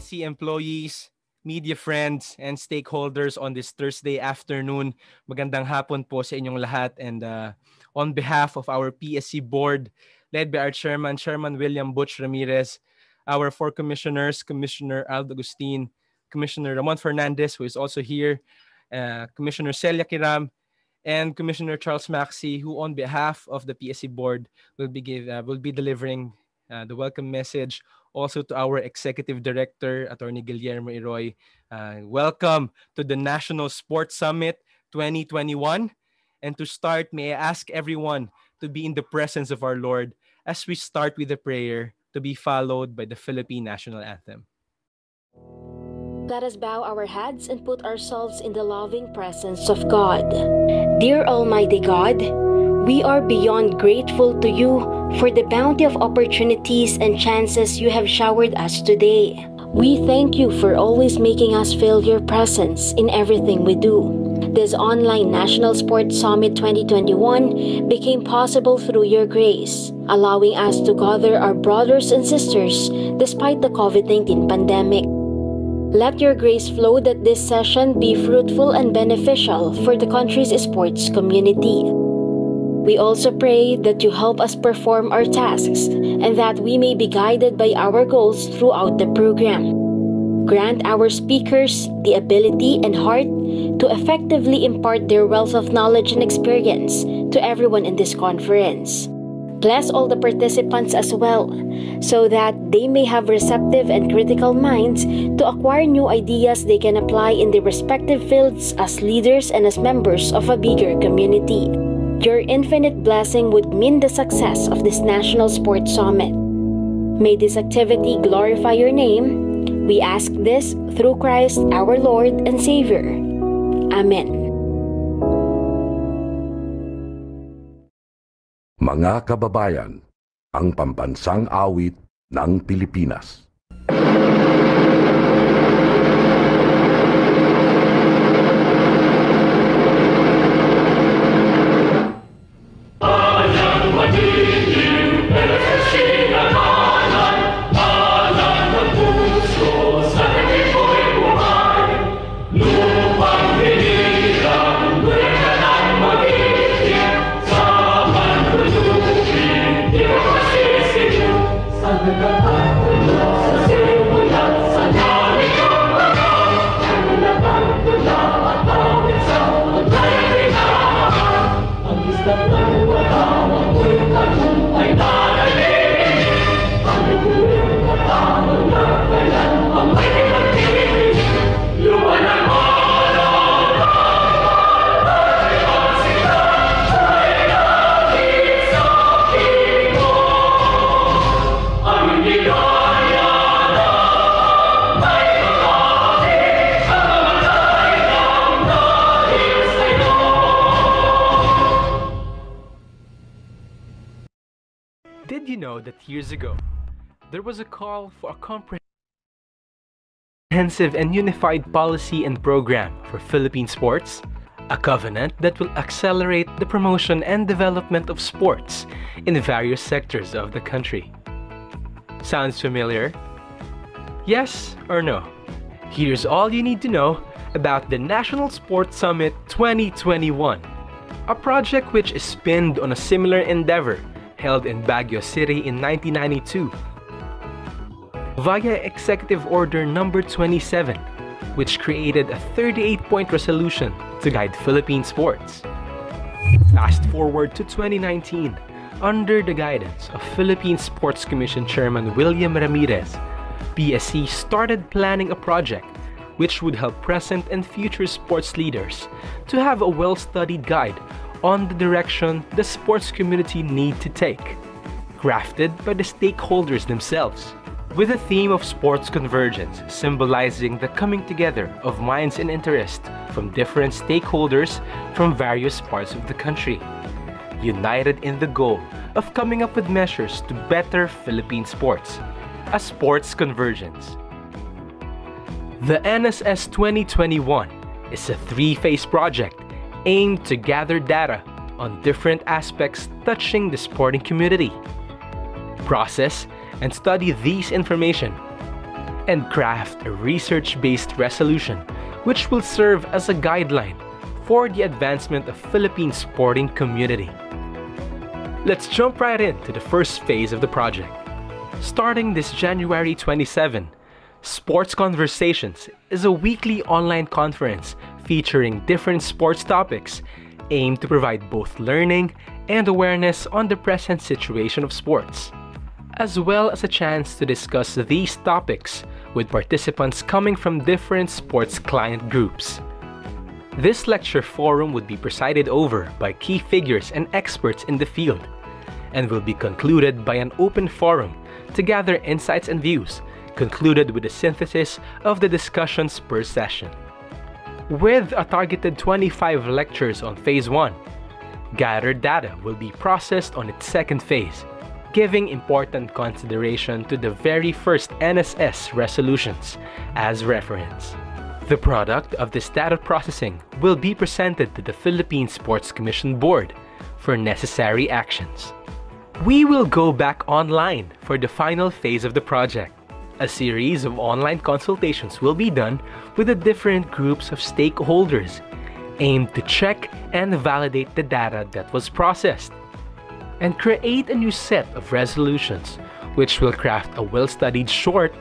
PSC employees, media friends, and stakeholders on this Thursday afternoon. Magandang hapon po sa inyong lahat. And on behalf of our PSC board, led by our Chairman William Butch Ramirez, our four commissioners, Commissioner Aldo Agustin, Commissioner Ramon Fernandez, who is also here, Commissioner Celia Kiram, and Commissioner Charles Maxey, who on behalf of the PSC board will be delivering the welcome message also to our Executive Director, Attorney Guillermo Iroy. Welcome to the National Sports Summit 2021. And to start, may I ask everyone to be in the presence of our Lord as we start with a prayer to be followed by the Philippine National Anthem. Let us bow our heads and put ourselves in the loving presence of God. Dear Almighty God, we are beyond grateful to you for the bounty of opportunities and chances you have showered us today. We thank you for always making us feel your presence in everything we do. This online National Sports Summit 2021 became possible through your grace, allowing us to gather our brothers and sisters despite the COVID-19 pandemic. Let your grace flow that this session be fruitful and beneficial for the country's sports community. We also pray that you help us perform our tasks and that we may be guided by our goals throughout the program. Grant our speakers the ability and heart to effectively impart their wealth of knowledge and experience to everyone in this conference. Bless all the participants as well, so that they may have receptive and critical minds to acquire new ideas they can apply in their respective fields as leaders and as members of a bigger community. Your infinite blessing would mean the success of this National Sports Summit. May this activity glorify your name. We ask this through Christ our Lord and Savior. Amen. Mga kababayan, ang pambansang awit ng Pilipinas. Did you know that years ago, there was a call for a comprehensive and unified policy and program for Philippine sports? A covenant that will accelerate the promotion and development of sports in various sectors of the country. Sounds familiar? Yes or no? Here's all you need to know about the National Sports Summit 2021, a project which is pinned on a similar endeavor held in Baguio City in 1992 via Executive Order Number 27, which created a 38-point resolution to guide Philippine sports. Fast forward to 2019, under the guidance of Philippine Sports Commission Chairman William Ramirez, PSC started planning a project which would help present and future sports leaders to have a well-studied guide on the direction the sports community need to take, crafted by the stakeholders themselves, with a theme of sports convergence symbolizing the coming together of minds and interest from different stakeholders from various parts of the country, united in the goal of coming up with measures to better Philippine sports, a sports convergence. The NSS 2021 is a three-phase project aimed to gather data on different aspects touching the sporting community, process and study these information, and craft a research-based resolution which will serve as a guideline for the advancement of Philippine sporting community. Let's jump right into the first phase of the project. Starting this January 27, Sports Conversations is a weekly online conference featuring different sports topics aimed to provide both learning and awareness on the present situation of sports, as well as a chance to discuss these topics with participants coming from different sports client groups. This lecture forum would be presided over by key figures and experts in the field, and will be concluded by an open forum to gather insights and views, concluded with a synthesis of the discussions per session. With a targeted 25 lectures on Phase 1, gathered data will be processed on its second phase, giving important consideration to the very first NSS resolutions as reference. The product of this data processing will be presented to the Philippine Sports Commission Board for necessary actions. We will go back online for the final phase of the project. A series of online consultations will be done with the different groups of stakeholders, aimed to check and validate the data that was processed, and create a new set of resolutions which will craft a well-studied short,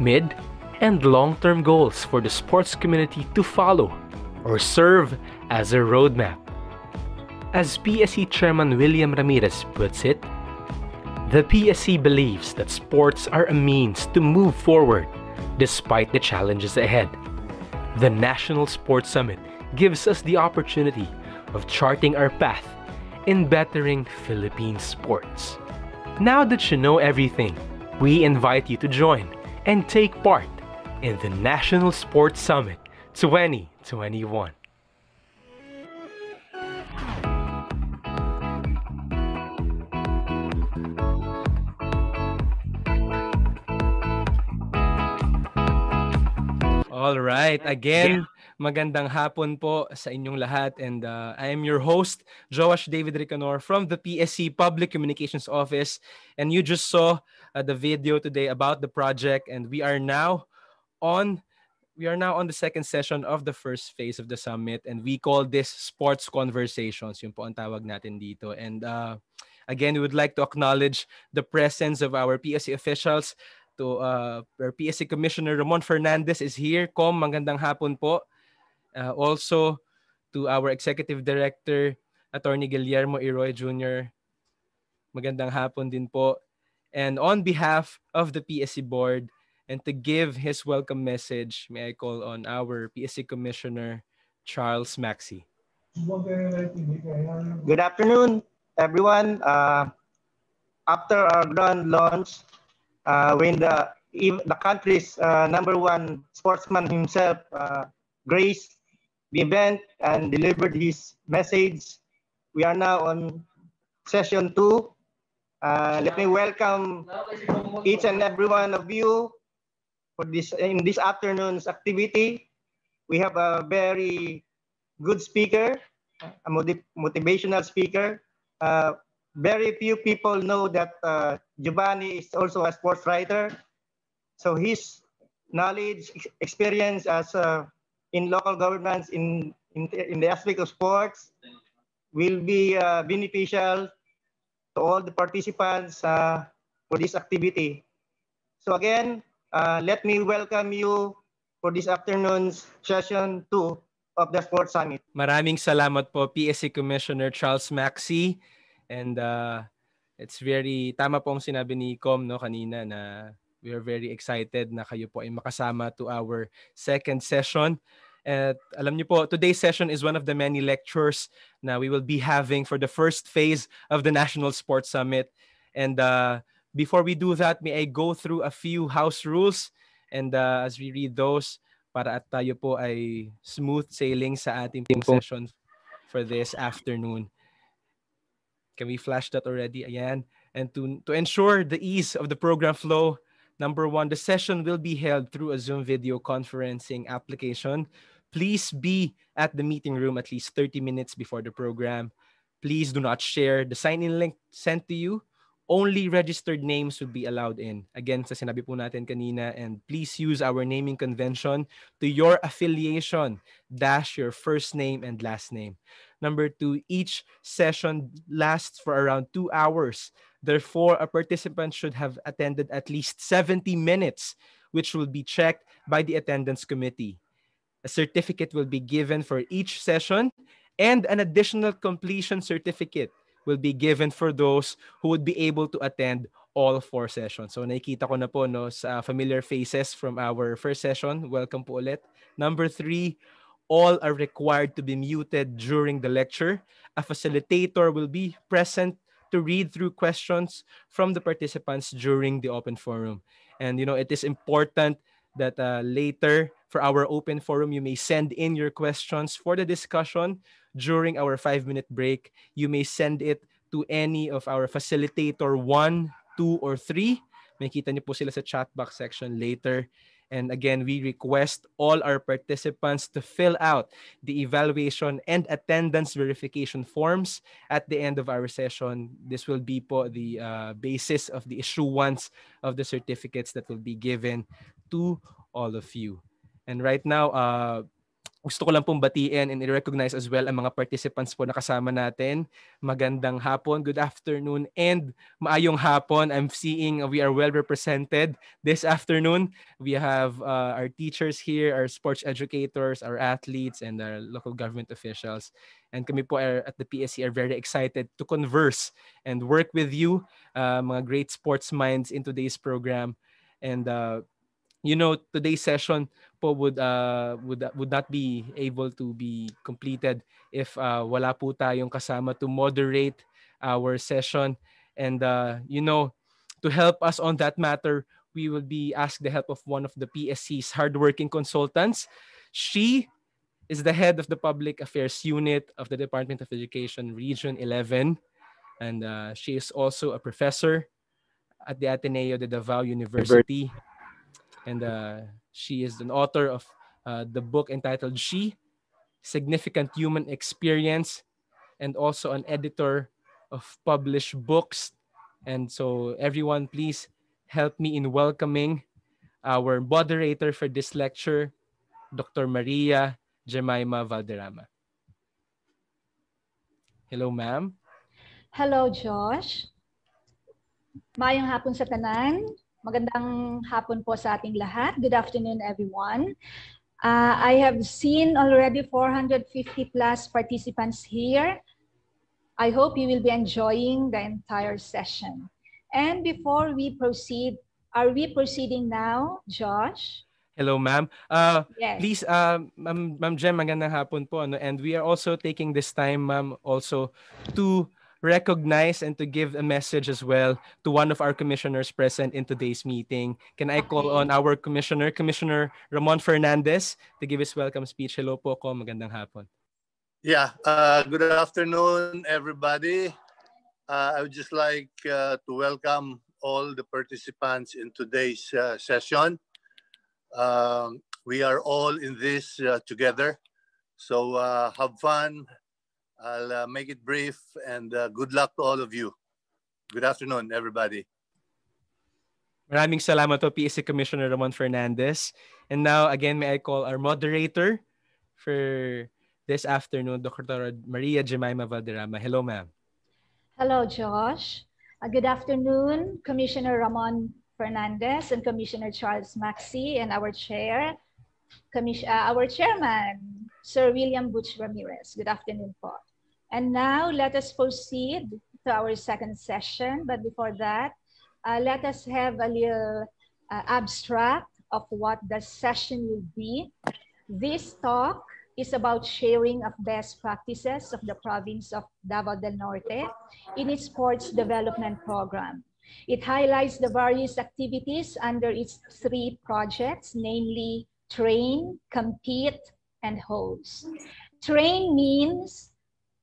mid, and long-term goals for the sports community to follow or serve as a roadmap. As PSC Chairman William Ramirez puts it, the PSC believes that sports are a means to move forward despite the challenges ahead. The National Sports Summit gives us the opportunity of charting our path in bettering Philippine sports. Now that you know everything, we invite you to join and take part in the National Sports Summit 2021. All right. Again, magandang hapon po sa inyong lahat, and I am your host, Joash David Ricanor from the PSC Public Communications Office, and you just saw the video today about the project, and we are now on the second session of the first phase of the summit, and we call this Sports Conversations. Yun po ang tawag natin dito. And again, we would like to acknowledge the presence of our PSC officials. To our PSC Commissioner Ramon Fernandez is here. Com, magandang hapon po. Also to our Executive Director, Attorney Guillermo Iroy Jr., magandang hapon din po. And on behalf of the PSC Board, and to give his welcome message, may I call on our PSC Commissioner, Charles Maxey. Good afternoon, everyone. After our grand launch, when the country's number one sportsman himself graced the event and delivered his message, we are now on session 2. Let me welcome each and every one of you for in this afternoon's activity. We have a very good speaker, a motivational speaker. Very few people know that Giovanni is also a sports writer. So his knowledge, experience as in local governance in the aspect of sports will be beneficial to all the participants for this activity. So again, let me welcome you for this afternoon's session 2 of the Sports Summit. Maraming salamat po, PSC Commissioner Charles Maxey. And it's very, tama po ang sinabi ni Com kanina na we are very excited na kayo po ay makasama to our second session. At alam niyo po, today's session is one of the many lectures na we will be having for the first phase of the National Sports Summit. And before we do that, may I go through a few house rules, and as we read those, para at tayo po ay smooth sailing sa ating session for this afternoon. Can we flash that already? Ayan. And to ensure the ease of the program flow, number 1, the session will be held through a Zoom video conferencing application. Please be at the meeting room at least 30 minutes before the program. Please do not share the sign-in link sent to you only registered names would be allowed in. Again, sa sinabi po natin kanina, and please use our naming convention to your affiliation, dash your first name and last name. Number 2, each session lasts for around 2 hours. Therefore, a participant should have attended at least 70 minutes, which will be checked by the attendance committee. A certificate will be given for each session, and an additional completion certificate will be given for those who would be able to attend all 4 sessions. So nakikita ko na po no, sa familiar faces from our first session. Welcome po ulit. Number 3, all are required to be muted during the lecture. A facilitator will be present to read through questions from the participants during the open forum. And it is important that later for our open forum, you may send in your questions for the discussion during our 5-minute break. You may send it to any of our facilitator 1, 2, or 3. Makita niyo po sila sa chat box section later. And again, we request all our participants to fill out the evaluation and attendance verification forms at the end of our session. This will be po the basis of the issuance of the certificates that will be given to all of you. And right now, gusto ko lang pong batiin and i-recognize as well ang mga participants po na kasama natin. Magandang hapon, good afternoon, and maayong hapon. I'm seeing we are well represented this afternoon. We have our teachers here, our sports educators, our athletes, and our local government officials. And kami po at the PSC are very excited to converse and work with you, mga great sports minds in today's program. And today's session po would not be able to be completed if wala po tayong kasama to moderate our session. And to help us on that matter, we will be asked the help of one of the PSC's hardworking consultants. She is the head of the Public Affairs Unit of the Department of Education Region 11, and she is also a professor at the Ateneo de Davao University. And she is an author of the book entitled She, Significant Human Experience, and also an editor of published books. And so everyone, please help me in welcoming our moderator for this lecture, Dr. Maria Jemima Valderrama. Hello, ma'am. Hello, Josh. Mayong hapon sa tanan. Magandang hapon po sa ating lahat. Good afternoon, everyone. I have seen already 450 plus participants here. I hope you will be enjoying the entire session. And before we proceed, are we proceeding now, Josh? Hello, ma'am. Yes. Please, Ma'am Jem, magandang hapon po. And we are also taking this time, ma'am, also to recognize and to give a message as well to one of our commissioners present in today's meeting. Can I call on our commissioner, Commissioner Ramon Fernandez, to give his welcome speech? Hello po ko, magandang hapon. Yeah, good afternoon, everybody. I would just like to welcome all the participants in today's session. We are all in this together, so have fun. I'll make it brief, and good luck to all of you. Good afternoon, everybody. Maraming salamat po, PSC Commissioner Ramon Fernandez. And now, again, may I call our moderator for this afternoon, Dr. Maria Jemima Valderrama. Hello, ma'am. Hello, Josh. Good afternoon, Commissioner Ramon Fernandez and Commissioner Charles Maxey, and our chairman, Sir William Butch Ramirez. Good afternoon po. And now let us proceed to our second session. But before that, let us have a little abstract of what the session will be. This talk is about sharing of best practices of the province of Davao del Norte in its sports development program. It highlights the various activities under its 3 projects, namely Train, Compete, and Host. Train means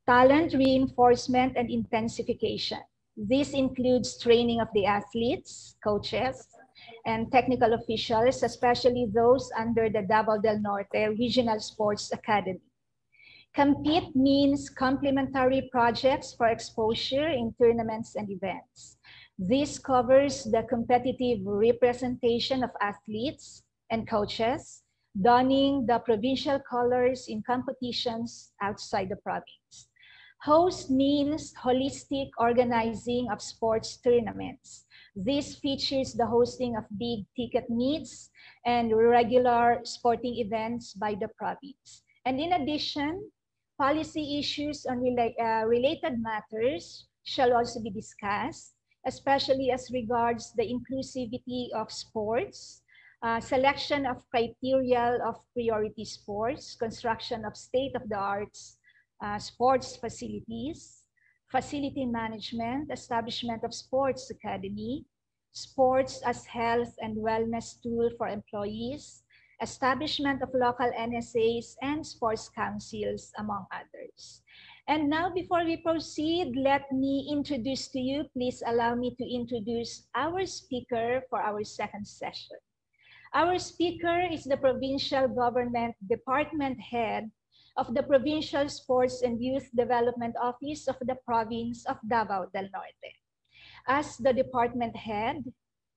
talent reinforcement and intensification. This includes training of the athletes, coaches, and technical officials, especially those under the Davao del Norte Regional Sports Academy. Compete means complementary projects for exposure in tournaments and events. This covers the competitive representation of athletes and coaches, donning the provincial colors in competitions outside the province. Host means holistic organizing of sports tournaments. This features the hosting of big ticket meets and regular sporting events by the province. And in addition, policy issues on related matters shall also be discussed, especially as regards the inclusivity of sports, selection of criteria of priority sports, construction of state-of-the-art sports facilities, facility management, establishment of sports academy, sports as health and wellness tool for employees, establishment of local NSAs and sports councils, among others. And now, before we proceed, let me introduce to you, please allow me to introduce our speaker for our second session. Our speaker is the Provincial Government Department Head of the Provincial Sports and Youth Development Office of the Province of Davao del Norte. As the department head,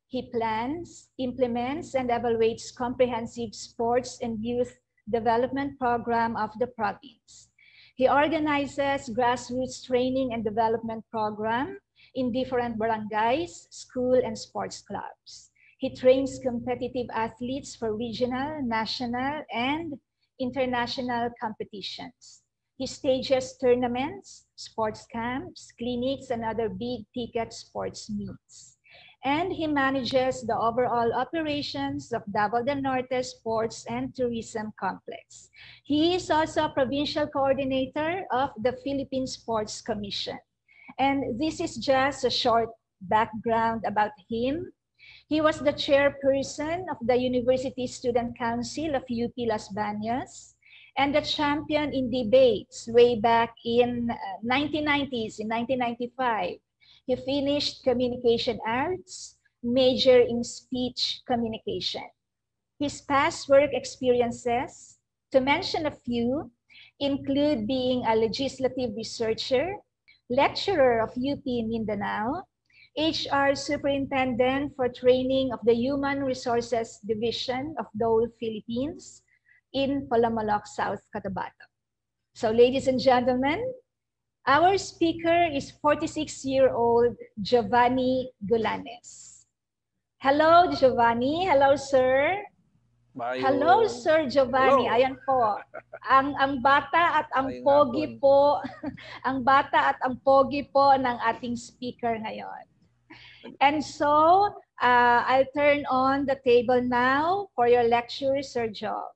he plans, implements, and evaluates comprehensive sports and youth development program of the province. He organizes grassroots training and development program in different barangays, school, and sports clubs. He trains competitive athletes for regional, national, and international competitions. He stages tournaments, sports camps, clinics, and other big ticket sports meets. And he manages the overall operations of Davao del Norte Sports and Tourism Complex. He is also a provincial coordinator of the Philippine Sports Commission. And this is just a short background about him. He was the chairperson of the University Student Council of UP Las Bañas and the champion in debates way back in 1990s, in 1995. He finished communication arts, major in speech communication. His past work experiences, to mention a few, include being a legislative researcher, lecturer of UP Mindanao, HR Superintendent for Training of the Human Resources Division of Dole Philippines in Palamalok, South Cotabato. So ladies and gentlemen, our speaker is 46-year-old Giovanni Gulanes. Hello, Giovanni. Hello, sir. Bayo. Hello, Sir Giovanni. Hello. Ayan po. Ang bata at ang Ayun pogi hapon. po, ang bata at ang pogi po ng ating speaker ngayon. And so, I'll turn on the table now for your lecture, Sir Jo.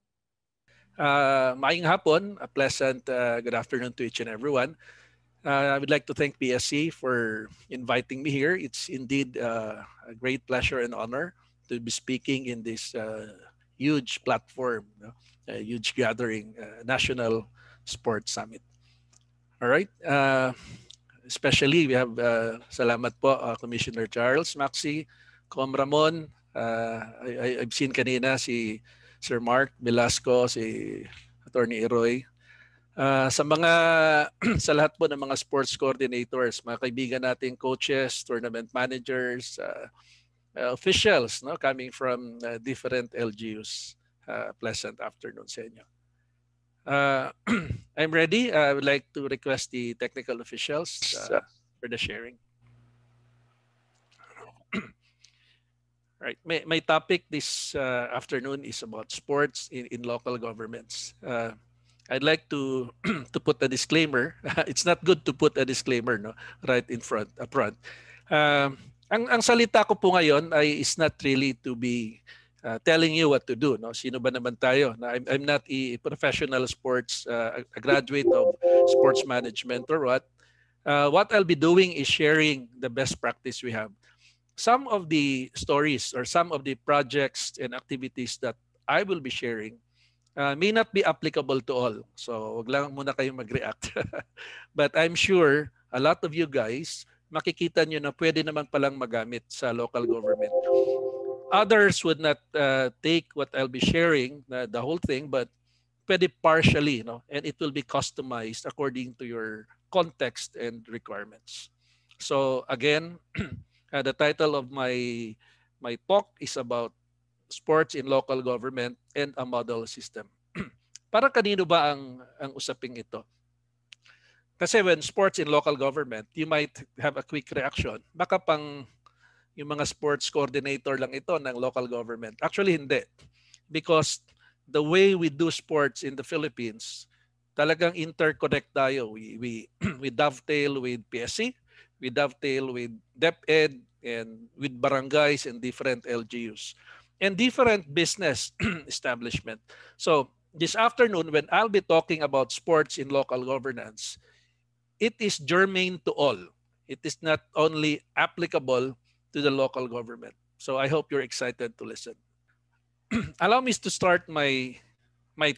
Maayong hapon, a pleasant good afternoon to each and everyone. I would like to thank PSC for inviting me here. It's indeed a great pleasure and honor to be speaking in this huge platform, a huge gathering, National Sports Summit. All right. Especially, we have salamat po, Commissioner Charles, Maxi, Com Ramon. I've seen kanina si Sir Mark Velasco, si Attorney Eroy. Sa mga sa lahat po ng mga sports coordinators, mga kaibigan nating coaches, tournament managers, officials, no, coming from different LGUs. Pleasant afternoon sa inyo. I'm ready. I would like to request the technical officials for the sharing. Right. My topic this afternoon is about sports in local governments. I'd like to put a disclaimer. It's not good to put a disclaimer, no, right in front, upfront. Ang salita ko po ngayon is not really to be telling you what to do, no. Sino ba naman tayo? I'm not a professional sports, a graduate of sports management or what. What I'll be doing is sharing the best practice we have. Some of the stories or some of the projects and activities that I will be sharing may not be applicable to all. So, wag lang muna kayong mag-react. But I'm sure a lot of you guys, makikita nyo na pwede naman palang magamit sa local government. Others would not take what I'll be sharing, the whole thing, but pwede partially, no? And it will be customized according to your context and requirements. So, again, The title of my talk is about sports in local government and a model system. Para kanino ba ang usaping ito? Kasi when sports in local government, you might have a quick reaction. Baka pang yung mga sports coordinator lang ito ng local government. Actually, hindi. Because the way we do sports in the Philippines, talagang interconnect tayo. We dovetail with PSC, we dovetail with DepEd, and with barangays and different LGUs and different business establishment. So this afternoon, when I'll be talking about sports in local governance, it is germane to all. It is not only applicable to the local government. So I hope you're excited to listen. Allow me to start my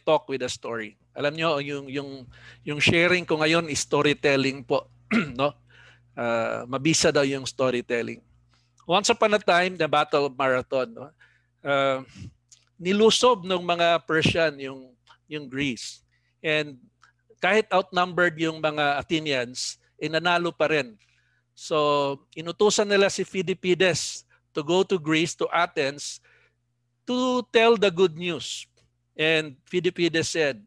talk with a story. Alam nyo, yung sharing ko ngayon is storytelling po. No? Mabisa daw yung storytelling. Once upon a time, the Battle of Marathon, no? Nilusob ng mga Persian yung Greece. And kahit outnumbered yung mga Athenians, nanalo pa rin. So inutusan nila si Pheidippides to go to Greece, to Athens, to tell the good news. And Pheidippides said,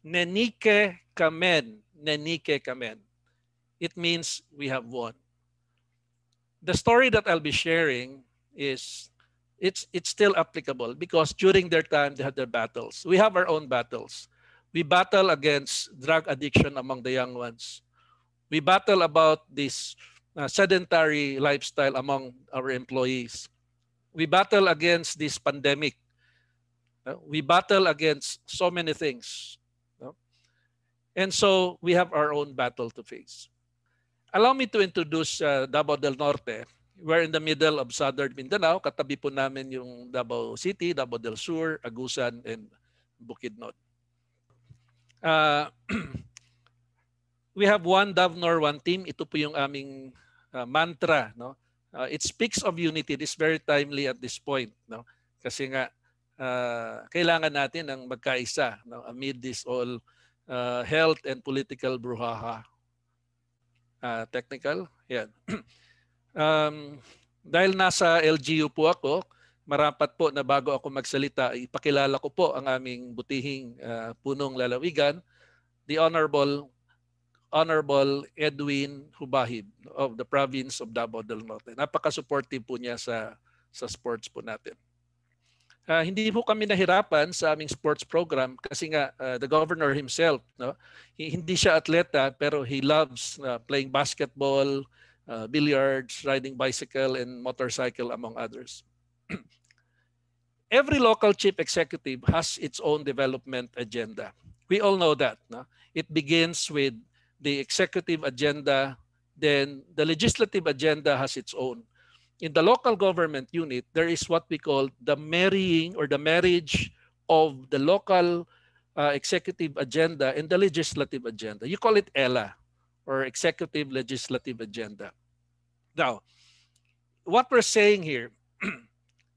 Nenike kamen, nenike kamen. It means we have won. The story that I'll be sharing is it's still applicable because during their time they had their battles. We have our own battles. We battle against drug addiction among the young ones. We battle about this sedentary lifestyle among our employees. We battle against this pandemic. We battle against so many things. And so we have our own battle to face. Allow me to introduce Davao del Norte. We're in the middle of southern Mindanao. Katabi po namin yung Davao City, Davao del Sur, Agusan, and Bukidnon. We have one Davnor, one team. Ito po yung aming mantra. No? It speaks of unity. It is very timely at this point. No? Kasi nga, kailangan natin ng magkaisa, no? Amid this all health and political brouhaha. Technical? Yan. Dahil nasa LGU po ako, marapat po na bago ako magsalita, ipakilala ko po ang aming butihing punong lalawigan, the Honorable Edwin Hubahib of the province of Davao del Norte. Napaka-supportive po niya sa sports po natin. Hindi po kami nahirapan sa aming sports program kasi nga the governor himself, no, hindi siya atleta pero he loves playing basketball, billiards, riding bicycle, and motorcycle among others. Every local chief executive has its own development agenda. We all know that. No? It begins with the executive agenda, then the legislative agenda has its own. In the local government unit, there is what we call the marrying or the marriage of the local executive agenda and the legislative agenda. You call it ELA, or Executive Legislative Agenda. Now, what we're saying here,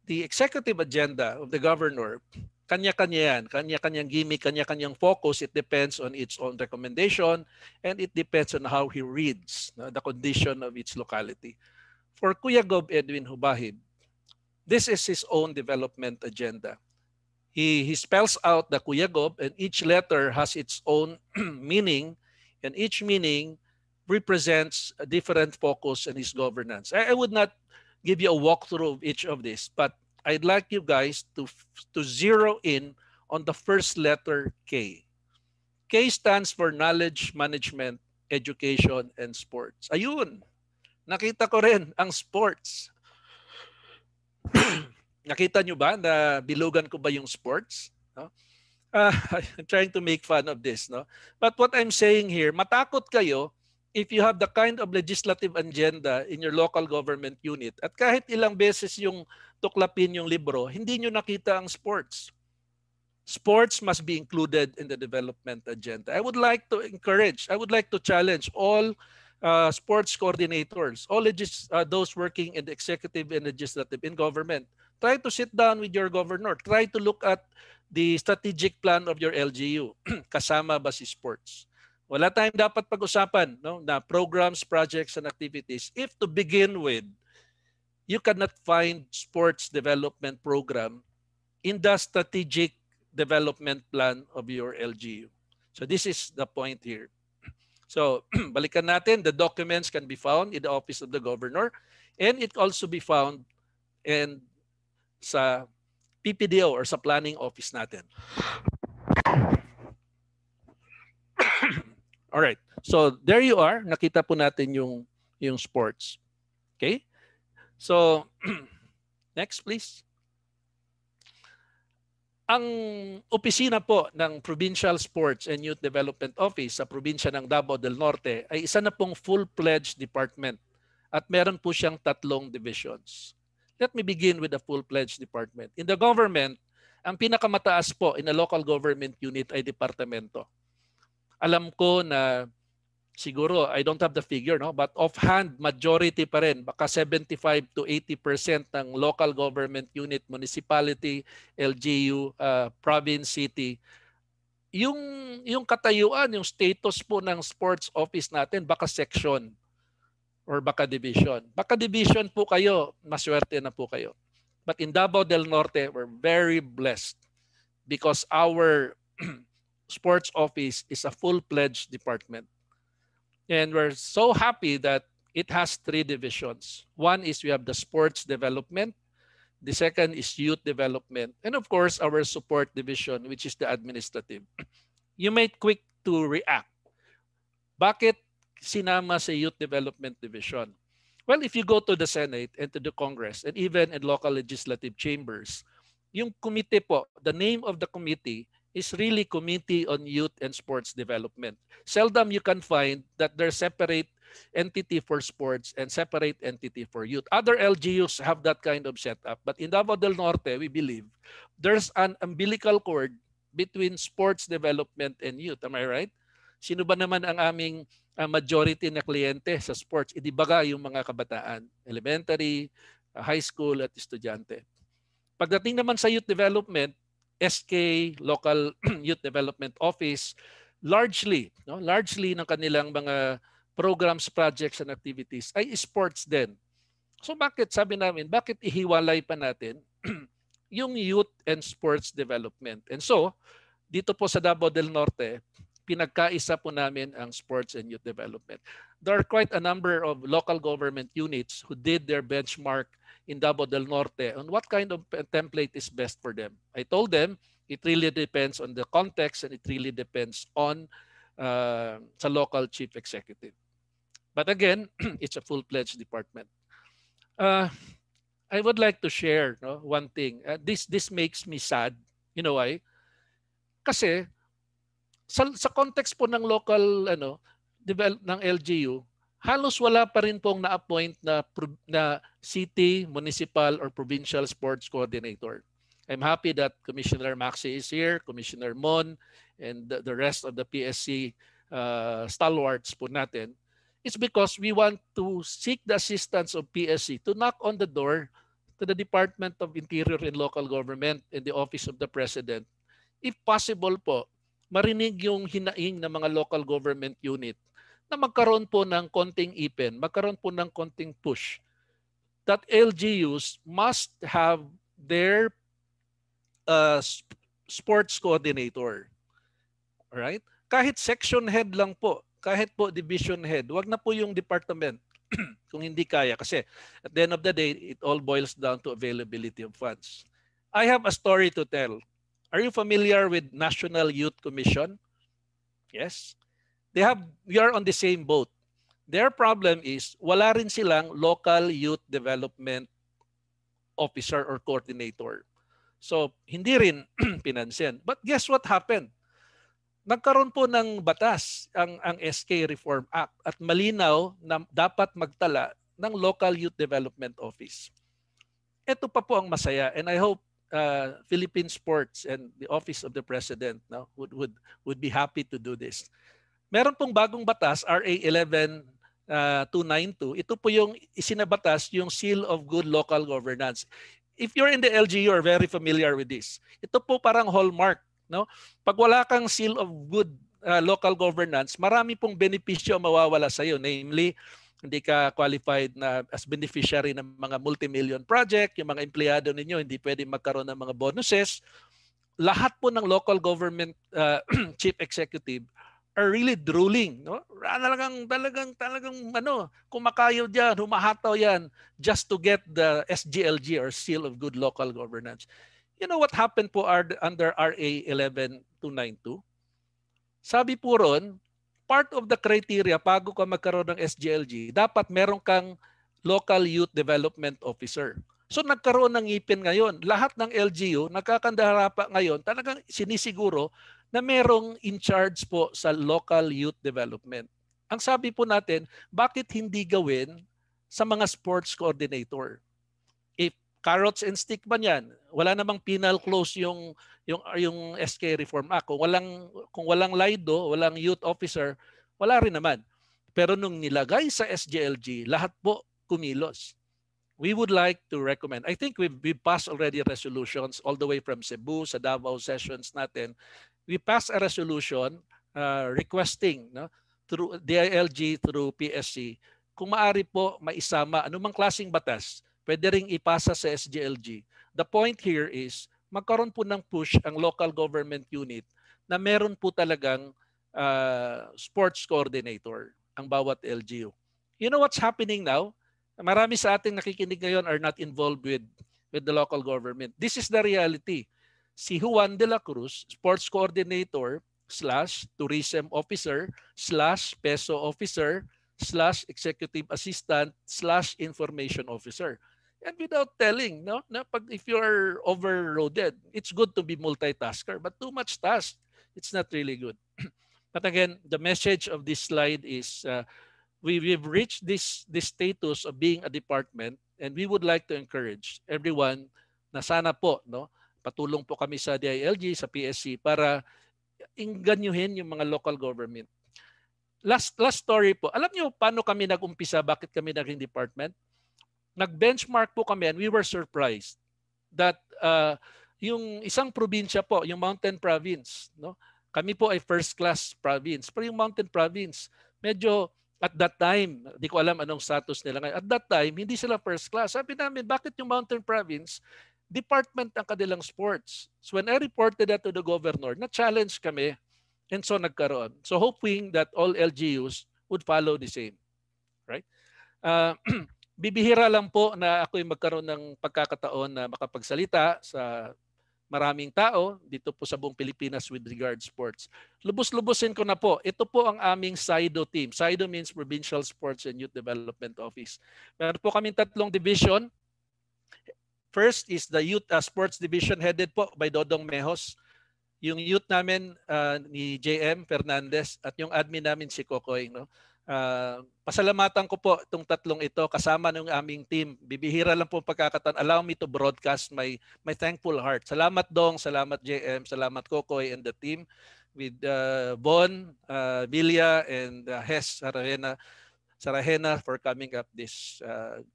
the executive agenda of the governor, kanya-kanya yan, kanya-kanyang gimmick, kanya-kanyang focus. It depends on its own recommendation and it depends on how he reads the condition of its locality. For Kuya Gob Edwin Hubahib, this is his own development agenda. He spells out the Kuya Gob, and each letter has its own meaning, and each meaning represents a different focus in his governance. I would not give you a walkthrough of each of this, but I'd like you guys to zero in on the first letter K. K stands for Knowledge Management, Education, and Sports. Ayun! Nakita ko rin ang sports. Nakita nyo ba na bilugan ko ba yung sports? No? I'm trying to make fun of this. No? But what I'm saying here, matakot kayo if you have the kind of legislative agenda in your local government unit at kahit ilang beses yung tuklapin yung libro, hindi nyo nakita ang sports. Sports must be included in the development agenda. I would like to challenge all sports coordinators, all those working in the executive and legislative in government. Try to sit down with your governor. Try to look at the strategic plan of your LGU. Kasama ba si sports? Wala tayong dapat pag-usapan, no, na programs, projects, and activities if to begin with, you cannot find sports development program in the strategic development plan of your LGU. So this is the point here. So balikan natin, the documents can be found in the Office of the Governor, and it also be found in sa PPDO or sa planning office natin. All right. So there you are. Nakita po natin yung sports. Okay? So next please. Ang opisina po ng Provincial Sports and Youth Development Office sa probinsya ng Davao del Norte ay isa na pong full-fledged department at meron po siyang 3 divisions. Let me begin with the full-fledged department. In the government, ang pinakamataas po in a local government unit ay departamento. Alam ko na siguro, I don't have the figure, no? But offhand, majority pa rin, baka 75 to 80% ng local government unit, municipality, LGU, province, city, yung katayuan, yung status po ng sports office natin, baka section or baka division. Baka division po kayo, maswerte na po kayo. But in Davao del Norte, we're very blessed because our sports office is a full-fledged department. And we're so happy that it has 3 divisions. One is we have the sports development. The second is youth development. And of course, our support division, which is the administrative. You may quick to react. Bakit sinama sa youth development division? Well, if you go to the Senate and to the Congress and even in local legislative chambers, yung committee po, the name of the committee is really Committee on Youth and Sports Development. Seldom you can find that there's separate entity for sports and separate entity for youth. Other LGUs have that kind of setup. But in Davao del Norte, we believe there's an umbilical cord between sports development and youth. Am I right? Sino ba naman ang aming majority na kliyente sa sports? Idibaga yung mga kabataan, elementary, high school at estudyante. Pagdating naman sa youth development, SK, Local Youth Development Office, largely ng kanilang mga programs, projects, and activities ay sports din. So bakit, sabi namin, bakit ihiwalay pa natin yung youth and sports development? And so, dito po sa Davao del Norte, pinagkaisa po namin ang sports and youth development. There are quite a number of local government units who did their benchmark in Davao del Norte on what kind of template is best for them. I told them it really depends on the context and it really depends on sa local chief executive. But again, it's a full-fledged department. I would like to share one thing. This makes me sad. You know why? Kasi sa context po ng local ng LGU, halos wala pa rin pong na-appoint na city, municipal, or provincial sports coordinator. I'm happy that Commissioner Maxi is here, Commissioner Mon, and the rest of the PSC stalwarts po natin. It's because we want to seek the assistance of PSC to knock on the door to the Department of Interior and Local Government and the Office of the President. If possible po, marinig yung hinaing ng mga local government unit na magkaroon po ng konting ipin, magkaroon po ng konting push that LGUs must have their sports coordinator. Alright? Kahit section head lang po, kahit po division head, wag na po yung department kung hindi kaya. Kasi at the end of the day, it all boils down to availability of funds. I have a story to tell. Are you familiar with National Youth Commission? Yes. We are on the same boat. Their problem is wala rin silang local youth development officer or coordinator. So hindi rin pinansin. But guess what happened? Nagkaroon po ng batas ang SK Reform Act at malinaw na dapat magtala ng local youth development office. Ito pa po ang masaya, and I hope Philippine Sports and the Office of the President would be happy to do this. Meron pong bagong batas, RA 11292. Ito po yung isinabatas, yung Seal of Good Local Governance. If you're in the LGU, you're very familiar with this. Ito po parang hallmark. Pag wala kang Seal of Good Local Governance, marami pong benepisyo mawawala sa iyo. Namely, hindi ka qualified na as beneficiary ng mga multi-million project, yung mga empleyado ninyo hindi pwede magkaroon ng mga bonuses. Lahat po ng local government chief executive are really drooling, no? Talagang kumakayo diyan, humahataw yan just to get the SGLG or Seal of Good Local Governance. You know what happened po under RA 11292? Sabi po ron, part of the criteria bago ka magkaroon ng SGLG, dapat meron kang local youth development officer. So nagkaroon ng ngipin ngayon. Lahat ng LGU, nagkakandarapa ngayon, talagang sinisiguro na merong in charge po sa local youth development. Ang sabi po natin, bakit hindi gawin sa mga sports coordinator? If carrots and stick ba yan? Wala namang penal clause yung SK Reform Act. Kung walang LIDO, walang youth officer, wala rin naman. Pero nung nilagay sa SGLG, lahat po kumilos. We would like to recommend, I think we've passed already resolutions all the way from Cebu sa Davao sessions natin. We passed a resolution requesting, no, through DILG, through PSC, kung maaari po maisama anumang klaseng batas, pwede ring ipasa sa SGLG. The point here is, magkaroon po ng push ang local government unit na meron po talagang sports coordinator ang bawat LGU. You know what's happening now? Marami sa ating nakikinig ngayon are not involved with the local government. This is the reality. Si Juan de la Cruz, sports coordinator / tourism officer / peso officer / executive assistant / information officer. And without telling, no, if you are overloaded, it's good to be multitasker, but too much task, it's not really good. But again, the message of this slide is we've reached this status of being a department, and we would like to encourage everyone na sana po, no, patulong po kami sa DILG, sa PSC para inganyuhin yung mga local government. Last story po. Alam niyo paano kami nag-umpisa, bakit kami naging department? Nag-benchmark po kami and we were surprised that yung isang probinsya po, yung Mountain Province, no? Kami po ay first class province. Pero yung Mountain Province, medyo at that time, di ko alam anong status nila ngayon. At that time, hindi sila first class. Sabi namin, bakit yung Mountain Province, department ang kanilang sports? So when I reported that to the governor, na-challenge kami, and so nagkaroon. So hoping that all LGUs would follow the same. Right? Bibihira lang po na ako'y magkaroon ng pagkakataon na makapagsalita sa maraming tao dito po sa buong Pilipinas with regard sports. Lubos-lubosin ko na po. Ito po ang aming SIDO team. SIDO means Provincial Sports and Youth Development Office. Meron po kaming 3 division. First is the Youth Sports Division headed po by Dodong Mejos. Yung youth namin ni JM Fernandez at yung admin namin si Kokoy, no? Pasalamatan ko po itong 3 ito kasama ng aming team. Bibihira lang po pagkakataon. Allow me to broadcast my thankful heart. Salamat Dong, salamat JM, salamat Kokoy and the team with Von, Villa and Hes Sarahena for coming up this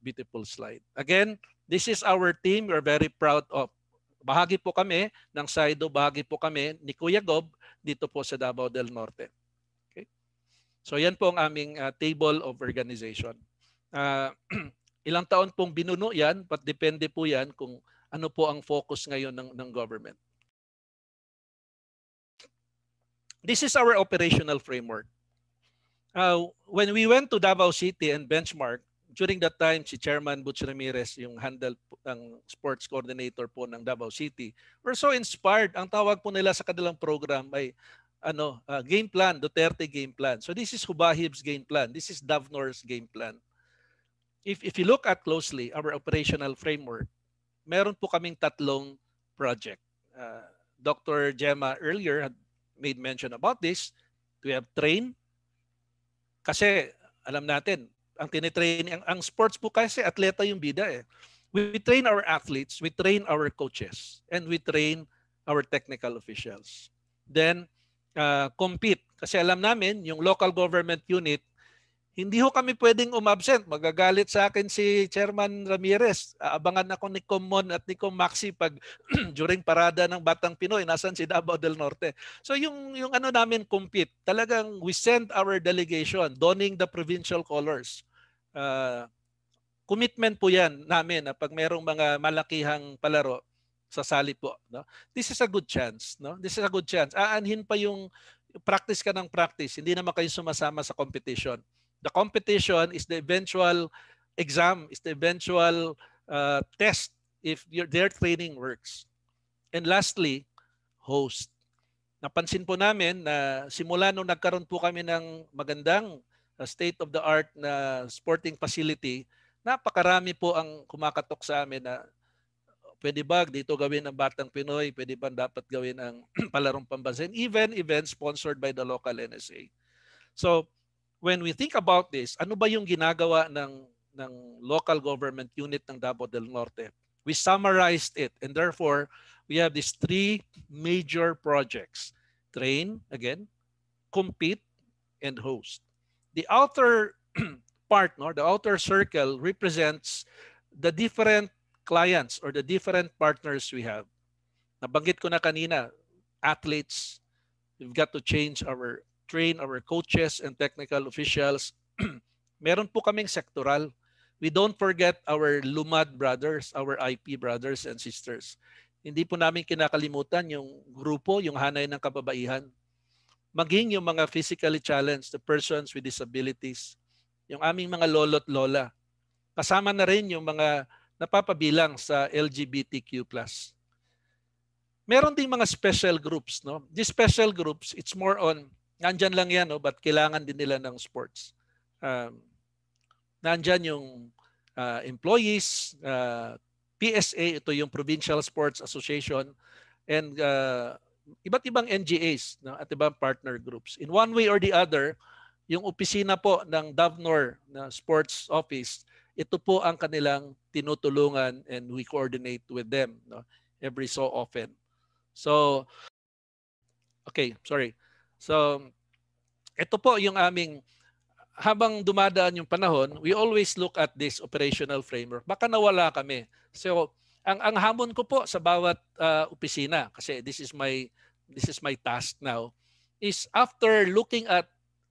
beautiful slide. Again, this is our team. We're very proud of. Bahagi po kami ng SIDO, bahagi po kami ni Kuya Gob dito po sa Davao del Norte. So yan po ang aming table of organization. Ilang taon pong binuno yan, but depende po yan kung ano po ang focus ngayon ng government. This is our operational framework. When we went to Davao City and benchmark, during that time si Chairman Butch Ramirez yung handle ng sports coordinator po ng Davao City. We're so inspired. Ang tawag po nila sa kanilang program ay game plan, Duterte game plan. So this is Hubahib's game plan. This is Davnor's game plan. If you look at closely our operational framework, meron po kaming 3 project. Dr. Gemma earlier had made mention about this. We have train. Kasi alam natin, ang tinitrain, ang sports po kasi atleta yung bida eh. We train our athletes, we train our coaches, and we train our technical officials. Then, compete. Kasi alam namin, yung local government unit, hindi ho kami pwedeng umabsent. Magagalit sa akin si Chairman Ramirez. Abangan ako ni Common at ni Maxi pag during parada ng Batang Pinoy, nasan si Davao del Norte. So yung ano namin compete, talagang we send our delegation donning the provincial colors. commitment po yan namin na pag merong mga malakihang palaro, sasali po. No? This is a good chance. No? This is a good chance. Aanhin pa yung practice ka ng practice. Hindi naman kayo sumasama sa competition. The competition is the eventual exam, is the eventual test if their training works. And lastly, host. Napansin po namin na simula nung nagkaroon po kami ng magandang state-of-the-art na sporting facility, napakarami po ang kumakatok sa amin na pwede ba dito gawin ang Batang Pinoy, pwede ba dapat gawin ang palarong pambansa, and even events sponsored by the local NSA. So when we think about this, ano ba yung ginagawa ng local government unit ng Davao del Norte? We summarized it, and therefore we have these 3 major projects: train, again, compete, and host. The outer part, no, the outer circle represents the different clients or the different partners we have. Nabanggit ko na kanina, athletes, we've got to train our coaches and technical officials. Meron po kaming sectoral. We don't forget our Lumad brothers, our IP brothers and sisters. Hindi po namin kinakalimutan yung grupo, yung hanay ng kababaihan. Maging yung mga physically challenged, the persons with disabilities, yung aming mga lolo't lola. Kasama na rin yung mga napapabilang sa LGBTQ+. Meron ding mga special groups. No? These special groups, it's more on, nandyan lang yan, no? But kailangan din nila ng sports. Nandyan yung employees, PSA, ito yung Provincial Sports Association, and iba't ibang NGAs, no, at ibang partner groups. In one way or the other, yung opisina po ng DAVNOR na Sports Office, ito po ang kanilang tinutulungan, and we coordinate with them, no, every so often. So, okay, sorry. So, ito po yung aming, habang dumadaan yung panahon, we always look at this operational framework. Baka nawala kami. So, ang hamon ko po sa bawat opisina, kasi this is my task now, is after looking at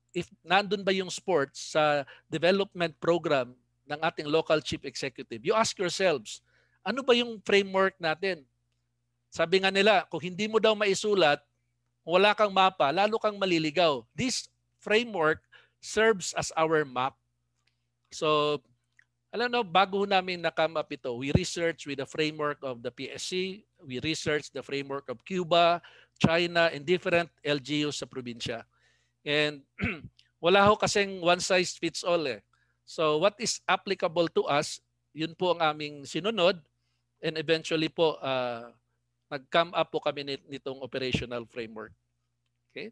if nandun ba yung sports sa development program ng ating local chief executive, you ask yourselves, ano ba yung framework natin? Sabi nga nila, kung hindi mo daw maisulat, wala kang mapa, lalo kang maliligaw. This framework serves as our map. So, alam mo, bago namin na-come up ito, we research with the framework of the PSC, we research the framework of Cuba, China, and different LGUs sa probinsya. And wala ho kasing one size fits all eh. So what is applicable to us, yun po ang aming sinunod, and eventually po nag-come up po kami nitong operational framework. Okay?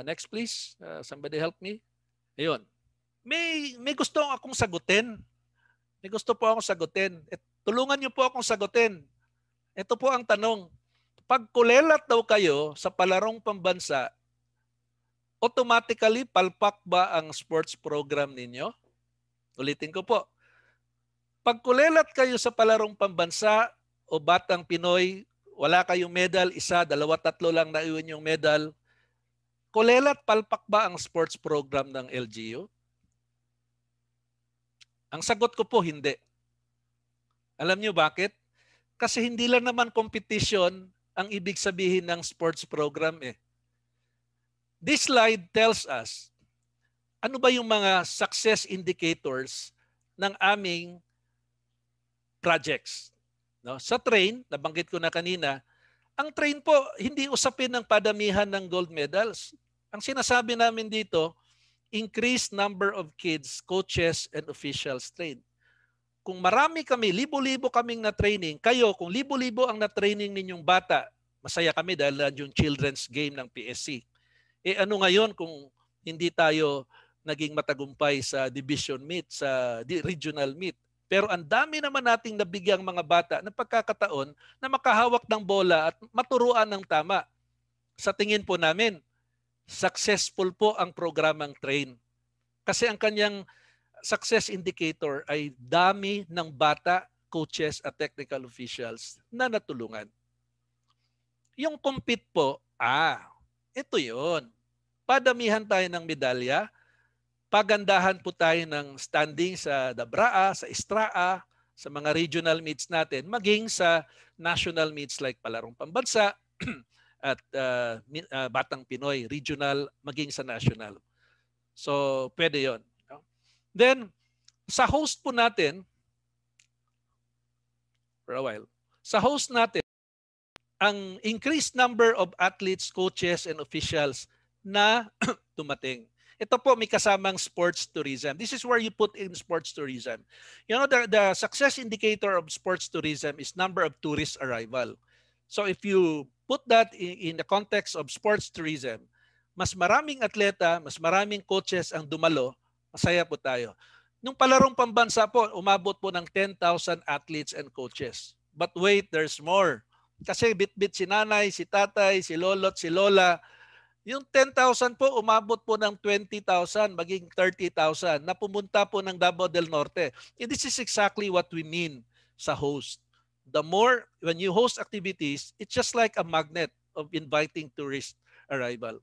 Next please. Somebody help me. Ayun. May gusto akong sagutin. May gusto po akong sagutin. Tulungan niyo po akong sagutin. Ito po ang tanong. Pag kulelat daw kayo sa palarong pambansa, automatically palpak ba ang sports program ninyo? Ulitin ko po. Pag kulelat kayo sa palarong pambansa o Batang Pinoy, wala kayong medal, 1, 2, 3 lang naiwan yung medal, kulelat palpak ba ang sports program ng LGU? Ang sagot ko po, hindi. Alam niyo bakit? Kasi hindi lang naman competition ang ibig sabihin ng sports program eh. This slide tells us, ano ba yung mga success indicators ng aming projects? No? Sa train, nabanggit ko na kanina, ang train po, hindi usapin ng padamihan ng gold medals. Ang sinasabi namin dito, increased number of kids, coaches, and officials trained. Kung marami kami, libo-libo kaming na-training, kayo, kung libo-libo ang na-training ninyong bata, masaya kami dahil yung children's game ng PSC. Eh ano ngayon kung hindi tayo naging matagumpay sa division meet, sa regional meet? Pero ang dami naman nating nabigyang mga bata ng pagkakataon na makahawak ng bola at maturuan ng tama. Sa tingin po namin, successful po ang programang train. Kasi ang kanyang success indicator ay dami ng bata, coaches at technical officials na natulungan. Yung compete po, ito yun. Padamihan tayo ng medalya, pagandahan po tayo ng standing sa DABRAA, sa ISTRAA, sa mga regional meets natin, maging sa national meets like Palarong Pambansa at Batang Pinoy, regional, maging sa national. So, pwede yon. Then, sa host po natin, for a while, sa host natin, ang increased number of athletes, coaches, and officials na tumating. Ito po may kasamang sports tourism. This is where you put in sports tourism. You know, the success indicator of sports tourism is number of tourist arrival. So if you put that in the context of sports tourism, mas maraming atleta, mas maraming coaches ang dumalo, masaya po tayo. Nung Palarong Pambansa po, umabot po ng 10,000 athletes and coaches. But wait, there's more. Kasi bit-bit si nanay, si tatay, si lolo't si lola. Yung 10,000 po, umabot po ng 20,000, maging 30,000 na pumunta po ng Davao del Norte. And this is exactly what we mean sa host. The more, when you host activities, it's just like a magnet of inviting tourist arrival.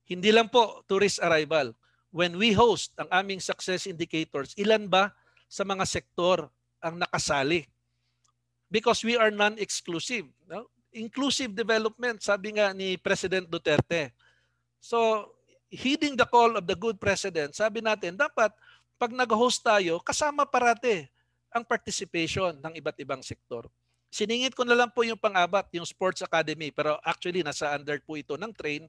Hindi lang po tourist arrival. When we host ang aming success indicators, ilan ba sa mga sektor ang nakasali? Because we are non-exclusive. No? Inclusive development, sabi nga ni President Duterte. So, heeding the call of the good president, sabi natin, dapat pag nag-host tayo, kasama parate ang participation ng iba't ibang sektor. Siningit ko na lang po yung pang-apat, yung Sports Academy, pero actually nasa under po ito ng train.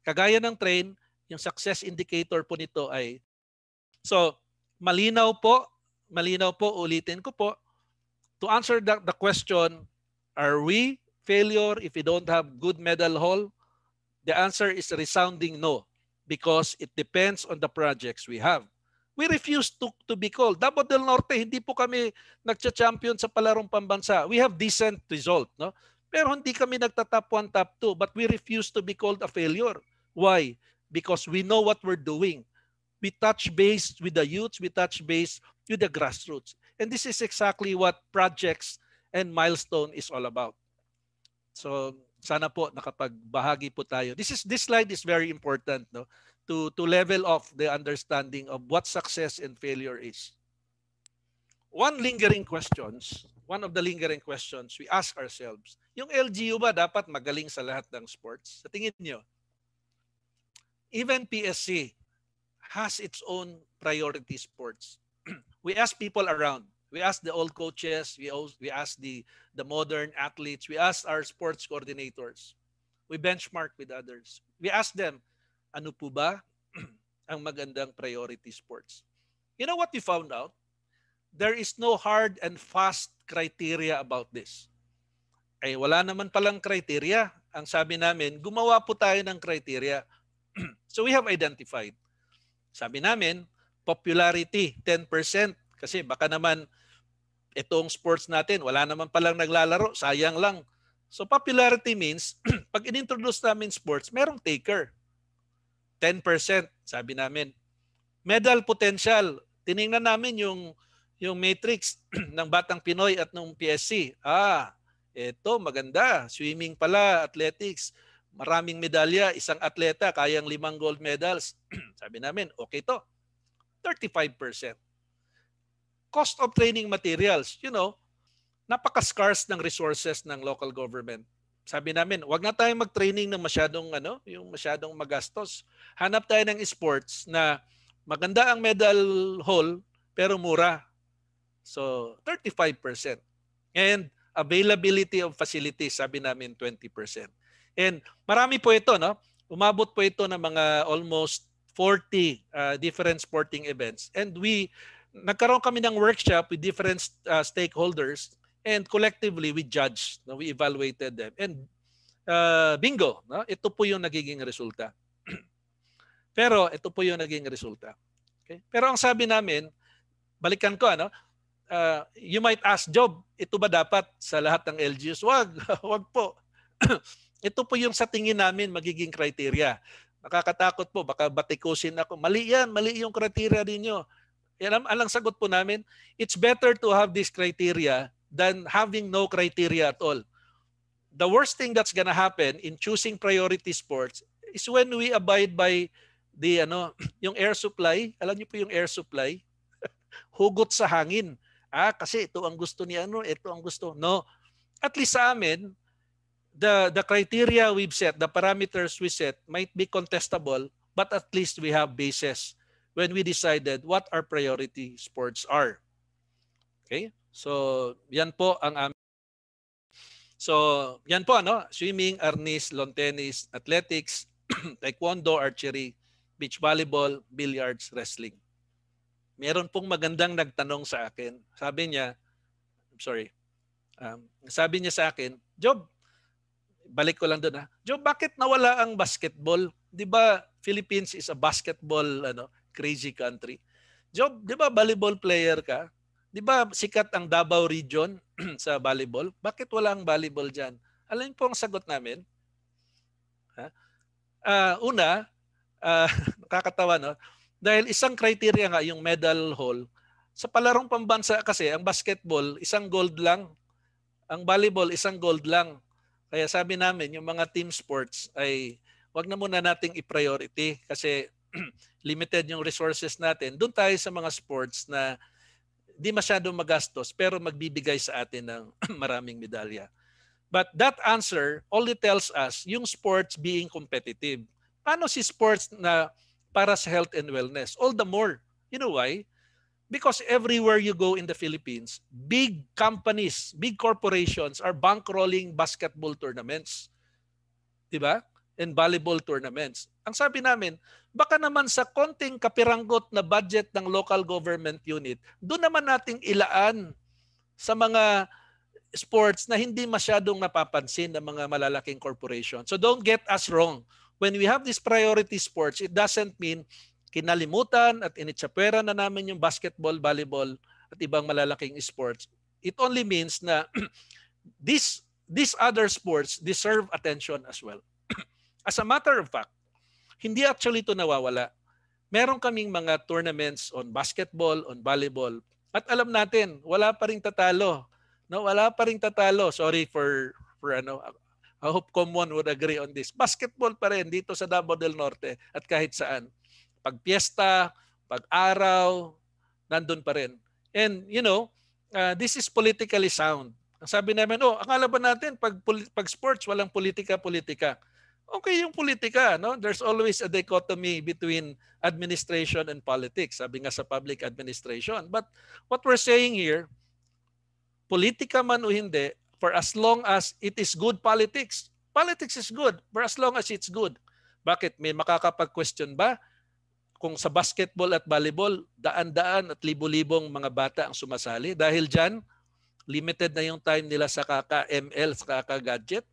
Kagaya ng train, yung success indicator po nito ay, so malinaw po, ulitin ko po, to answer the question, are we failure if we don't have good medal haul? The answer is a resounding no, because it depends on the projects we have. We refuse to be called. Davao del Norte, hindi po kami nagcha-champion sa Palarong Pambansa. We have decent result, no? Pero hindi kami nagtatap 1, top 2, but we refuse to be called a failure. Why? Because we know what we're doing. We touch base with the youths, we touch base with the grassroots. And this is exactly what projects and milestone is all about. So sana po nakapagbahagi po tayo. This slide is very important, no, to level off the understanding of what success and failure is. One of the lingering questions we ask ourselves, yung LGU ba dapat magaling sa lahat ng sports? Sa tingin niyo, even PSC has its own priority sports. We ask people around. We ask the old coaches, we ask the modern athletes, we ask our sports coordinators. We benchmark with others. We ask them, ano po ba ang magandang priority sports? You know what we found out? There is no hard and fast criteria about this. Ay wala naman palang criteria. Ang sabi namin, gumawa po tayo ng criteria. So we have identified. Sabi namin, popularity, 10%. Kasi baka naman itong sports natin, wala naman palang naglalaro, sayang lang. So popularity means, pag in-introduce namin sports, merong taker. 10%, sabi namin. Medal potential, tiningnan namin yung matrix ng Batang Pinoy at ng PSC. Ito maganda, swimming pala, athletics, maraming medalya, isang atleta, kayang 5 gold medals. Sabi namin, okay to. 35%. Cost of training materials, napaka-scarce ng resources ng local government. Sabi namin, wag na tayong mag-training ng masyadong magastos. Hanap tayo ng sports na maganda ang medal haul pero mura. So, 35%. And availability of facilities, sabi namin 20%. And marami po ito, no? Umabot po ito ng mga almost 40 different sporting events. And nagkaroon kami ng workshop with different stakeholders, and collectively we judged, we evaluated them, and bingo, no? Ito po yung nagiging resulta. Pero ito po yung naging resulta. Okay? Pero ang sabi namin, balikan ko, you might ask, Job, ito ba dapat sa lahat ng LGUs? Wag po. Ito po yung sa tingin namin magiging criteria. Nakakatakot po, baka batikusin ako. Mali yan, mali yung criteria ninyo. Alang sagot po namin, it's better to have this criteria than having no criteria at all. The worst thing that's gonna happen in choosing priority sports is when we abide by yung air supply, alam niyo po yung air supply, hugot sa hangin. Kasi ito ang gusto ni ito ang gusto. No. At least sa amin, the criteria we've set, the parameters we set might be contestable, but at least we have basis when we decided what our priority sports are. Okay? So, yan po ang swimming, arnis, lawn tennis, athletics, taekwondo, archery, beach volleyball, billiards, wrestling. Meron pong magandang nagtanong sa akin. Sabi niya sa akin, Job, balik ko lang doon Job, bakit nawala ang basketball? 'Di ba Philippines is a basketball crazy country? Job, 'di ba volleyball player ka? 'Di ba sikat ang Davao region sa volleyball? Bakit wala ang volleyball diyan? Alam po ang sagot namin? Nakakatawa dahil isang criteria nga yung medal haul. Sa palarong pambansa kasi ang basketball isang gold lang, ang volleyball isang gold lang. Kaya sabi namin yung mga team sports ay wag na muna nating i-priority kasi limited yung resources natin. Doon tayo sa mga sports na di masyadong magastos pero magbibigay sa atin ng maraming medalya. But that answer only tells us yung sports being competitive. Paano si sports na para sa health and wellness? All the more. You know why? Because everywhere you go in the Philippines, big companies, big corporations are bankrolling basketball tournaments. Diba? And volleyball tournaments. Ang sabi namin, baka naman sa konting kapiranggot na budget ng local government unit, doon naman nating ilaan sa mga sports na hindi masyadong napapansin ng mga malalaking corporation. So don't get us wrong. When we have these priority sports, it doesn't mean kinalimutan at initsapwera na namin yung basketball, volleyball at ibang malalaking sports. It only means na these other sports deserve attention as well. As a matter of fact, hindi actually ito nawawala. Meron kaming mga tournaments on basketball, on volleyball. At alam natin, wala pa ring tatalo. No, wala pa ring tatalo. Sorry for I hope Common would agree on this. Basketball pa rin dito sa Davao del Norte at kahit saan. Pag piyesta, pag araw, nandun pa rin. And this is politically sound. Ang sabi namin, ang alaban natin, pag sports, walang politika. Okay yung politika, no? There's always a dichotomy between administration and politics, sabi nga sa public administration. But what we're saying here, politika man o hindi, for as long as it is good politics. Politics is good for as long as it's good. Bakit? May makakapag-question ba kung sa basketball at volleyball, daan-daan at libo-libong mga bata ang sumasali? Dahil dyan, limited na yung time nila sa kaka-ML, sa kaka-gadget.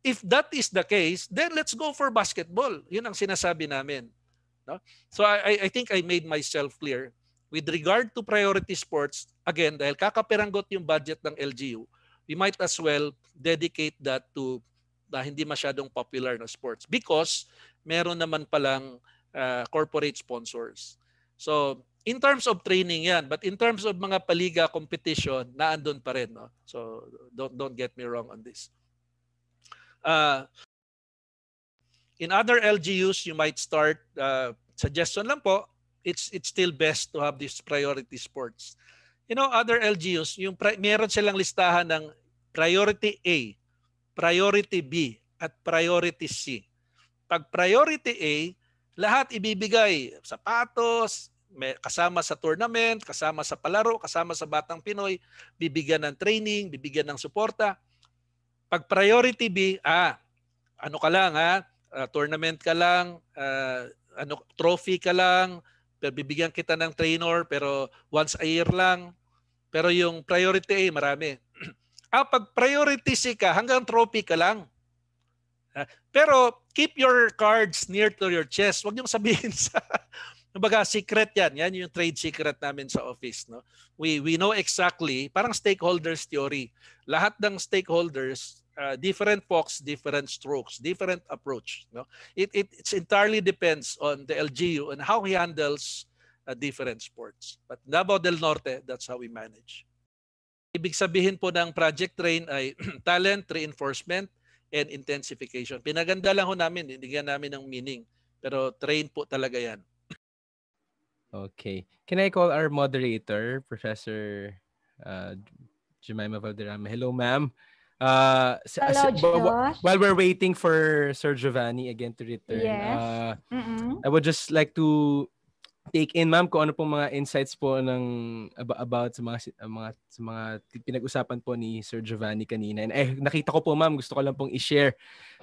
If that is the case, then let's go for basketball. Yun ang sinasabi namin. No? So I think I made myself clear. With regard to priority sports, again, dahil kakapiranggot yung budget ng LGU, we might as well dedicate that to hindi masyadong popular na sports because meron naman palang corporate sponsors. So, in terms of training yan, but in terms of mga paliga competition, naandun pa rin. No? So, don't get me wrong on this. In other LGUs, you might start, suggestion lang po, it's still best to have these priority sports. Other LGUs, meron silang listahan ng priority A, priority B, at priority C. Pag priority A, lahat ibibigay, sapatos, kasama sa tournament, kasama sa palaro, kasama sa Batang Pinoy, bibigyan ng training, bibigyan ng suporta. Pag priority B, tournament ka lang, trophy ka lang, bibigyan kita ng trainer pero once a year lang. Pero yung priority A, marami. Pag priority C ka, hanggang trophy ka lang. Pero keep your cards near to your chest. Huwag niyong sabihin sa secret yan. Yan yung trade secret namin sa office. No? We know exactly, parang stakeholders theory. Lahat ng stakeholders, different folks, different strokes, different approach. No? It entirely depends on the LGU and how he handles different sports. But Davao del Norte, that's how we manage. Ibig sabihin po ng Project Train ay talent reinforcement and intensification. Pinaganda lang ho namin, binigyan namin ng meaning. Pero train po talaga yan. Okay. Can I call our moderator, Professor Jemima Valderrama? Hello, ma'am. Hello, Josh. While we're waiting for Sir Giovanni again to return, Yes. I would just like to take in, ma'am, kung ano pong mga insights po ng about sa mga pinag-usapan po ni Sir Giovanni kanina. And nakita ko po, ma'am, gusto ko lang pong i-share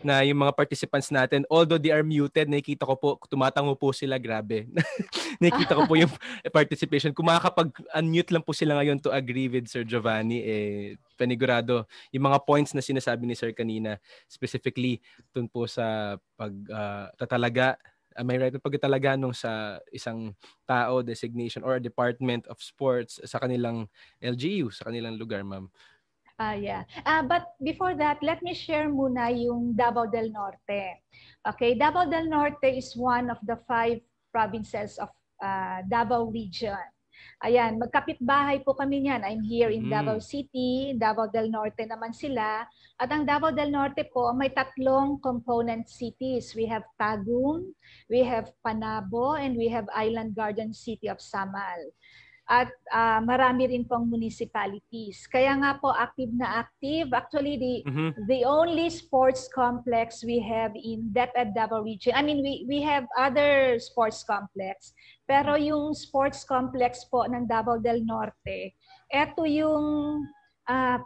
na yung mga participants natin, although they are muted, nakikita ko po, tumatango po sila, grabe. Nakikita ko po yung participation. Kung makakapag-unmute lang po sila ngayon to agree with Sir Giovanni, panigurado yung mga points na sinasabi ni Sir kanina, specifically dun po sa pagtatalaga, may right na pagtatalaga nung sa isang tao, designation, or department of sports sa kanilang LGU, sa kanilang lugar, ma'am. Yeah. But before that, let me share muna yung Davao del Norte. Okay, Davao del Norte is one of the 5 provinces of Davao region. Ayan, magkapit-bahay po kami niyan. I'm here in Davao City, Davao del Norte naman sila. At ang Davao del Norte po, may 3 component cities. We have Tagum, we have Panabo, and we have Island Garden City of Samal. At marami rin pong municipalities. Kaya nga po active na active. Actually, the only sports complex we have in DepEd Davao region, I mean, we have other sports complex, pero yung sports complex po ng Davao del Norte, eto yung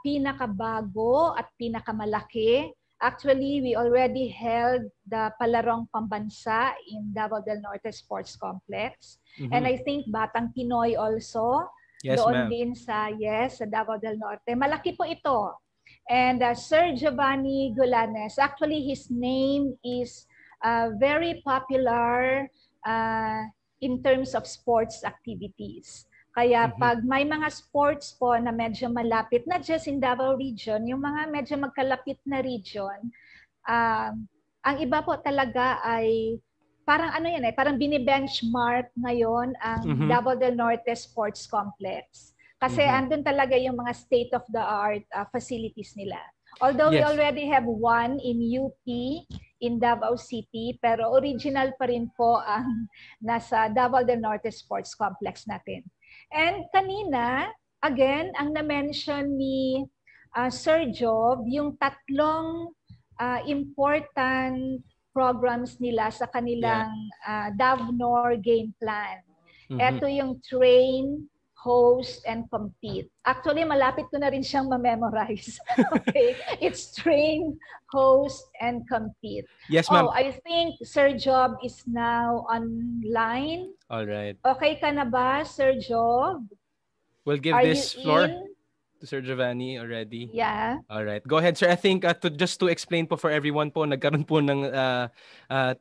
pinakabago at pinakamalaki. Actually, we already held the Palarong Pambansa in Davao del Norte Sports Complex. And I think Batang Pinoy also. Yes, doon ma'am. din sa Davao del Norte. Malaki po ito. And Sir Giovanni Gulanes, actually his name is very popular in terms of sports activities. Kaya pag may mga sports po na medyo malapit, not just in Davao region, yung mga medyo magkalapit na region, ang iba po talaga ay parang ano yan parang bini-benchmark ngayon ang Davao del Norte Sports Complex. Kasi andun talaga yung mga state-of-the-art facilities nila. Although we already have one in UP, in Davao City, pero original pa rin po ang nasa Davao del Norte Sports Complex natin. And kanina, again, ang na-mention ni Sir Job, yung 3 important programs nila sa kanilang DAVNOR game plan. Ito yung train, host, and compete. Actually, malapit ko na rin siyang ma-memorize. Okay? It's train, host, and compete. Yes, ma'am. Oh, I think Sir Job is now online. All right. Okay ka na ba, Sir Job? We'll give this floor in? to Sir Giovanni already. Yeah. All right. Go ahead, sir. I think just to explain po for everyone po, nagkaroon po ng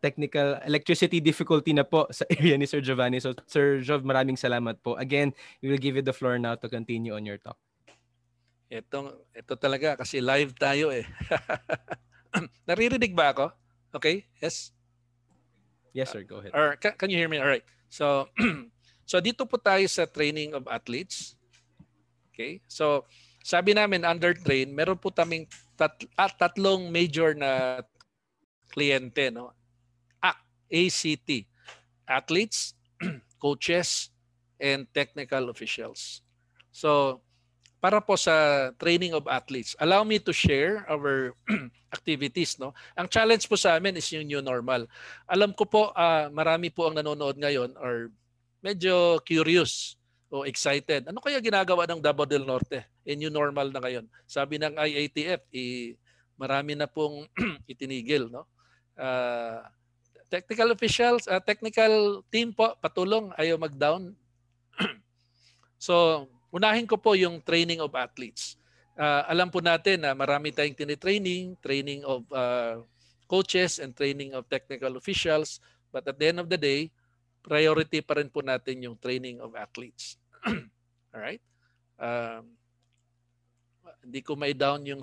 technical electricity difficulty na po sa area ni Sir Giovanni. So, Sir Jov, maraming salamat po. Again, we will give you the floor now to continue on your talk. Ito talaga kasi live tayo eh. Naririnig ba ako? Okay? Yes? Yes, sir. Go ahead. Or can you hear me? All right. So, so dito po tayo sa training of athletes. Okay? So, sabi namin under train, meron po kaming 3 major na kliyente, no? ACT, athletes, coaches, and technical officials. So, para po sa training of athletes, allow me to share our activities, no? Ang challenge po sa amin is yung new normal. Alam ko po, marami po ang nanonood ngayon or medyo curious o excited. Ano kaya ginagawa ng Davao del Norte? New normal na ngayon. Sabi ng IATF, marami na pong itinigil, no? Technical officials, technical team po, patulong, ayaw mag-down. So, unahin ko po yung training of athletes. Alam po natin na marami tayong training of coaches and training of technical officials. But at the end of the day, priority pa rin po natin yung training of athletes. All right? Hindi ko may down yung...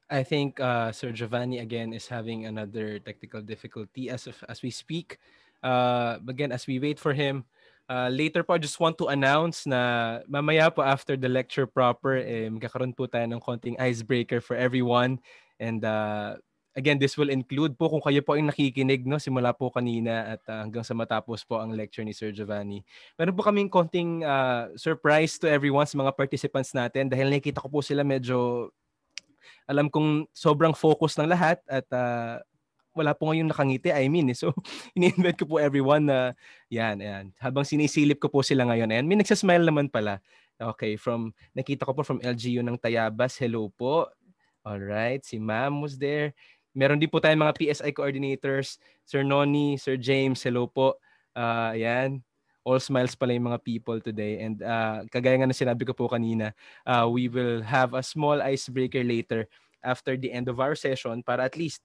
I think Sir Giovanni again is having another technical difficulty as we speak. Again, as we wait for him, later po I just want to announce na mamaya po after the lecture proper, magkakaroon po tayo ng konting icebreaker for everyone. And again, this will include po kung kayo po ay nakikinig, no, simula po kanina at hanggang sa matapos po ang lecture ni Sir Giovanni. Meron po kaming konting surprise to everyone sa mga participants natin dahil nakita ko po sila medyo, alam kong sobrang focus ng lahat at wala po ngayong nakangiti, I mean. So, ini-invite ko po everyone na yan. Habang sinisilip ko po sila ngayon. And may nagsasmile naman pala. Okay, nakita ko po from LGU ng Tayabas. Hello po. Alright, si Ma'am was there. Meron din po tayong mga PSI coordinators. Sir Noni, Sir James, hello po. Yan. All smiles pala yung mga people today. And kagaya nga na sinabi ko po kanina, we will have a small icebreaker later after the end of our session para at least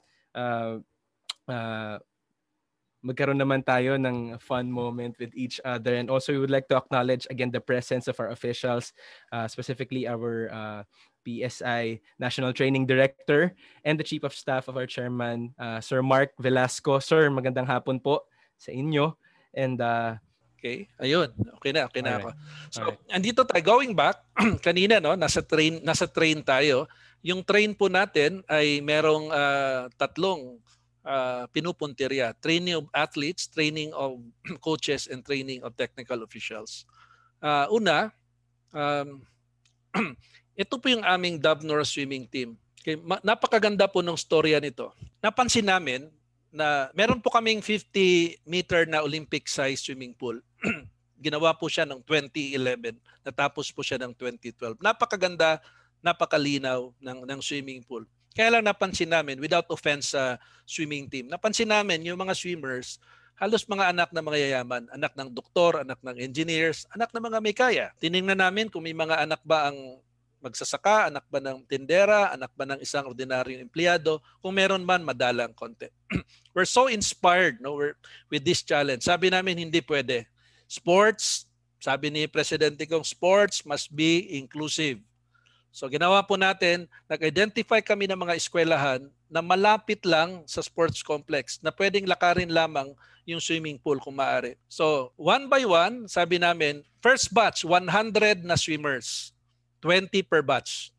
magkaroon naman tayo ng fun moment with each other. And also we would like to acknowledge again the presence of our officials, specifically our PSI National Training Director and the Chief of Staff of our Chairman, Sir Mark Velasco. Sir, magandang hapon po sa inyo. And okay, ayun. Okay na ako. So, Alright. andito tayo, going back kanina, no, nasa train tayo. Yung train po natin ay merong tatlong pinupuntirya: training of athletes, training of coaches, and training of technical officials. Una, ito po yung aming Davnor swimming team. Okay, napakaganda po ng storya nito. Napansin namin na meron po kaming 50-meter na Olympic size swimming pool. Ginawa po siya ng 2011, natapos po siya ng 2012. Napakaganda, napakalinaw ng swimming pool. Kaya lang napansin namin, without offense sa swimming team, napansin namin yung mga swimmers, halos mga anak ng mga yayaman, anak ng doktor, anak ng engineers, anak ng mga may kaya. Tiningnan namin kung may mga anak ba ang magsasaka, anak ba ng tindera, anak ba ng isang ordinaryong empleyado. Kung meron man, madalang konti. We're so inspired, no, with this challenge. Sabi namin, hindi pwede. Sports, sabi ni Presidente kong, sports must be inclusive. So ginawa po natin, nag-identify kami ng mga eskwelahan na malapit lang sa sports complex na pwedeng lakarin lamang yung swimming pool kung maaari. So one by one, sabi namin, first batch, 100 na swimmers. 20 per batch.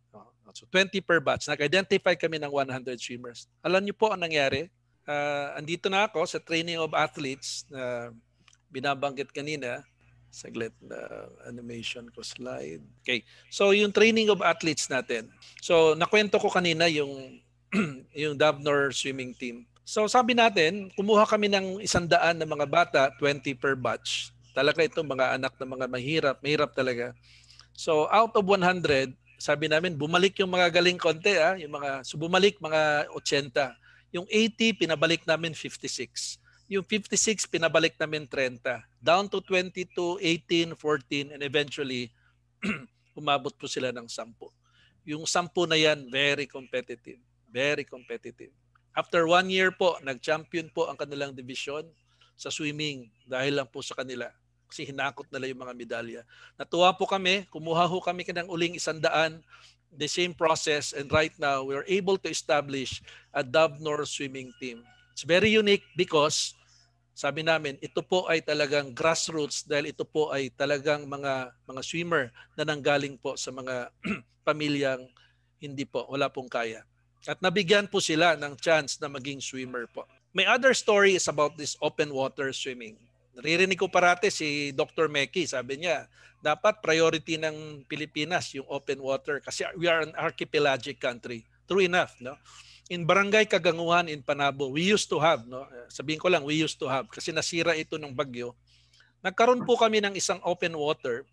So 20 per batch. Nag-identify kami ng 100 swimmers. Alam niyo po ang nangyari? Andito na ako sa training of athletes na binabanggit kanina. Saglit na animation ko slide. Okay. So yung training of athletes natin. So nakwento ko kanina yung yung Davnor swimming team. So sabi natin, kumuha kami ng 100 na mga bata, 20 per batch. Talaga ito mga anak ng mga mahirap talaga. So out of 100, sabi namin bumalik yung mga galing konti, yung mga bumalik mga 80. Yung 80 pinabalik namin 56. Yung 56 pinabalik namin 30. Down to 22, 18, 14 and eventually umabot po sila ng 10. Yung 10 na yan very competitive. Very competitive. After 1 year po, nag-champion po ang kanilang division sa swimming dahil lang po sa kanila. Kasi hinakot nila yung mga medalya. Natuwa po kami, kumuha ho kami ng uling 100, the same process, and right now we are able to establish a Davnor swimming team. It's very unique because sabi namin, ito po ay talagang grassroots dahil ito po ay talagang mga swimmer na nanggaling po sa mga pamilyang wala pong kaya. At nabigyan po sila ng chance na maging swimmer po. My other story is about this open water swimming. Naririnig ko parati si Dr. Meki, sabi niya, dapat priority ng Pilipinas yung open water kasi we are an archipelagic country. True enough, no? In Barangay Kaganguhan in Panabo, we used to have, no? Sabihin ko lang, we used to have kasi nasira ito ng bagyo. Nagkaroon po kami ng isang open water.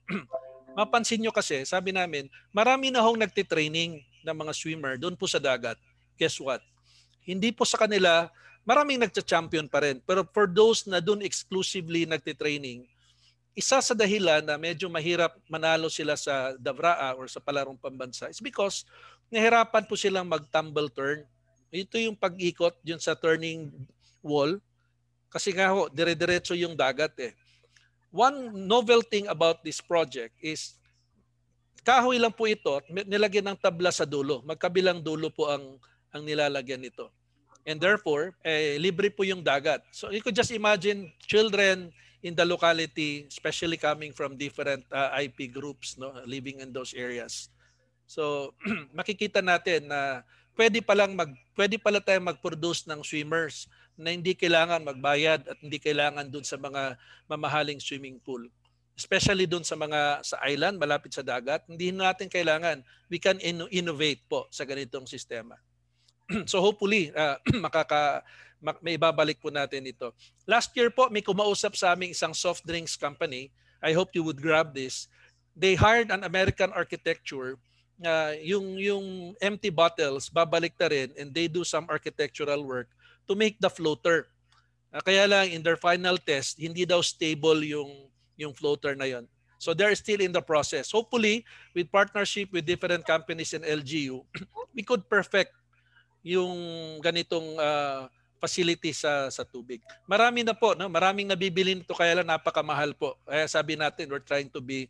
Mapansin nyo kasi, sabi namin, marami na hong nagtitraining ng mga swimmer doon po sa dagat. Guess what? Hindi po sa kanila, maraming nagcha-champion pa rin. Pero for those na doon exclusively nagtitraining, isa sa dahilan na medyo mahirap manalo sila sa Davraa or sa palarong pambansa is because nahirapan po silang mag-tumble turn. Ito yung pag-ikot yun sa turning wall. Kasi nga ho, dire-diretso yung dagat eh. One novel thing about this project is kahoy lang po ito, nilagyan ng tabla sa dulo. Magkabilang dulo po ang nilalagyan nito. And therefore, libre po yung dagat. So you could just imagine children in the locality, especially coming from different IP groups, no, living in those areas. So makikita natin na pwede pala tayong mag-produce ng swimmers na hindi kailangan magbayad at hindi kailangan doon sa mga mamahaling swimming pool. Especially doon sa island, malapit sa dagat, hindi natin kailangan. We can innovate po sa ganitong sistema. So hopefully, may ibabalik po natin ito. Last year po, may kumausap sa aming isang soft drinks company. I hope you would grab this. They hired an American architecture. Yung empty bottles, babalik na rin and they do some architectural work to make the floater. Kaya lang, in their final test, hindi daw stable yung floater na yon. So they're still in the process. Hopefully, with partnership with different companies in LGU, we could perfect yung ganitong facility sa tubig. Marami na po, no? Maraming nabibili nito kaya lang napakamahal po. Kaya sabi natin, we're trying to be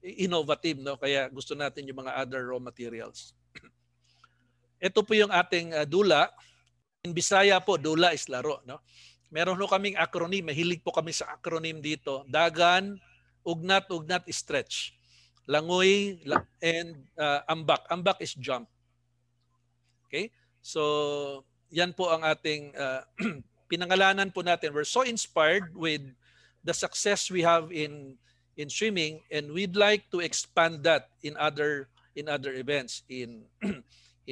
innovative, no? Kaya gusto natin yung mga other raw materials. Ito po yung ating dula. In Bisaya po, dula is laro, no? Meron po kaming acronym, mahilig po kami sa acronym dito. Dagan, ugnat, stretch. Langoy and ambak. Ambak is jump. Okay? So, yan po ang ating pinangalanan po natin. We're so inspired with the success we have in swimming, and we'd like to expand that in other events, in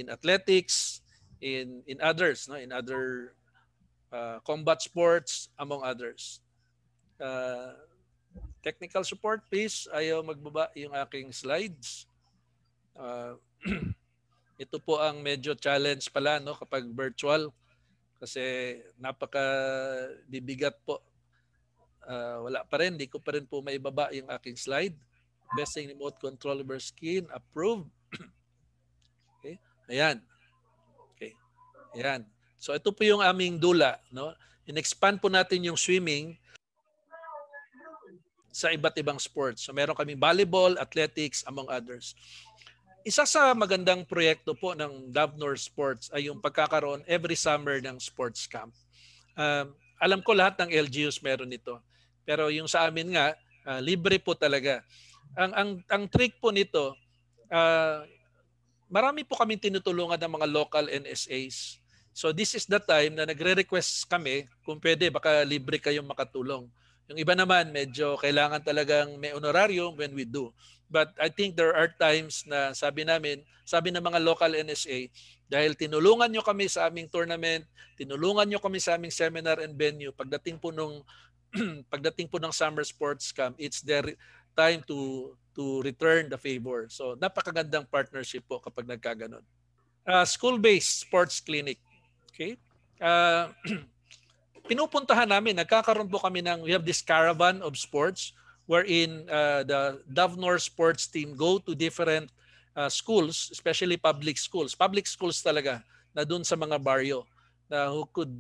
athletics, in others, no, in other combat sports, among others. Technical support, please. Ayaw magbaba yung aking slides. Ito po ang medyo challenge pala, no, kapag virtual, kasi napaka bibigat po. Wala pa rin, di ko pa rin po maibaba yung aking slide. Besting remote control over skin, approved. Okay, ayan. Okay, ayan. So ito po yung aming dula, no? In-expand po natin yung swimming sa iba't ibang sports. So meron kaming volleyball, athletics, among others. Isa sa magandang proyekto po ng Davnor Sports ay yung pagkakaroon every summer ng sports camp. Alam ko lahat ng LGUs meron nito. Pero yung sa amin nga, libre po talaga. Ang trick po nito, marami po kaming tinutulungan ng mga local NSAs. So this is the time na nagre-request kami kung pwede, baka libre kayong makatulong. Yung iba naman, medyo kailangan talagang may honorarium when we do. But I think there are times na sabi ng mga local NSA, dahil tinulungan nyo kami sa aming tournament, tinulungan nyo kami sa aming seminar and venue, pagdating po ng summer sports camp, it's their time to return the favor. So napakagandang partnership po kapag nagkaganon. School-based sports clinic. Okay? Pinupuntahan namin, nagkakaroon po kami we have this caravan of sports wherein the Davnor sports team go to different schools, especially public schools. Public schools talaga na dun sa mga barrio na who could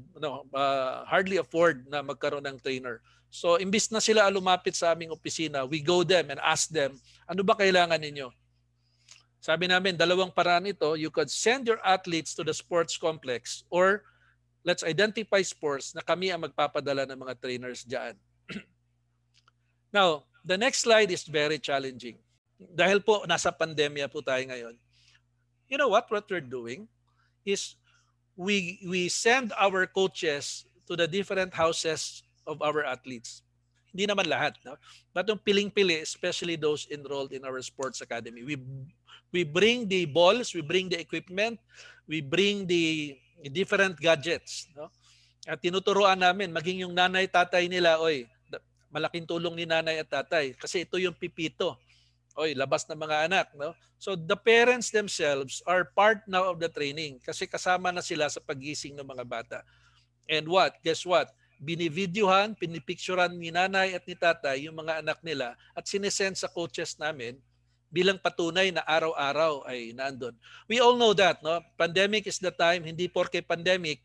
hardly afford na magkaroon ng trainer. So imbis na sila lumapit sa aming opisina, we go them and ask them, ano ba kailangan ninyo? Sabi namin, dalawang paraan ito. You could send your athletes to the sports complex, or let's identify sports na kami ang magpapadala ng mga trainers dyan. Now, the next slide is very challenging. Dahil po nasa pandemya po tayo ngayon. You know what we're doing is we send our coaches to the different houses of our athletes. Hindi naman lahat, no? But yung piling-pili, especially those enrolled in our sports academy. We bring the balls, we bring the equipment, we bring the different gadgets, no? At tinuturuan namin, maging yung nanay, tatay nila, oy, malaking tulong ni nanay at tatay kasi ito yung pipito. Oy, labas ng mga anak, no? So the parents themselves are part now of the training kasi kasama na sila sa paggising ng mga bata. And what? Guess what? Binivideohan, pinipicturean ni nanay at ni tatay yung mga anak nila at sinesend sa coaches namin bilang patunay na araw-araw ay naandun. We all know that, no? Pandemic is the time, hindi porke pandemic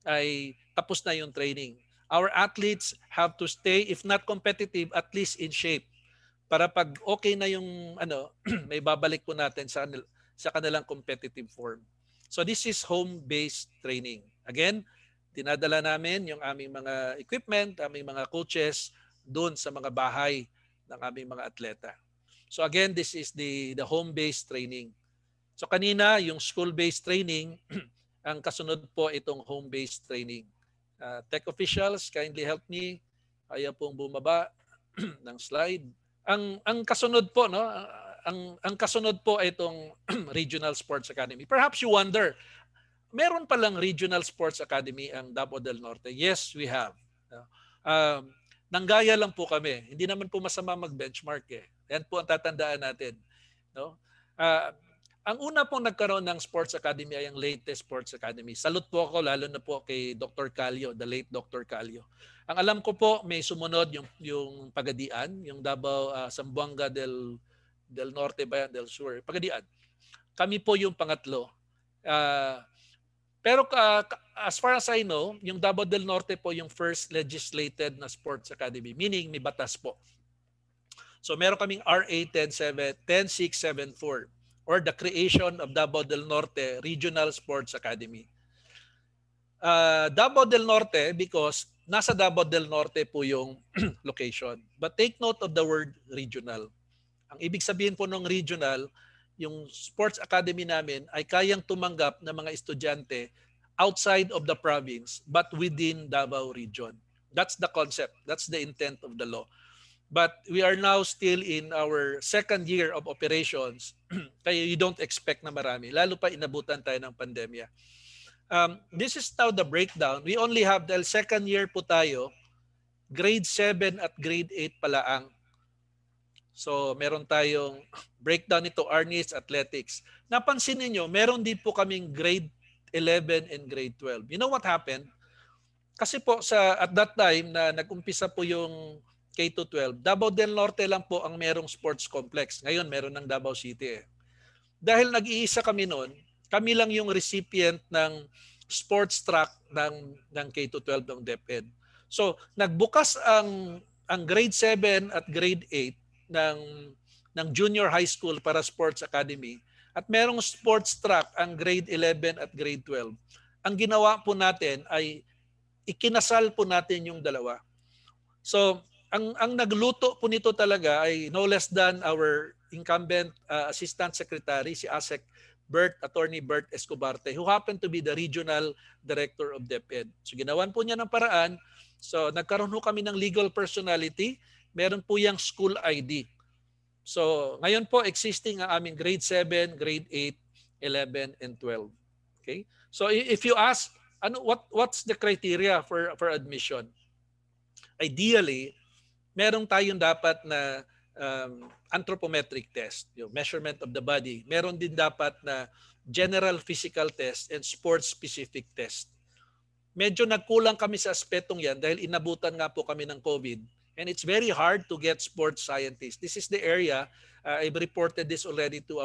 ay tapos na yung training. Our athletes have to stay, if not competitive, at least in shape. Para pag okay na yung may babalik po natin sa kanilang competitive form. So this is home-based training. Again, dinadala namin yung aming mga equipment, aming mga coaches doon sa mga bahay ng aming mga atleta. So again, this is the home-based training. So kanina, yung school-based training, ang kasunod po itong home-based training. Tech officials, kindly help me. Ayaw pong bumaba ng slide. Ang kasunod po, no? Ang kasunod po ay itong Regional Sports Academy. Perhaps you wonder, meron palang Regional Sports Academy ang Davao del Norte? Yes, we have. Nanggaya lang po kami. Hindi naman po masama mag-benchmark eh. Yan po ang tatandaan natin. No? Ang una pong nagkaroon ng Sports Academy ay ang latest Sports Academy. Salute po ako lalo na po kay Dr. Calio, the late Dr. Calio. Ang alam ko po may sumunod yung Pagadian, yung Davao Zamboanga del Norte ba yan, del Sur, Pagadian. Kami po yung pangatlo. Pero as far as I know, yung Davao del Norte po yung first legislated na Sports Academy, meaning may batas po. So meron kaming RA 10674 or the creation of Davao del Norte Regional Sports Academy. Davao del Norte because nasa Davao del Norte po yung location. But take note of the word regional. Ang ibig sabihin po ng regional, yung sports academy namin ay kayang tumanggap ng mga estudyante outside of the province but within Davao region. That's the concept. That's the intent of the law. But we are now still in our second year of operations. Kaya you don't expect na marami. Lalo pa inabutan tayo ng pandemya. This is now the breakdown. We only have, dahil second year po tayo, grade 7 at grade 8 pala ang. So meron tayong breakdown nito, Arnis Athletics. Napansin niyo, meron din po kaming grade 11 and grade 12. You know what happened? Kasi po at that time na nag-umpisa po yung K-12, Davao del Norte lang po ang merong sports complex. Ngayon, meron ng Davao City eh. Dahil nag-iisa kami noon, kami lang yung recipient ng sports track ng K-12 ng DepEd. So, nagbukas ang grade 7 at grade 8 ng junior high school para sports academy at merong sports track ang grade 11 at grade 12. Ang ginawa po natin ay ikinasal po natin yung dalawa. So, ang nagluto po nito talaga ay no less than our incumbent Assistant Secretary, si ASEC Attorney Bert Escobarte, who happened to be the Regional Director of DepEd. So ginawan po niya ng paraan. So nagkaroon po kami ng legal personality. Meron po yung school ID. So ngayon po existing ang aming grade 7, grade 8, 11, and 12. Okay? So if you ask, what's the criteria for admission? Ideally, meron tayong dapat na anthropometric test, yung measurement of the body. Meron din dapat na general physical test and sports-specific test. Medyo nagkulang kami sa aspetong yan dahil inabutan nga po kami ng COVID. And it's very hard to get sports scientists. This is the area, I've reported this already to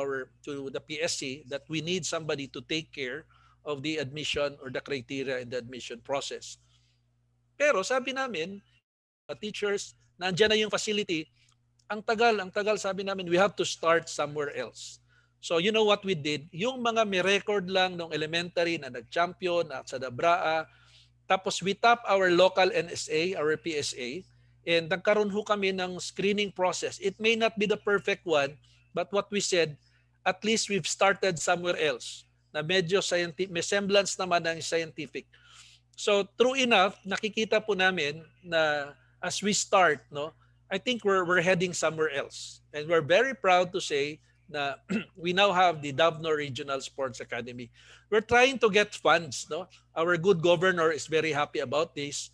the PSC, that we need somebody to take care of the admission or the criteria in the admission process. Pero sabi namin, teachers, nandiyan na yung facility, ang tagal sabi namin, we have to start somewhere else. So you know what we did? Yung mga may record lang nung elementary na nag-champion at sa Dabraa, tapos we tap our local NSA, our PSA, and nagkaroon ho kami ng screening process. It may not be the perfect one, but what we said, at least we've started somewhere else na medyo scientific, may semblance naman ng scientific. So true enough, nakikita po namin na as we start, no, I think we're heading somewhere else. And we're very proud to say na we now have the Davao Regional Sports Academy. We're trying to get funds, no? Our good governor is very happy about this.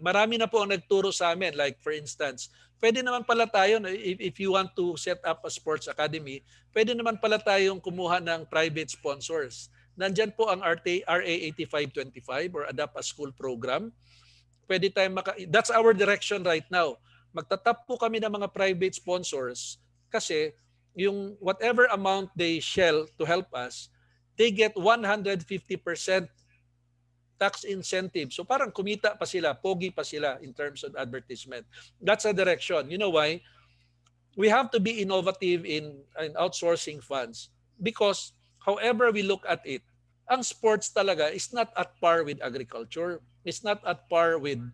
Marami na po ang nagturo sa amin. Like for instance, pwede naman pala tayo, if you want to set up a sports academy, pwede naman pala tayong kumuha ng private sponsors. Nandyan po ang RA 8525 or Adapt a School program. Pwede tayong that's our direction right now. Magtatap po kami ng mga private sponsors kasi yung whatever amount they shell to help us, they get 150% tax incentive. So parang kumita pa sila, pogi pa sila in terms of advertisement. That's a direction. You know why? We have to be innovative in outsourcing funds because however we look at it, ang sports talaga is not at par with agriculture. It's not at par with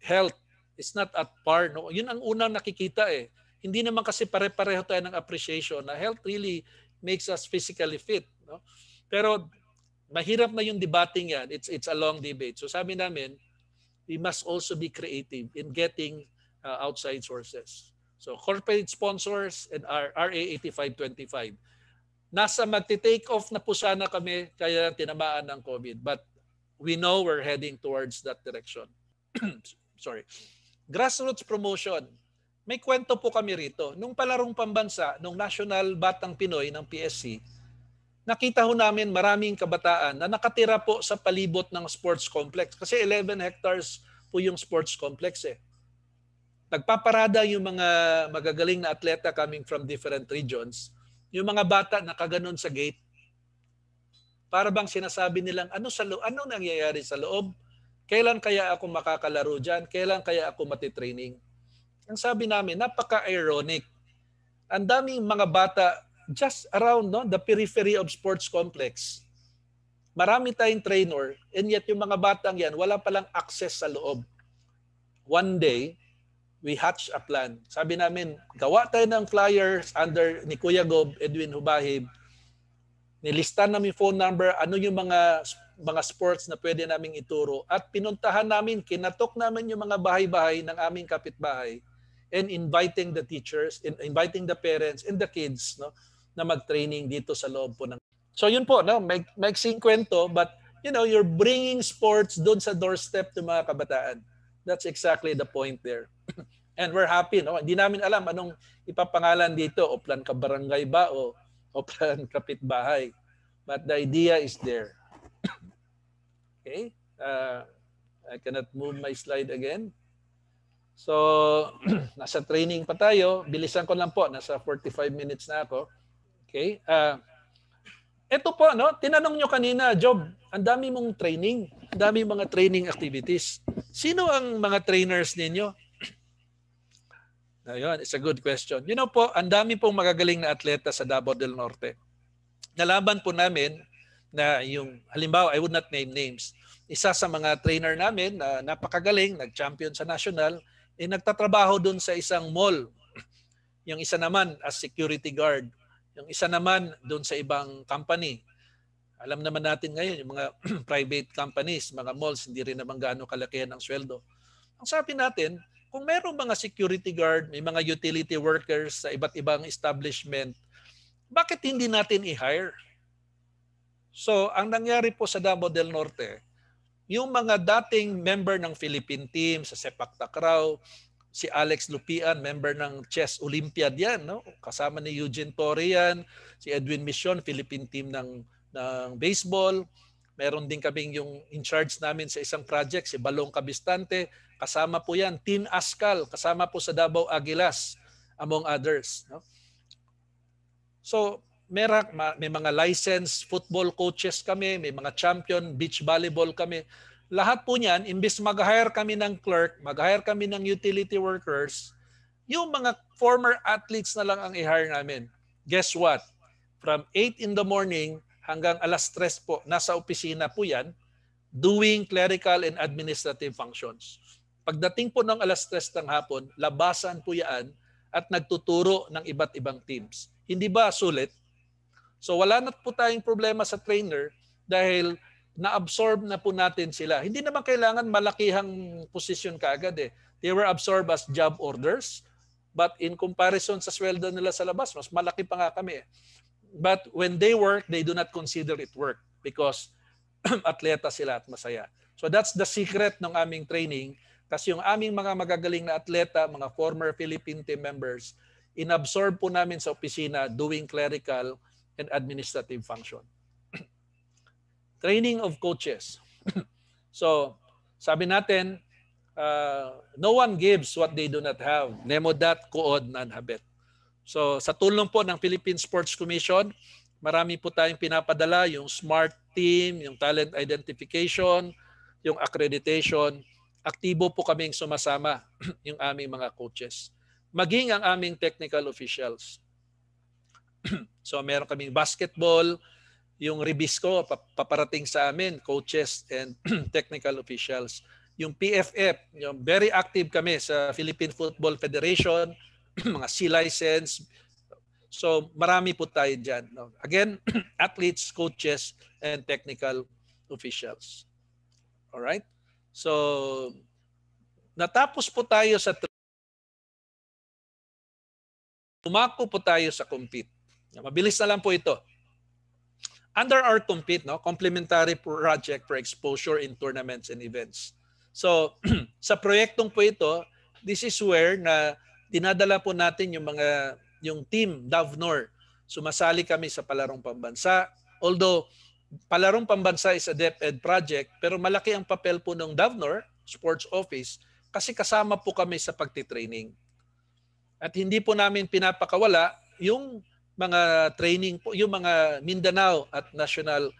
health. It's not at par. No? Yun ang unang nakikita eh. Hindi naman kasi pare-pareho tayo ng appreciation na health really makes us physically fit. No? Pero mahirap na yung debating yan. It's a long debate. So sabi namin, we must also be creative in getting outside sources. So corporate sponsors and our RA 8525. Nasa magti-take off na po sana kami kaya tinamaan ng COVID. But we know we're heading towards that direction. Sorry. Grassroots promotion. May kwento po kami rito. Nung palarong pambansa, nung National Batang Pinoy ng PSC, nakita ho namin maraming kabataan na nakatira po sa palibot ng sports complex. Kasi 11 hectares po yung sports complex eh. Nagpaparada yung mga magagaling na atleta coming from different regions. Yung mga bata nakaganon sa gate. Para bang sinasabi nilang ano nangyayari sa loob? Kailan kaya ako makakalaro dyan? Kailan kaya ako matitraining? Ang sabi namin, napaka-ironic. Ang daming mga bata just around the periphery of sports complex. Marami tayong trainer and yet yung mga batang yan, wala palang access sa loob. One day, we hatched a plan. Sabi namin, gawa tayo ng flyers under ni Kuya Gob, Edwin Hubahib. Nilista namin phone number, ano yung mga sports na pwede naming ituro. At pinuntahan namin, kinatok namin yung mga bahay-bahay ng aming kapitbahay and inviting the teachers, inviting the parents and the kids na mag-training dito sa loob po ng. So yun po, maiksing kwento, but you're bringing sports doon sa doorstep ng mga kabataan. That's exactly the point there. And we're happy, Hindi namin alam anong ipapangalan dito, o plan kabarangay ba o plan kapitbahay. But the idea is there. Okay? I cannot move my slide again. So, nasa training pa tayo. Bilisan ko lang po. Nasa 45 minutes na ako. Okay? Ito po, tinanong nyo kanina, Job, ang dami mong training. Ang dami mga training activities. Sino ang mga trainers ninyo? Ayun, it's a good question. Po, ang dami pong magagaling na atleta sa Davao del Norte. Nalaman po namin na yung, halimbawa, I would not name names, isa sa mga trainer namin na napakagaling, nag-champion sa national, nagtatrabaho dun sa isang mall. Yung isa naman as security guard. Yung isa naman dun sa ibang company. Alam naman natin ngayon, yung mga private companies, mga malls, hindi rin naman gaano kalakihan ang sweldo. Ang sabi natin, kung mayroong mga security guard, may mga utility workers sa iba't ibang establishment, bakit hindi natin i-hire? So, ang nangyari po sa Davao del Norte, yung mga dating member ng Philippine team sa Sepak Takraw, si Alex Lupian, member ng Chess Olympiad yan, kasama ni Eugene Torre yan, si Edwin Mission, Philippine team ng baseball. Meron din kaming yung in charge namin sa isang project, si Balong Cabistante, kasama po yan. Tin Ascal, kasama po sa Davao Aguilas, among others. So, may mga licensed football coaches kami, may mga champion beach volleyball kami. Lahat po niyan, imbis mag-hire kami ng clerk, mag-hire kami ng utility workers, yung mga former athletes na lang ang i-hire namin. Guess what? From 8 in the morning hanggang alas 3 po, nasa opisina po yan, doing clerical and administrative functions. Pagdating po ng alas 3 ng hapon, labasan po yan at nagtuturo ng iba't ibang teams. Hindi ba sulit? So wala na po tayong problema sa trainer dahil na-absorb na po natin sila. Hindi naman kailangan malakihang posisyon kaagad eh. They were absorbed as job orders, but in comparison sa sweldo nila sa labas, mas malaki pa nga kami. But when they work, they do not consider it work because atleta sila at masaya. So that's the secret ng aming training kasi yung aming mga magagaling na atleta, mga former Philippine team members, inabsorb po namin sa opisina doing clerical and administrative function. Training of coaches. So, sabi natin, no one gives what they do not have. Nemo dat, kuod, nan habet. So, sa tulong po ng Philippine Sports Commission, marami po tayong pinapadala, yung SMART team, yung talent identification, yung accreditation. Aktibo po kaming sumasama yung aming mga coaches. Maging ang aming technical officials. So meron kaming basketball, yung Ribisco paparating sa amin, coaches and technical officials. Yung PFF, yung very active kami sa Philippine Football Federation, mga C license, So marami po tayo dyan. No? Again, athletes, coaches, and technical officials. Alright? So natapos po tayo sa umako po tayo sa compete. Mabilis na lang po ito. Under our compete, no, complementary project for exposure in tournaments and events. So, sa proyektong po ito, this is where na dinadala po natin yung team DAVNOR. Sumasali kami sa palarong pambansa. Although palarong pambansa is a DepEd project, pero malaki ang papel po ng DAVNOR, Sports Office, kasi kasama po kami sa pagtitraining. At hindi po namin pinapakawala yung mga training po, yung mga Mindanao at National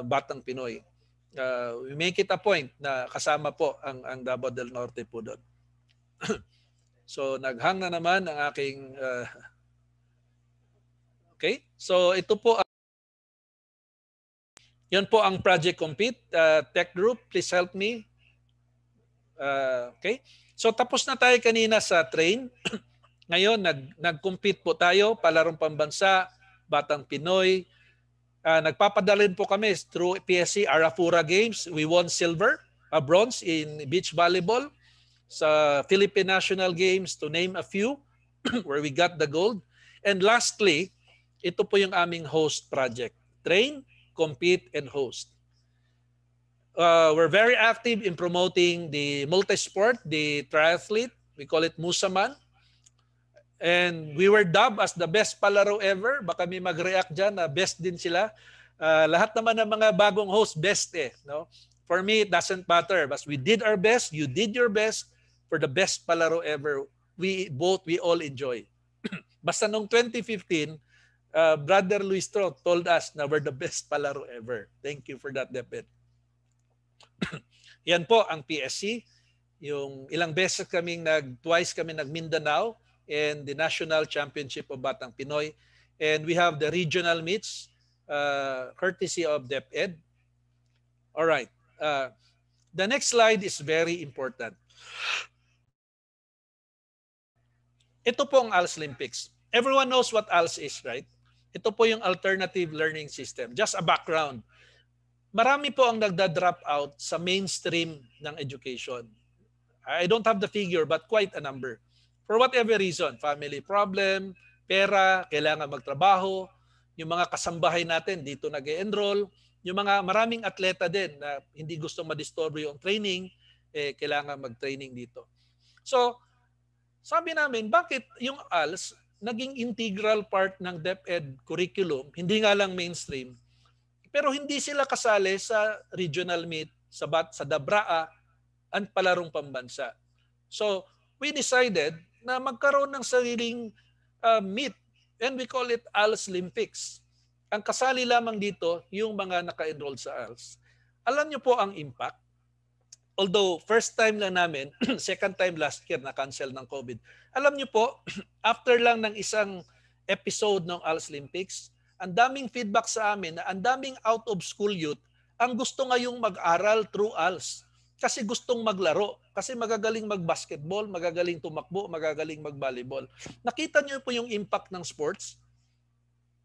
Batang Pinoy. We make it a point na kasama po ang Davao del Norte po doon. So naghang na naman ang aking okay. So ito po yan po ang Project Compete. Tech Group, please help me. Okay. So tapos na tayo kanina sa train. Ngayon, nag-compete po tayo, palarong pambansa, Batang Pinoy. Nagpapadalin po kami through PSC Arafura Games. We won silver, bronze in beach volleyball sa Philippine National Games, to name a few, where we got the gold. And lastly, ito po yung aming host project. Train, compete, and host. We're very active in promoting the multisport, the triathlete. We call it Musaman. And we were dubbed as the best palaro ever. Baka may mag-react dyan na best din sila. Lahat naman ng mga bagong host, best eh. No? For me, it doesn't matter. But we did our best. You did your best for the best palaro ever. We all enjoy. Basta nung 2015, Brother Luis Tro told us na we're the best palaro ever. Thank you for that, DepEd. Yan po ang PSC. Yung ilang beses twice kami nag-Mindanao and the National Championship of Batang Pinoy. And we have the regional meets, courtesy of DepEd. All right. The next slide is very important. Ito po ang ALS Olympics. Everyone knows what ALS is, right? Ito po yung alternative learning system. Just a background. Marami po ang nagda-drop out sa mainstream ng education. I don't have the figure, but quite a number. For whatever reason, family problem, pera, kailangan magtrabaho, yung mga kasambahay natin dito nag-e-enroll, yung mga maraming atleta din na hindi gusto madisturbo yung training, kailangan mag-training dito. So, sabi namin, bakit yung ALS naging integral part ng DepEd curriculum, hindi nga lang mainstream, pero hindi sila kasali sa regional meet, sa Dabraa, at palarong pambansa. So, we decided na magkaroon ng sariling meet, and we call it ALS Olympics. Ang kasali lamang dito, yung mga naka-enroll sa ALS. Alam niyo po ang impact. Although first time lang namin, second time last year na-cancel ng COVID. Alam niyo po, after lang ng isang episode ng ALS Olympics, ang daming feedback sa amin na ang daming out-of-school youth ang gusto ngayong mag-aral through ALS. Kasi gustong maglaro. Kasi magagaling mag-basketball, magagaling tumakbo, magagaling mag-volleyball. Nakita niyo po yung impact ng sports?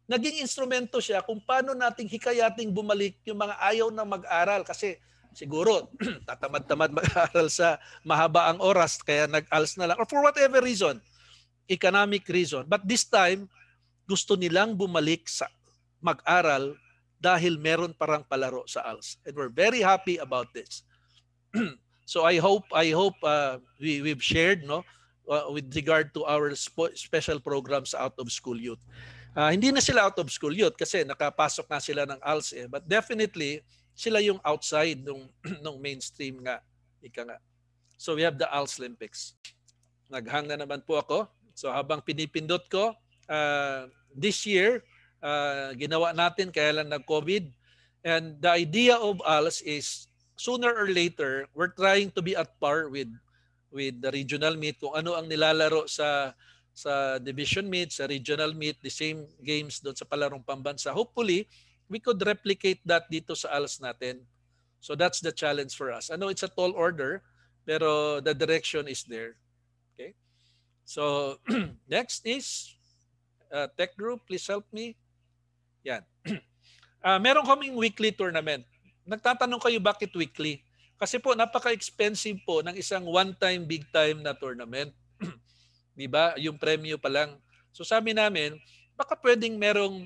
Naging instrumento siya kung paano nating hikayating bumalik yung mga ayaw na mag-aral. Kasi siguro, tatamad-tamad mag-aral sa mahaba ang oras, kaya nag-ALS na lang. Or for whatever reason, economic reason. But this time, gusto nilang bumalik sa mag-aral dahil meron parang palaro sa ALS. And we're very happy about this. So I hope we've shared with regard to our special programs out of school youth. Hindi na sila out of school youth kasi nakapasok na sila ng ALS but definitely sila yung outside ng mainstream nga. Ika nga. So we have the ALS Olympics. Naghang na naman po ako. So habang pinipindot ko, this year ginawa natin kaya lang nag-COVID, and the idea of ALS is sooner or later, we're trying to be at par with the regional meet. Kung ano ang nilalaro sa division meet, sa regional meet, the same games doon sa palarong pambansa. Hopefully, we could replicate that dito sa ALS natin. So that's the challenge for us. I know it's a tall order, pero the direction is there. Okay? So next is Tech Group, please help me. Yan. Meron kaming weekly tournament. Nagtatanong kayo bakit weekly? Kasi po napaka-expensive po ng isang one-time, big-time na tournament. Di ba? Yung premyo pa lang. So sabi namin, baka pwedeng merong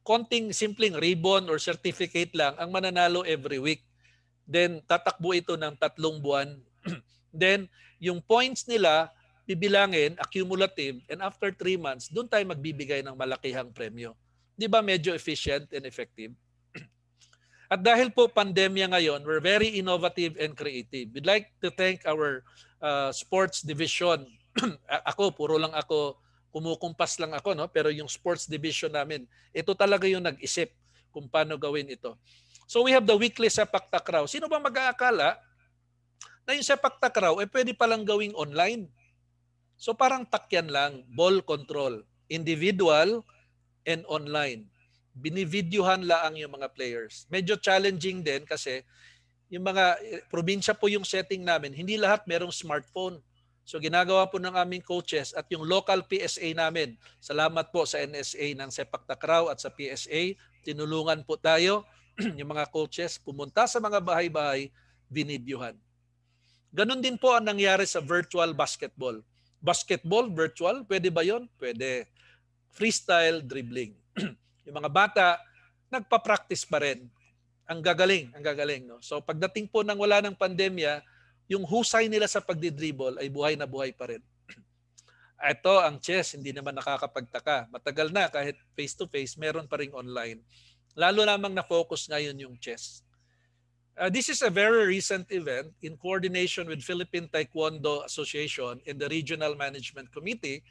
konting simpleng ribbon or certificate lang ang mananalo every week. Then tatakbo ito ng 3 buwan. Then yung points nila bibilangin, accumulative, and after 3 months, doon tayo magbibigay ng malakihang premyo. Di ba medyo efficient and effective? At dahil po pandemya ngayon, we're very innovative and creative. We'd like to thank our sports division. Ako, puro lang ako, kumukumpas lang ako, no? Pero yung sports division namin, ito talaga yung nag-isip kung paano gawin ito. So we have the weekly sepak takraw. Sino ba mag-aakala na yung sepak takraw pwede palang gawing online? So parang takyan lang, ball control, individual and online. Binivideohan lang yung mga players. Medyo challenging din kasi yung mga probinsya po yung setting namin, hindi lahat merong smartphone. So ginagawa po ng aming coaches at yung local PSA namin. Salamat po sa NSA ng Sepak Takraw at sa PSA. Tinulungan po tayo, yung mga coaches, pumunta sa mga bahay-bahay, binidyohan. Ganon din po ang nangyari sa virtual basketball. Basketball, virtual, pwede ba yon? Pwede. Freestyle dribbling. Yung mga bata, nagpa-practice pa rin. Ang gagaling, ang gagaling. No? So pagdating po ng wala ng pandemya, yung husay nila sa pagdidribble ay buhay na buhay pa rin. Ito, ang chess, hindi naman nakakapagtaka. Matagal na, kahit face-to-face, meron pa rin online. Lalo namang na-focus ngayon yung chess. This is a very recent event in coordination with Philippine Taekwondo Association and the Regional Management Committee.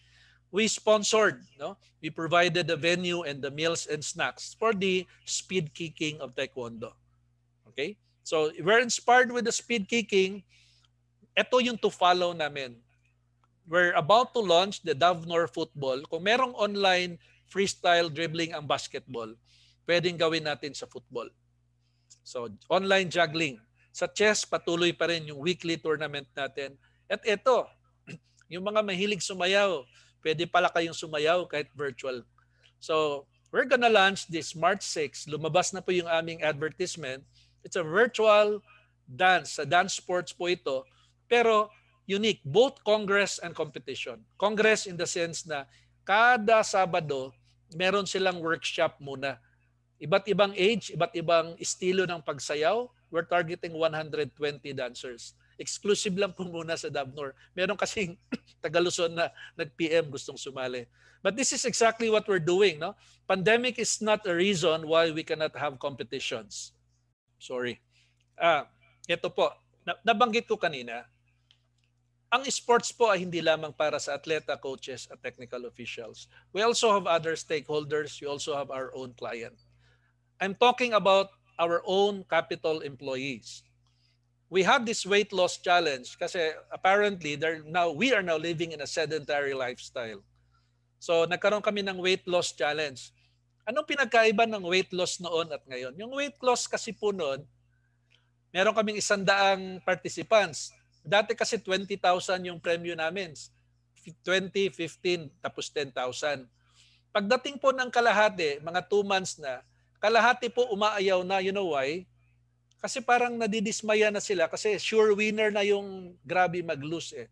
We sponsored, no? We provided the venue and the meals and snacks for the speed kicking of Taekwondo. Okay? So we're inspired with the speed kicking. Ito yung to follow namin. We're about to launch the Davnor football. Kung merong online freestyle dribbling ang basketball, pwedeng gawin natin sa football. So online juggling. Sa chess, patuloy pa rin yung weekly tournament natin. At ito, yung mga mahilig sumayaw, pwede pala kayong sumayaw kahit virtual. So, we're gonna launch this March 6. Lumabas na po yung aming advertisement. It's a virtual dance. Sa dance sports po ito. Pero unique. Both congress and competition. Congress in the sense na kada Sabado, meron silang workshop muna. Iba't ibang age, iba't ibang estilo ng pagsayaw. We're targeting 120 dancers. Exclusive lang po muna sa Davnor. Meron kasing Taga-Luzon na nag-PM gustong sumali. But this is exactly what we're doing. No? Pandemic is not a reason why we cannot have competitions. Sorry. Ito po, nabanggit ko kanina, ang sports po ay hindi lamang para sa atleta, coaches, at technical officials. We also have other stakeholders. We also have our own client. I'm talking about our own capital employees. We have this weight loss challenge kasi apparently we are now living in a sedentary lifestyle. So nagkaroon kami ng weight loss challenge. Anong pinagkaiba ng weight loss noon at ngayon? Yung weight loss kasi po noon, meron kaming 100 participants. Dati kasi 20,000 yung premyo namin. 20, 15, tapos 10,000. Pagdating po ng kalahati, mga 2 months na, kalahati po umaayaw na, you know why? Kasi parang nadidismaya na sila kasi sure winner na yung grabe mag-lose eh.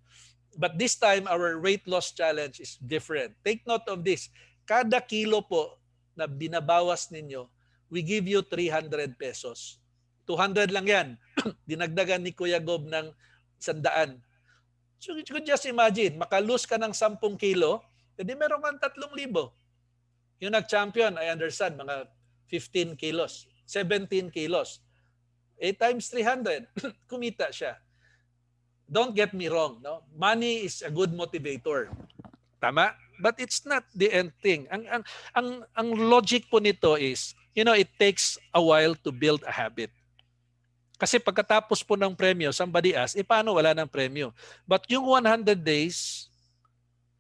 But this time, our weight loss challenge is different. Take note of this. Kada kilo po na binabawas ninyo, we give you 300 pesos. 200 lang yan. Dinagdagan ni Kuya Gob ng 100. So you could just imagine, makalose ka ng 10 kilo, edi meron kang 3,000. Yung nag-champion, I understand, mga 15 kilos, 17 kilos. 8 times 300, kumita siya. Don't get me wrong, no? Money is a good motivator. Tama? But it's not the end thing. Ang logic po nito is, it takes a while to build a habit. Kasi pagkatapos po ng premyo, somebody asks, paano wala ng premyo? But yung 100 days,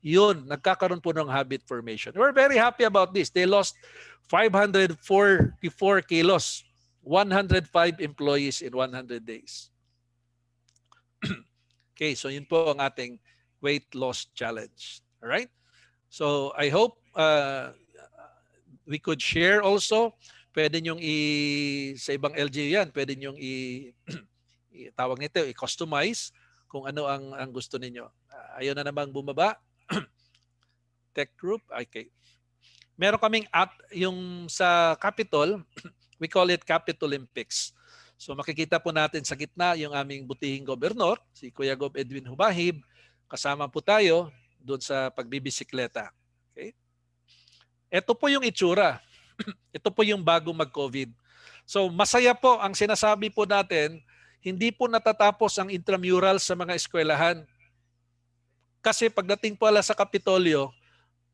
yun, nagkakaroon po ng habit formation. We're very happy about this. They lost 544 kilos. 105 employees in 100 days. Okay, so yun po ang ating weight loss challenge. All right? So I hope we could share also. Pwede nyong sa ibang LGU yan, pwede nyong tawag nito, i-customize kung ano ang gusto ninyo. Ayaw na namang bumaba. Tech group, okay. Meron kaming yung sa Capitol, we call it Capitol Olympics. So makikita po natin sa gitna yung aming butihing gobernador, si Kuya Gob Edwin Hubahib. Kasama po tayo doon sa pagbibisikleta. Okay? Ito po yung itsura. Ito po yung bago mag-COVID. So masaya po ang sinasabi po natin, hindi po natatapos ang intramural sa mga eskwelahan. Kasi pagdating po sa Kapitolyo,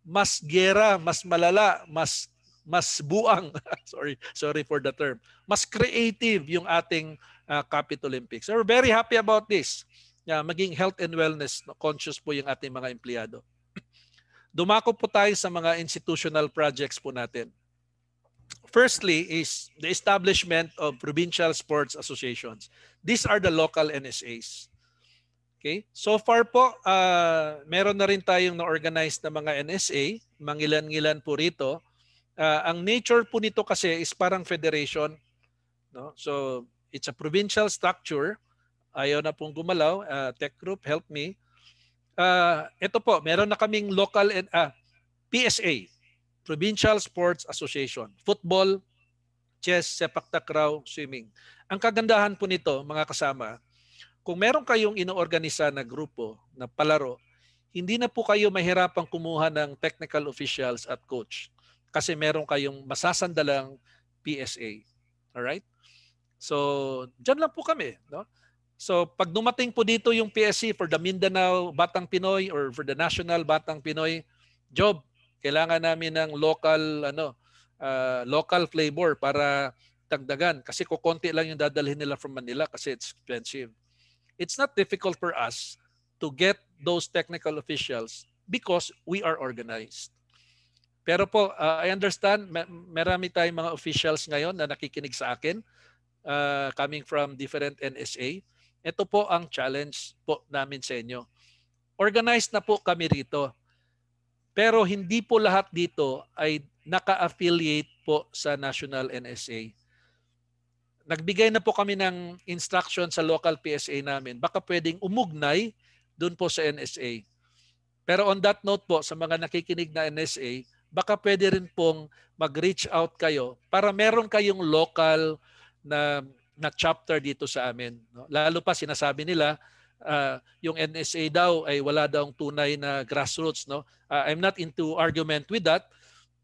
mas gera, mas malala, mas buang, sorry for the term, mas creative yung ating Capitol Olympics. So we're very happy about this. Maging health and wellness conscious po yung ating mga empleyado. Dumako po tayo sa mga institutional projects po natin. Firstly is the establishment of provincial sports associations. These are the local NSAs. Okay? So far po, meron na rin tayong na-organize na mga NSA, mangilan-ngilan po rito. Ang nature po nito kasi is parang federation. No? So it's a provincial structure. Ayaw na pong gumalaw. Tech group, help me. Ito po, meron na kaming local PSA, Provincial Sports Association. Football, chess, sepak takraw, swimming. Ang kagandahan po nito, mga kasama, kung meron kayong inoorganisa na grupo na palaro, hindi na po kayo mahirapang kumuha ng technical officials at coach kasi meron kayong masasandalang PSA. Alright? So, dyan lang po kami. No? So, pag dumating po dito yung PSC for the Mindanao Batang Pinoy or for the National Batang Pinoy, job, kailangan namin ng local flavor para dagdagan kasi kukonti lang yung dadalhin nila from Manila kasi it's expensive. It's not difficult for us to get those technical officials because we are organized. Pero po, I understand, marami tayong mga officials ngayon na nakikinig sa akin coming from different NSA. Ito po ang challenge po namin sa inyo. Organized na po kami rito. Pero hindi po lahat dito ay naka-affiliate po sa National NSA. Nagbigay na po kami ng instruction sa local PSA namin. Baka pwedeng umugnay doon po sa NSA. Pero on that note po, sa mga nakikinig na NSA, baka pwede rin pong mag-reach out kayo para meron kayong local na chapter dito sa amin. No? Lalo pa sinasabi nila, yung NSA daw ay wala daw tunay na grassroots. No? I'm not into argument with that.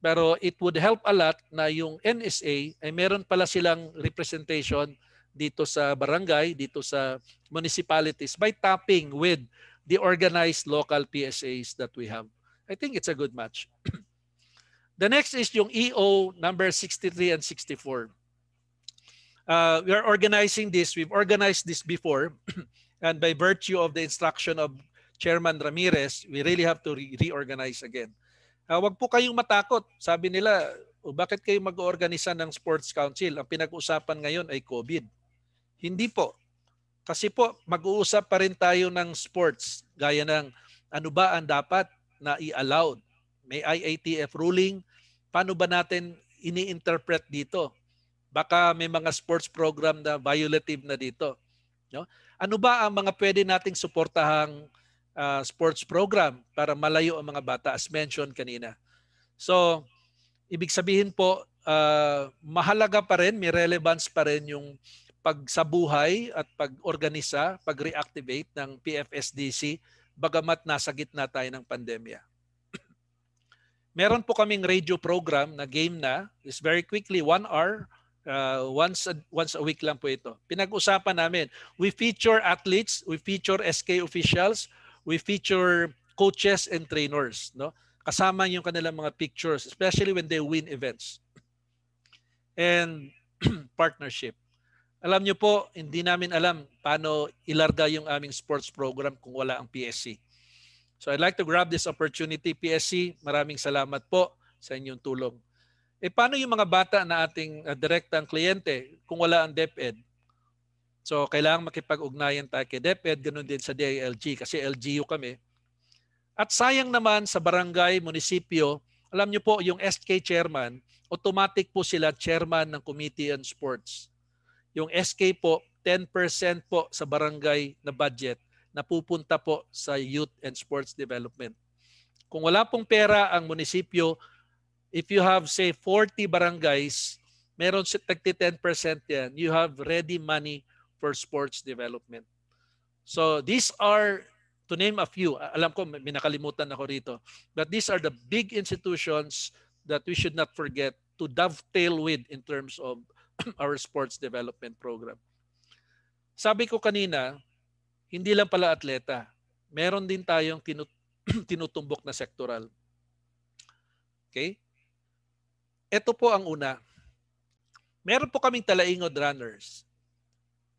Pero it would help a lot na yung NSA ay meron pala silang representation dito sa barangay, dito sa municipalities by tapping with the organized local PSAs that we have. I think it's a good match. The next is yung EO number 63 and 64. We are organizing this. We've organized this before. And by virtue of the instruction of Chairman Ramirez, we really have to reorganize again. Huwag po kayong matakot. Sabi nila, bakit kayo mag-oorganisa ng Sports Council? Ang pinag-uusapan ngayon ay COVID. Hindi po. Kasi po, mag-uusap pa rin tayo ng sports. Gaya ng ano ba ang dapat na i-allowed? May IATF ruling. Paano ba natin ini-interpret dito? Baka may mga sports program na violative na dito. No? Ano ba ang mga pwede nating suportahang sports program para malayo ang mga bata as mentioned kanina. So, ibig sabihin po, mahalaga pa rin, may relevance pa rin yung pagsabuhay at pag-organisa, pag-reactivate ng PFSDC bagamat nasa gitna tayo ng pandemya. Meron po kaming radio program na game na, is very quickly, 1 hour, once a week lang po ito. Pinag-usapan namin, we feature athletes, we feature SK officials, we feature coaches and trainers, no? Kasama yung kanilang mga pictures, especially when they win events. And partnership. Alam nyo po, hindi namin alam paano ilarga yung aming sports program kung wala ang PSC. So I'd like to grab this opportunity, PSC, maraming salamat po sa inyong tulong. Paano yung mga bata na ating direktang kliyente kung wala ang DepEd? So, kailangan makipag-ugnayan tayo kay DepEd, ganun din sa DILG kasi LGU kami. At sayang naman sa barangay, munisipyo, Alam niyo po, yung SK chairman, automatic po sila chairman ng Committee on Sports. Yung SK po, 10% po sa barangay na budget na pupunta po sa youth and sports development. Kung wala pong pera ang munisipyo, if you have say 40 barangays, meron si 10% yan, you have ready money for sports development. So these are, to name a few, alam ko may nakalimutan ako rito, but these are the big institutions that we should not forget to dovetail with in terms of our sports development program. Sabi ko kanina, hindi lang pala atleta. Meron din tayong tinutumbok na sektoral. Okay? Ito po ang una. Meron po kaming talaingod runners.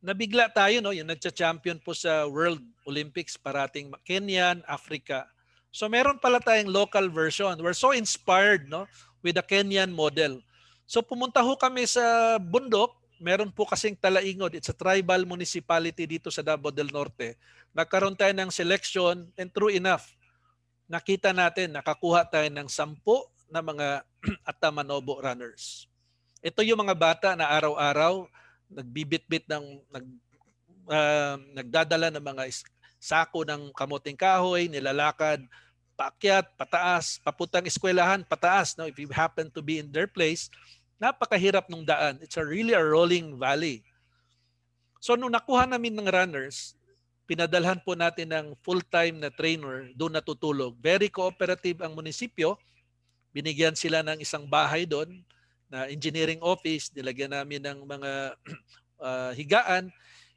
Nabigla tayo, no? Yung nagcha-champion po sa World Olympics, parating Kenyan, Africa. So meron pala tayong local version. We're so inspired, no, with the Kenyan model. So pumunta ho kami sa bundok. Meron po kasing talaingod. It's a tribal municipality dito sa Davao del Norte. Nagkaroon tayo ng selection and true enough, nakita natin, nakakuha tayo ng 10 na mga Atamanobo runners. Ito yung mga bata na araw-araw nagbibit-bit nagdadala ng mga sako ng kamuting kahoy, nilalakad, paakyat, pataas, papuntang eskwelahan, pataas. No? If you happen to be in their place, napakahirap nung daan. It's really a rolling valley. So nung nakuha namin ng runners, pinadalhan po natin ng full-time na trainer, doon natutulog. Very cooperative ang munisipyo. Binigyan sila ng isang bahay doon na engineering office. Nilagyan namin ng mga higaan.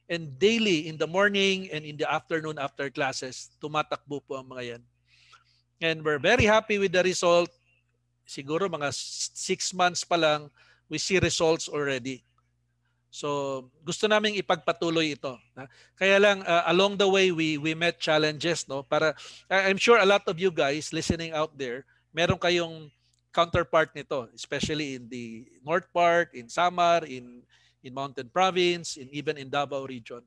And daily, in the morning and in the afternoon after classes, tumatakbo po ang mga yan. And we're very happy with the result. Siguro mga 6 months pa lang, we see results already. So gusto naming ipagpatuloy ito. Kaya lang along the way we met challenges, no? Para I'm sure a lot of you guys listening out there, meron kayong counterpart nito, especially in the North Part, in Samar, in Mountain Province, even in Davao region.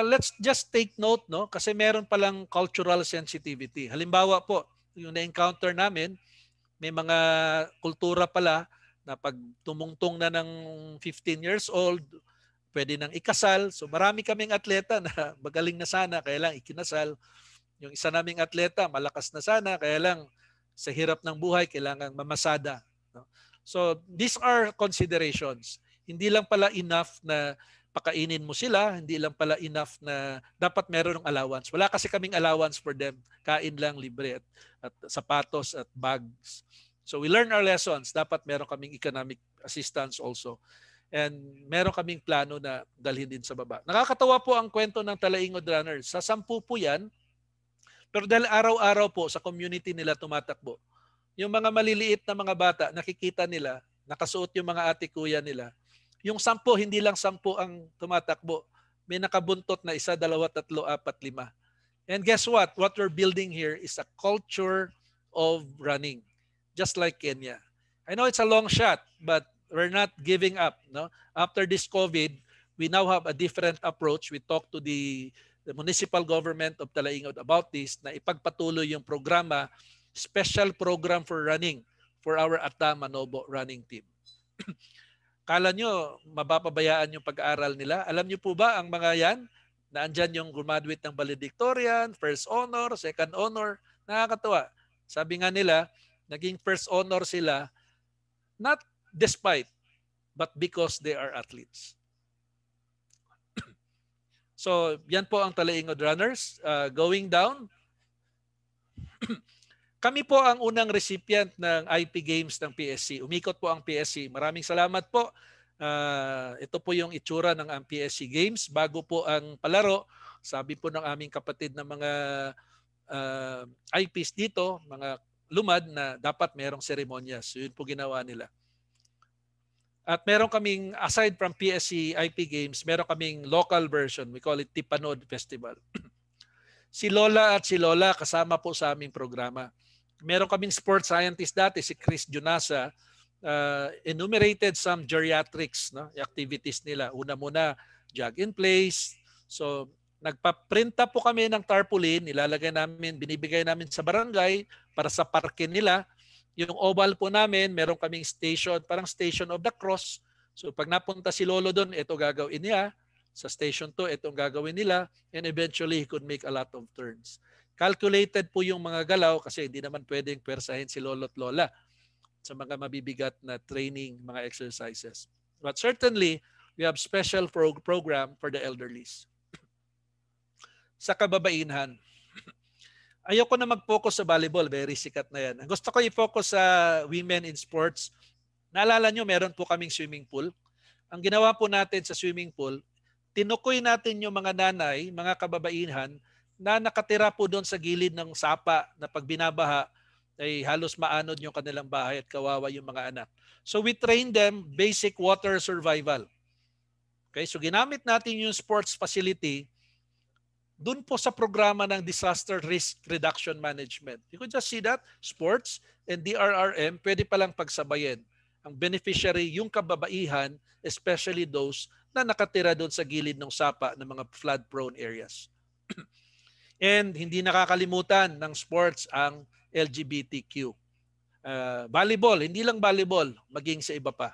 Let's just take note, no? Kasi meron palang cultural sensitivity. Halimbawa po, yung na-encounter namin, may mga kultura pala na pag tumungtong na ng 15 years old, pwede nang ikasal. So marami kaming atleta na magaling na sana, kaya lang ikinasal. Yung isa naming atleta, malakas na sana, kaya lang sa hirap ng buhay, kailangan mamasada. No? So these are considerations. Hindi lang pala enough na pakainin mo sila, hindi lang pala enough na dapat meron ng allowance. Wala kasi kaming allowance for them. Kain lang, libre at sapatos at bags. So we learn our lessons. Dapat meron kaming economic assistance also. And meron kaming plano na dalhin din sa baba. Nakakatawa po ang kwento ng Talaingod Runners. Sa 10 po yan, pero dahil araw-araw po sa community nila tumatakbo. Yung mga maliliit na mga bata, nakikita nila, nakasuot yung mga ate kuya nila. Yung 10, hindi lang 10 ang tumatakbo. May nakabuntot na 1, 2, 3, 4, 5. And guess what? What we're building here is a culture of running. Just like Kenya. I know it's a long shot, but we're not giving up. No? After this COVID, we now have a different approach. We talked to the municipal government of Talaingod about this, na ipagpatuloy yung programa, special program for running for our Atamanobo running team. Kala nyo, mapapabayaan yung pag-aaral nila? Alam nyo po ba ang mga yan, na andyan yung graduate ng valedictorian, first honor, second honor, nakakatawa. Sabi nga nila, naging first honor sila, not despite, but because they are athletes. So, yan po ang Talaingod Runners. Going down, kami po ang unang recipient ng IP Games ng PSC. Umikot po ang PSC. Maraming salamat po. Ito po yung itsura ng PSC Games. Bago po ang palaro, sabi po ng aming kapatid na mga IPs dito, mga lumad, na dapat merong seremonya. So yun po ginawa nila. At meron kaming, aside from PSC IP Games, meron kaming local version. We call it Tipanod Festival. Si Lola at si Lola kasama po sa aming programa. Meron kaming sports scientist dati, si Chris Junasa, enumerated some geriatrics, no, activities nila. Una muna, jog in place. So nagpa-printa po kami ng tarpaulin, nilalagay namin, binibigay namin sa barangay para sa parke nila. Yung oval po namin, meron kaming station, parang Station of the Cross. So pag napunta si Lolo doon, ito gagawin niya. Sa Station 2, itong gagawin nila. And eventually, he could make a lot of turns. Calculated po yung mga galaw kasi hindi naman pwedeng pwersahin si Lolo at Lola sa mga mabibigat na training, mga exercises. But certainly, we have special program for the elderlies. Sa kababaihan, ayoko na mag-focus sa volleyball. Very sikat na yan. Gusto ko i-focus sa women in sports. Naalala nyo, meron po kaming swimming pool. Ang ginawa po natin sa swimming pool, tinukoy natin yung mga nanay, mga kababaihan, na nakatira po doon sa gilid ng sapa na pag binabaha, ay halos maanod yung kanilang bahay at kawawa yung mga anak. So we train them basic water survival. Okay, so ginamit natin yung sports facility doon po sa programa ng Disaster Risk Reduction Management. You could just see that sports and DRRM pwede palang pagsabayin. Ang beneficiary, yung kababaihan, especially those na nakatira doon sa gilid ng sapa ng mga flood-prone areas. And hindi nakakalimutan ng sports ang LGBTQ. Volleyball, hindi lang volleyball, maging sa iba pa.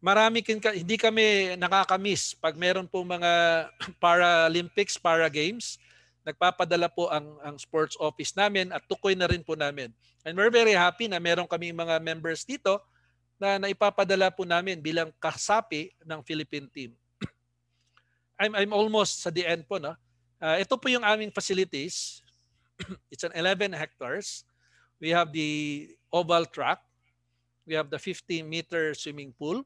Hindi kami nakakamiss pag meron po mga Paralympics, Para Games, nagpapadala po ang sports office namin at tukoy na rin po namin. And we're very happy na meron kami mga members dito na naipapadala po namin bilang kasapi ng Philippine team. I'm almost sa the end po. No? Ito po yung aming facilities. It's an 11 hectares. We have the oval track. We have the 50-meter swimming pool.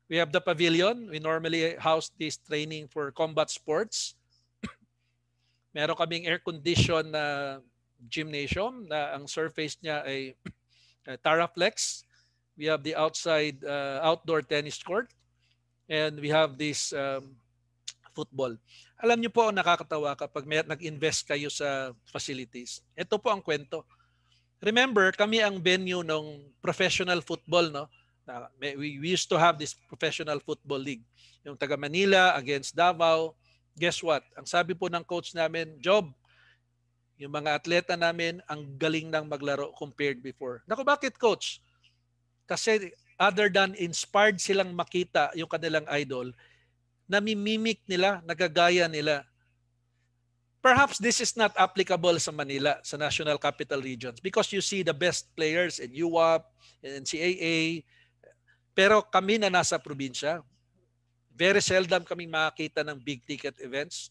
We have the pavilion. We normally house this training for combat sports. Meron kaming air-conditioned na gymnasium na ang surface niya ay Taraflex. We have the outdoor tennis court. And we have this football. Alam niyo po, nakakatawa kapag nag-invest kayo sa facilities. Ito po ang kwento. Remember, kami ang venue ng professional football, no? We used to have this professional football league. Yung taga Manila against Davao. Guess what? Ang sabi po ng coach namin, Job, yung mga atleta namin, ang galing nang maglaro compared before. Naku, bakit coach? Kasi other than inspired silang makita yung kanilang idol, namimimik nila, nagagaya nila. Perhaps this is not applicable sa Manila, sa National Capital Regions, because you see the best players in UAP, in NCAA, pero kami na nasa probinsya, very seldom kaming makakita ng big ticket events.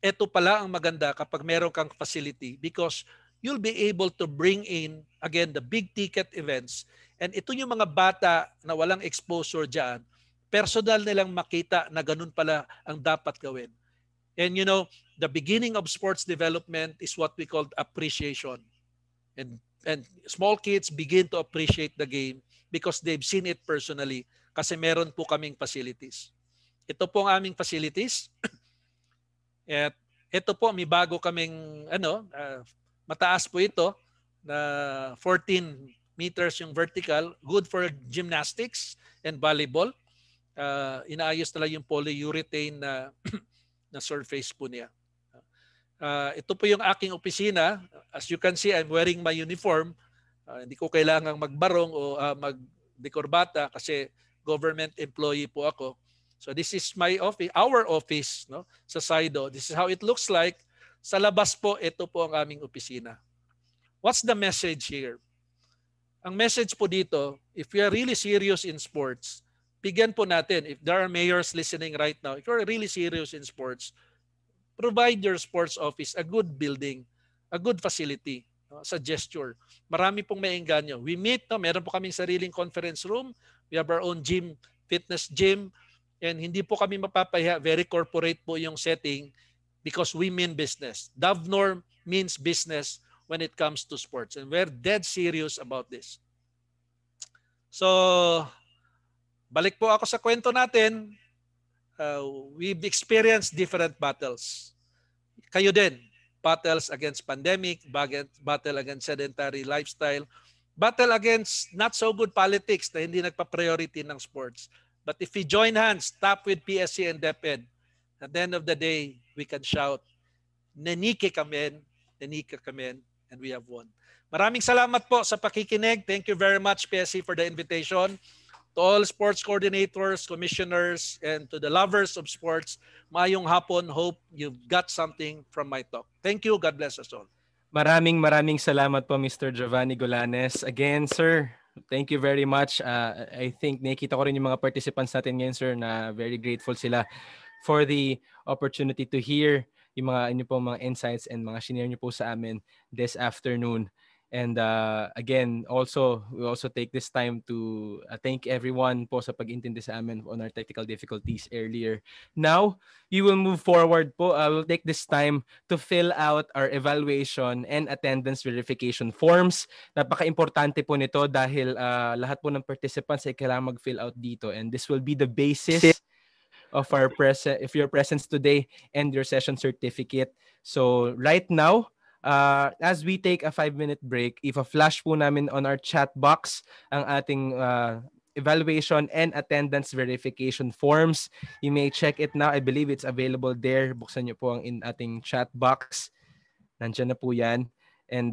Ito pala ang maganda kapag meron kang facility because you'll be able to bring in, again, the big ticket events. And ito yung mga bata na walang exposure dyan, personal nilang makita na ganun pala ang dapat gawin. And you know, the beginning of sports development is what we call appreciation. And small kids begin to appreciate the game because they've seen it personally kasi meron po kaming facilities. Ito po ang aming facilities. At ito po, may bago kaming mataas po ito na 14 meters yung vertical, good for gymnastics and volleyball. Inaayos na lang yung polyurethane na surface po niya. Ito po yung aking opisina. As you can see, I'm wearing my uniform. Hindi ko kailangang magbarong o magdekorbata kasi government employee po ako. So this is my office, our office, no, sa Saido. This is how it looks like. Sa labas po, ito po ang aming opisina. What's the message here? Ang message po dito, if we are really serious in sports, bigyan po natin, if there are mayors listening right now, if you're really serious in sports, provide your sports office a good building, a good facility, sa gesture. Marami pong maengganyo. We meet, no? Meron po kaming sariling conference room. We have our own gym, fitness gym. And hindi po kami mapapahiya. Very corporate po yung setting because we mean business. DAVNOR means business when it comes to sports. And we're dead serious about this. So, balik po ako sa kwento natin. We've experienced different battles. Kayo din. Battles against pandemic, battle against sedentary lifestyle, battle against not so good politics na hindi nagpa-priority ng sports. But if we join hands, top with PSC and DepEd, at the end of the day, we can shout, Nenike kamen, and we have won. Maraming salamat po sa pakikinig. Thank you very much, PSC, for the invitation. To all sports coordinators, commissioners, and to the lovers of sports, mayong hapon. Hope you've got something from my talk. Thank you. God bless us all. Maraming salamat po, Mr. Giovanni Golanes. Again, sir, thank you very much. I think nakita ko rin yung mga participants natin ngayon, sir, na very grateful sila for the opportunity to hear yung mga inyo po mga insights and mga shinare nyo po sa amin this afternoon. And again, we also take this time to thank everyone po sa pag-intindi sa amin on our technical difficulties earlier. Now, we will move forward po. I will take this time to fill out our evaluation and attendance verification forms. Napaka-importante po nito dahil lahat po ng participants ay kailangan mag-fill out dito. And this will be the basis of your presence today and your session certificate. So right now, as we take a 5-minute break, i-flash po namin on our chat box ang ating evaluation and attendance verification forms. You may check it now. I believe it's available there. Buksan nyo po ang ating chat box. Nandiyan na po yan. And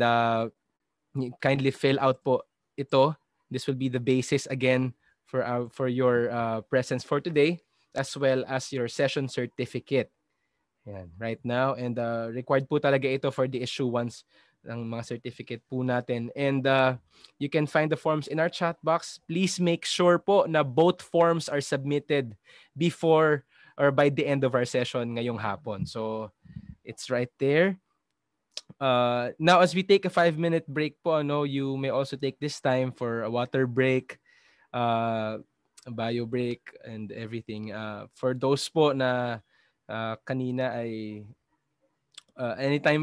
kindly fill out po ito. This will be the basis again for your presence for today, as well as your session certificate. Yan, right now. And required po talaga ito for the issuance ng mga certificate po natin. And you can find the forms in our chat box. Please make sure po na both forms are submitted before or by the end of our session ngayong hapon. So it's right there. Now, as we take a 5-minute break po, you may also take this time for a water break, a bio break, and everything. For those po na kanina ay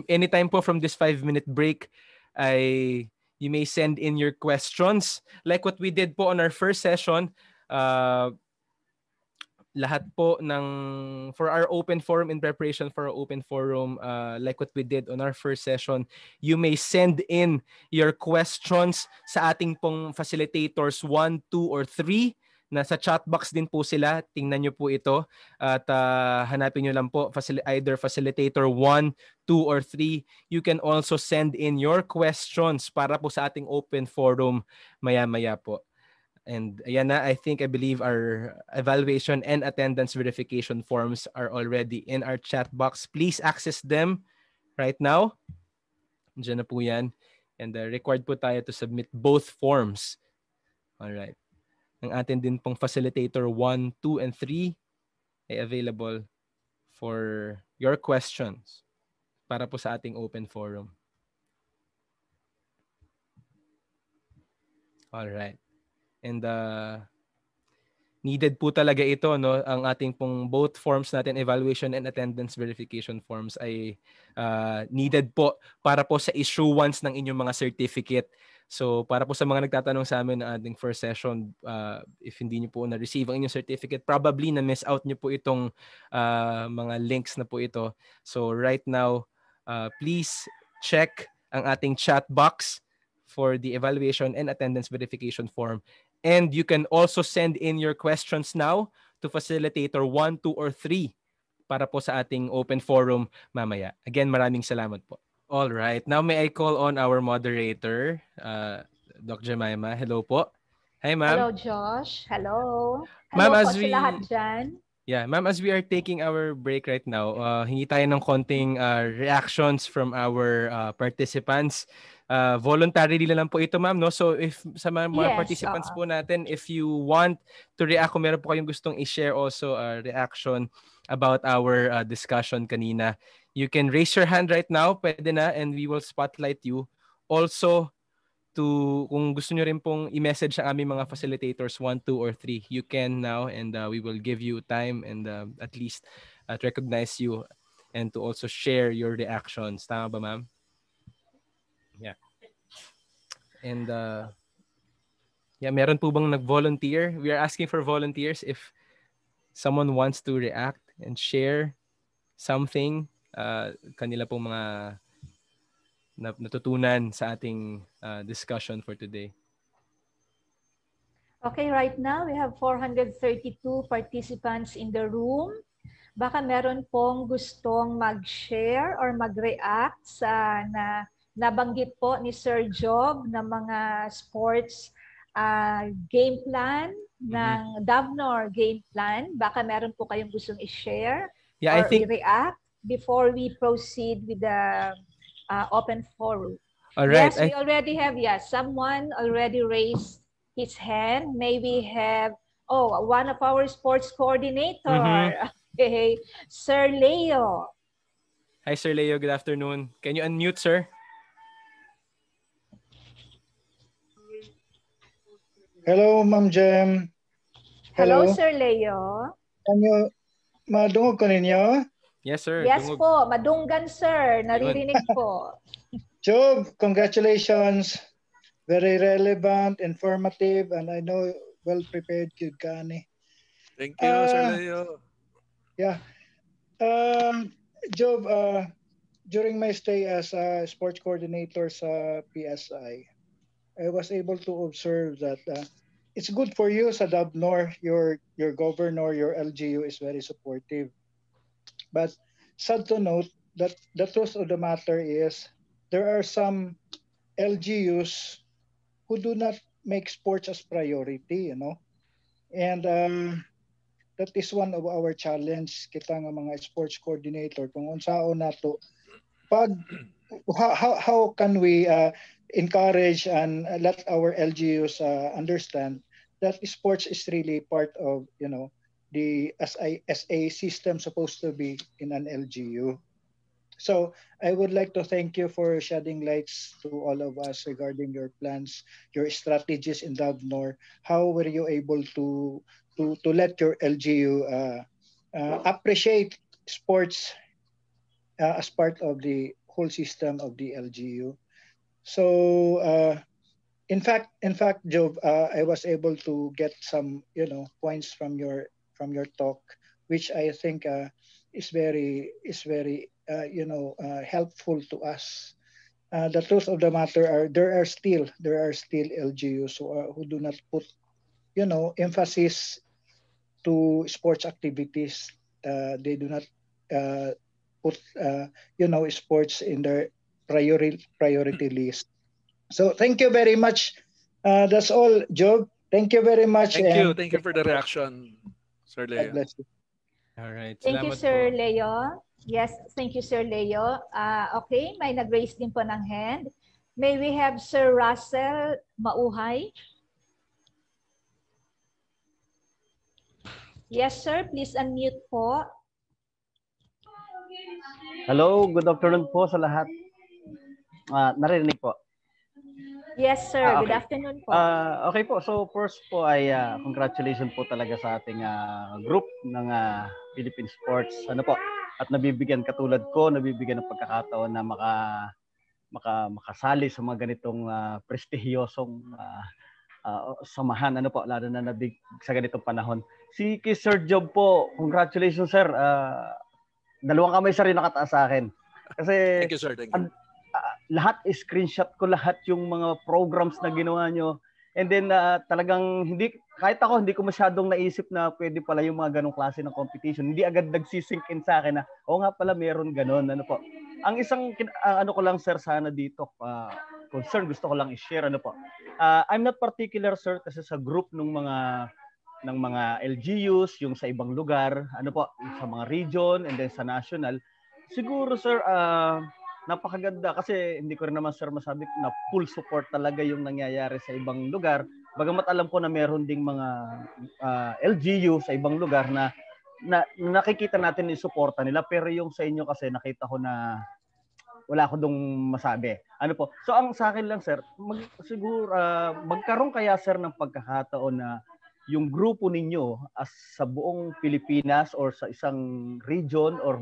anytime po from this 5-minute break ay you may send in your questions like what we did po on our first session. Lahat po for our open forum, in preparation for our open forum, like what we did on our first session, you may send in your questions sa ating pong facilitators 1, 2, or 3. Nasa chat box din po sila. Tingnan nyo po ito at hanapin nyo lang po either facilitator 1, 2, or 3. You can also send in your questions para po sa ating open forum maya-maya po. And ayan na, I believe our evaluation and attendance verification forms are already in our chat box. Please access them right now. Diyan na po yan. And required po tayo to submit both forms. Alright. Ang atin din pong facilitator 1, 2, and 3 ay available for your questions para po sa ating open forum. Alright. And needed po talaga ito, ang ating pong both forms natin, evaluation and attendance verification forms ay needed po para po sa issuance ng inyong mga certificate. So para po sa mga nagtatanong sa amin ng ating first session, if hindi nyo po na-receive ang inyong certificate, probably na-miss out nyo po itong mga links na po ito. So right now, please check ang ating chat box for the evaluation and attendance verification form. And you can also send in your questions now to facilitator 1, 2, or 3 para po sa ating open forum mamaya. Again, maraming salamat po. All right. Now may I call on our moderator, Doc Jemima. Hello po. Hi, ma'am. Hello, Josh. Hello. Ma'am, Hello po sa lahat dyan. Yeah, ma'am, as we are taking our break right now, hingi tayo ng konting reactions from our participants. Voluntarily lang po ito, ma'am, no? So if sa mga participants po natin, if you want to react, kung meron po kayong gustong i-share also a reaction about our discussion kanina, you can raise your hand right now, pwede na, and we will spotlight you. Also, kung gusto nyo rin pong i-message ang aming mga facilitators 1, 2, or 3, you can now, and we will give you time and at least recognize you and to also share your reactions. Tama ba, ma'am? Yeah. And meron po bang nag-volunteer? We are asking for volunteers if someone wants to react and share something, kanila pong mga natutunan sa ating discussion for today. Okay, right now we have 432 participants in the room. Baka meron pong gustong mag-share or mag-react sa nabanggit po ni Sir Job na mga sports game plan ng Davnor game plan. Baka meron po kayong gustong i-share Yeah, I or think i-react before we proceed with the open forum. all right. Yes, we already have, someone already raised his hand. May we have, one of our sports coordinator. Okay, Sir Leo. Hi, Sir Leo. Good afternoon. Can you unmute, sir? Hello, Ma'am Jem. Hello, Sir Leo. Kanyo, madungog ko ninyo? Yes, sir. Yes Dungog. po, madunggan, sir. Naririnig po. Job, congratulations. Very relevant, informative, and I know well prepared kid ka ni. Thank you, Sir Leo. Yeah. Job, during my stay as a sports coordinator sa PSI, I was able to observe that it's good for you sa Davnor, your governor, your LGU is very supportive. But sad to note that the truth of the matter is there are some LGUs who do not make sports as priority, and that is one of our challenge kita nga mga sports coordinator kung unsaon nato how can we encourage and let our LGUs understand that sports is really part of the SA system supposed to be in an LGU. So I would like to thank you for shedding lights to all of us regarding your plans, your strategies in Davnor. How were you able to let your LGU appreciate sports as part of the whole system of the LGU? So in fact, Job, I was able to get some points from your talk, which I think is very helpful to us. The truth of the matter are there are still LGUs who do not put emphasis to sports activities. They do not put sports in their priority list. So thank you very much. That's all, Job. Thank you very much. Thank you for the reaction, Sir Leo. God bless you. All right. Thank you, Salamat Sir po. Leo. Yes, thank you, Sir Leo. Okay, may nag-raise din po ng hand. May we have Sir Russell Mauhay? Yes, sir. Please unmute po. Hello, good afternoon po sa lahat. Narinig po. Yes, sir. Okay. Good afternoon po. Okay po. So first po ay congratulations po talaga sa ating group ng Philippine Sports. Ano po? At nabibigyan katulad ko, nabibigyan ng pagkakataon na makasali sa mga ganitong prestihiyosong samahan, ano po, lalo na sa ganitong panahon. Si Sir Job po, congratulations sir. Dalawang kamay sir yung nakataas sa akin. Kasi Thank you, sir. Thank you. Lahat screenshot ko lahat yung mga programs na ginawa nyo. And then talagang kahit ako hindi ko masyadong naisip na pwede pala yung mga ganong klase ng competition. Hindi agad nagsisink in sa akin na nga pala meron ganon, ano po. Ang isang ano ko lang sir sana dito concern gusto ko lang i-share, ano po. I'm not particular sir kasi sa group ng mga LGUs, yung sa ibang lugar, ano po, sa mga region and then sa national. Siguro sir napakaganda kasi hindi ko rin naman sir masabi na full support talaga yung nangyayari sa ibang lugar. Bagamat alam ko na meron ding mga LGU sa ibang lugar na nakikita natin yung suporta nila, pero yung sa inyo kasi nakita ko na wala ko dong masabi. Ano po? So ang sa akin lang sir, siguro magkaroon kaya sir ng pagkakataon na yung grupo ninyo as sa buong Pilipinas or sa isang region or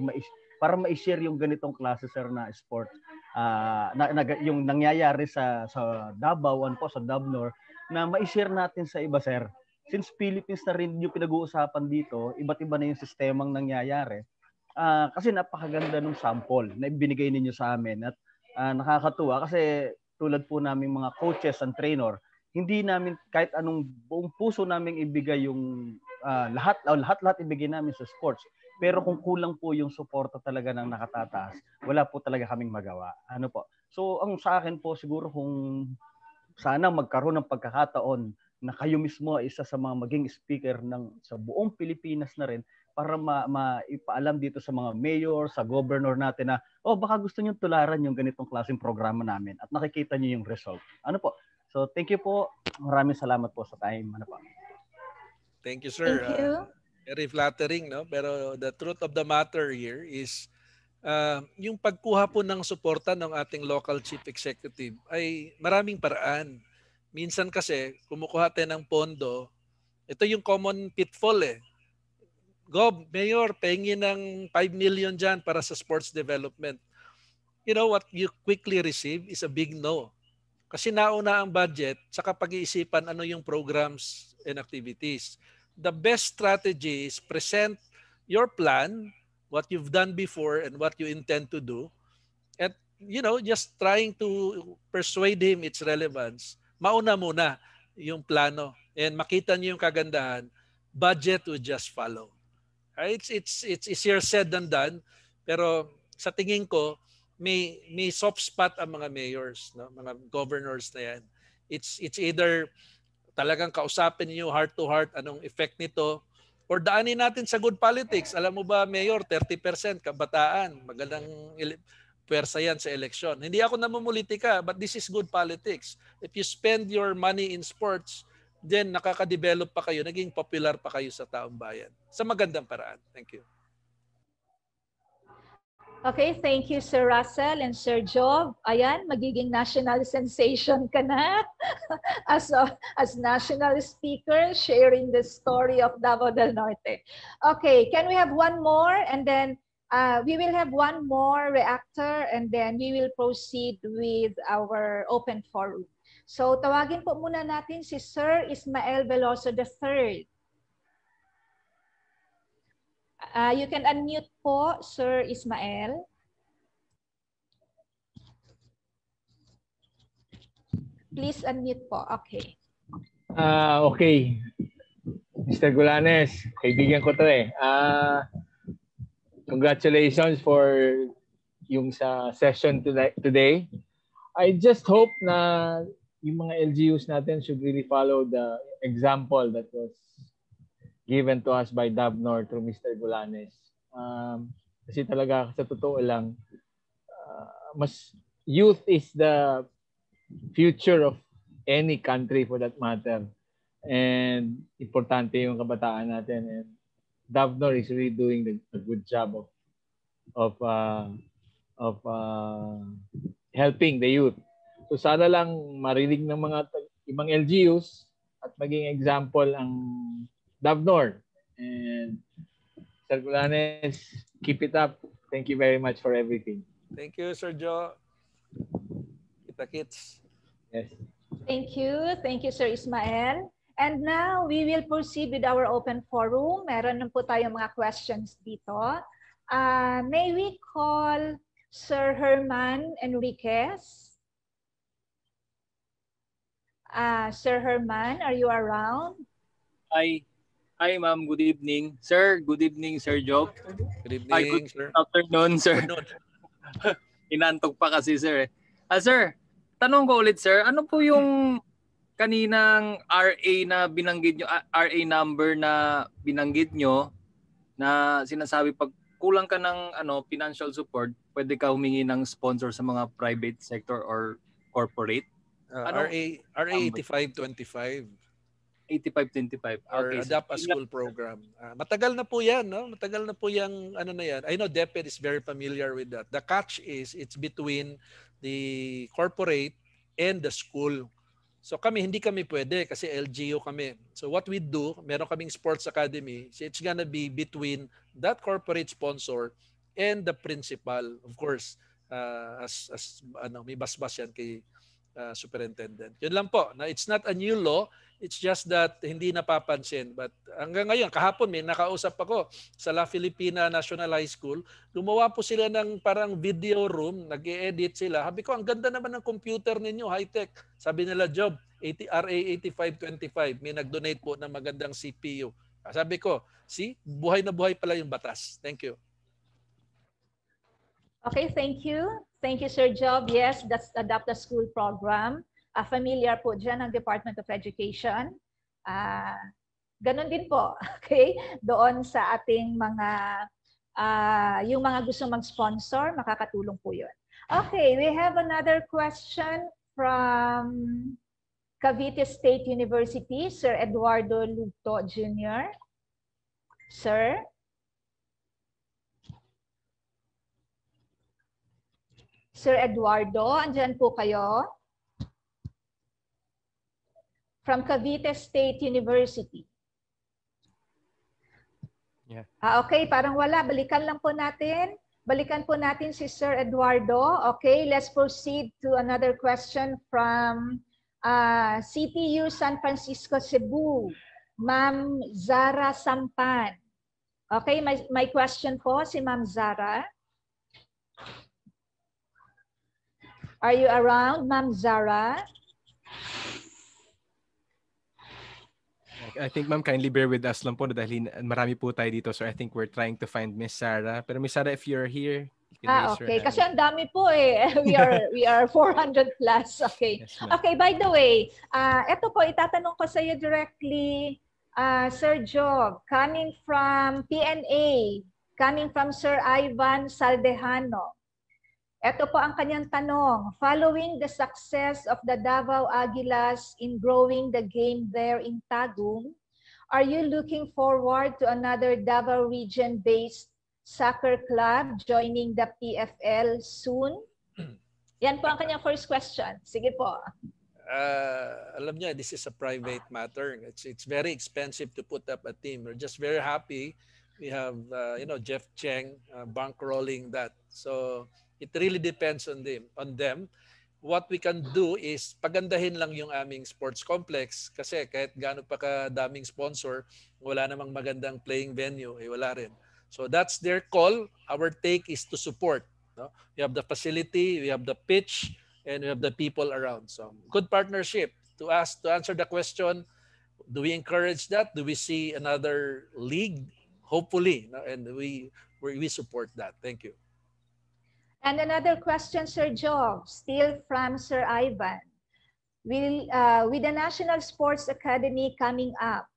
para ma-share yung ganitong klase sir na sport yung nangyayari sa Davao po sa Davnor na ma-share natin sa iba sir. Since Philippines na rin yung pinag-uusapan dito, iba't iba na yung sistemang nangyayari. Kasi napakaganda ng sample na ibinigay ninyo sa amin at nakakatuwa kasi tulad po namin mga coaches and trainer, hindi namin kahit anong buong puso naming ibigay yung lahat ibigay namin sa sports. Pero kung kulang po yung suporta talaga ng nakatataas, wala po talaga kaming magawa. Ano po? So ang sa akin po siguro kung sana magkaroon ng pagkakataon na kayo mismo ay isa sa mga maging speaker sa buong Pilipinas na rin para maipaalam dito sa mga mayor, sa governor natin na baka gusto niyo tularan yung ganitong klaseng programa namin at nakikita niyo yung result. Ano po? So thank you po. Maraming salamat po sa time. Ano po? Thank you, sir. Thank you. Very flattering, no? Pero the truth of the matter here is yung pagkuha po ng suporta ng ating local chief executive ay maraming paraan. Minsan kasi, kumukuha tayo ng pondo, ito yung common pitfall eh. Gob, Mayor, pahingin ng 5 million dyan para sa sports development. You know, what you quickly receive is a big no. Kasi nauna ang budget, saka pag-iisipan ano yung programs and activities. The best strategy is present your plan, what you've done before and what you intend to do. And, you know, just trying to persuade him its relevance. Mauna muna yung plano. And makita niyo yung kagandahan, budget will just follow. It's easier said than done. Pero sa tingin ko, may soft spot ang mga mayors, no? Mga governors na yan. It's either talagang kausapin niyo heart to heart anong effect nito, or daanin natin sa good politics. Alam mo ba, Mayor, 30% kabataan. Magandang pwersa yan sa eleksyon. Hindi ako namumulitika, but this is good politics. If you spend your money in sports, then nakaka-develop pa kayo, naging popular pa kayo sa taong bayan. Sa magandang paraan. Thank you. Okay, thank you, Sir Russell and Sir Job. Ayan, magiging national sensation ka na as national speaker, sharing the story of Davao del Norte. Okay, can we have one more? And then we will have one more reactor, and then we will proceed with our open forum. So tawagin po muna natin si Sir Ismael Veloso III. You can unmute po, Sir Ismael. Please unmute po. Okay. Okay. Mr. Gulanes, kaibigan ko to eh. Congratulations for yung sa session today. I just hope na yung mga LGUs natin should really follow the example that was given to us by DAVNOR through Mr. Gulanes. Kasi talaga sa totoo lang, mas youth is the future of any country for that matter. And importante yung kabataan natin. And DAVNOR is really doing a good job of helping the youth. So sana lang marinig ng mga ibang LGUs at maging example ang DAVNOR. And Sir Gulanes, keep it up. Thank you very much for everything. Thank you, Sir Joe. Kita-kits. Yes. Thank you. Thank you, Sir Ismael. And now, we will proceed with our open forum. Meron na po tayong mga questions dito. May we call Sir Herman Enriquez? Sir Herman, are you around? Hi, ma'am. Good evening. Sir, good evening, Sir Job. Good evening, sir. Good afternoon, sir. Inantok pa kasi, sir. Sir, tanong ko ulit, sir. Ano po yung kaninang RA na binanggit nyo, RA number na binanggit nyo na sinasabi pag kulang ka ng financial support, pwede ka humingi ng sponsor sa mga private sector or corporate? RA 8525. 8525. Or Okay, Adapt a School program. Matagal na po yan, no? Matagal na po yung ano na yan. I know DepEd is very familiar with that. The catch is it's between the corporate and the school. So hindi kami pwede kasi LGU kami. So what we do, meron kaming sports academy. So it's gonna be between that corporate sponsor and the principal. Of course, may basbas yan kay superintendent. Yun lang po. Now, it's not a new law. It's just that hindi napapansin. But hanggang ngayon, kahapon may nakausap ako sa La Filipina National High School. Gumawa po sila ng parang video room. Nag-e-edit sila. Sabi ko, ang ganda naman ng computer ninyo, high-tech. Sabi nila, Job, RA 8525. May nag-donate po ng magandang CPU. Sabi ko, see, buhay na buhay pala yung batas. Thank you. Okay, thank you. Thank you, Sir Job. Yes, that's Adapt the School program. Familiar po dyan ang Department of Education. Ganon din po, okay? Doon sa ating mga, yung mga gusto mag-sponsor, makakatulong po yun. Okay, we have another question from Cavite State University, Sir Eduardo Lugto Jr. Sir? Sir Eduardo, andyan po kayo? From Cavite State University. Yeah. Okay, parang wala. Balikan lang po natin. Balikan po natin si Sir Eduardo. Okay, let's proceed to another question from CTU San Francisco, Cebu. Ma'am Zara Sampan. Okay, may question po si Ma'am Zara. Are you around, Ma'am Zara? I think, ma'am, kindly bear with us lang po dahil marami po tayo dito. So I think we're trying to find Miss Sarah. Pero Miss Sarah, if you're here, you can raise your Okay. hand. Kasi ang dami po eh. We are 400 plus. Okay. Yes, ma'am. Okay, by the way, ito po, itatanong ko sa iyo directly, Sir Job, coming from PNA, coming from Sir Ivan Saldejano. Ito po ang kanyang tanong. Following the success of the Davao Aguilas in growing the game there in Tagum, are you looking forward to another Davao region-based soccer club joining the PFL soon? Yan po ang kanyang first question. Sige po. Alam niyo, this is a private matter. It's very expensive to put up a team. We're just very happy we have Jeff Cheng bankrolling that. So it really depends on them. What we can do is pagandahin lang yung aming sports complex kasi kahit gaano pa kadaming sponsor, wala namang magandang playing venue, wala rin. So that's their call. Our take is to support. No? We have the facility, we have the pitch, and we have the people around. So good partnership. To answer the question, do we encourage that? Do we see another league? Hopefully, no? And we support that. Thank you. And another question, Sir Job, still from Sir Ivan. With the National Sports Academy coming up,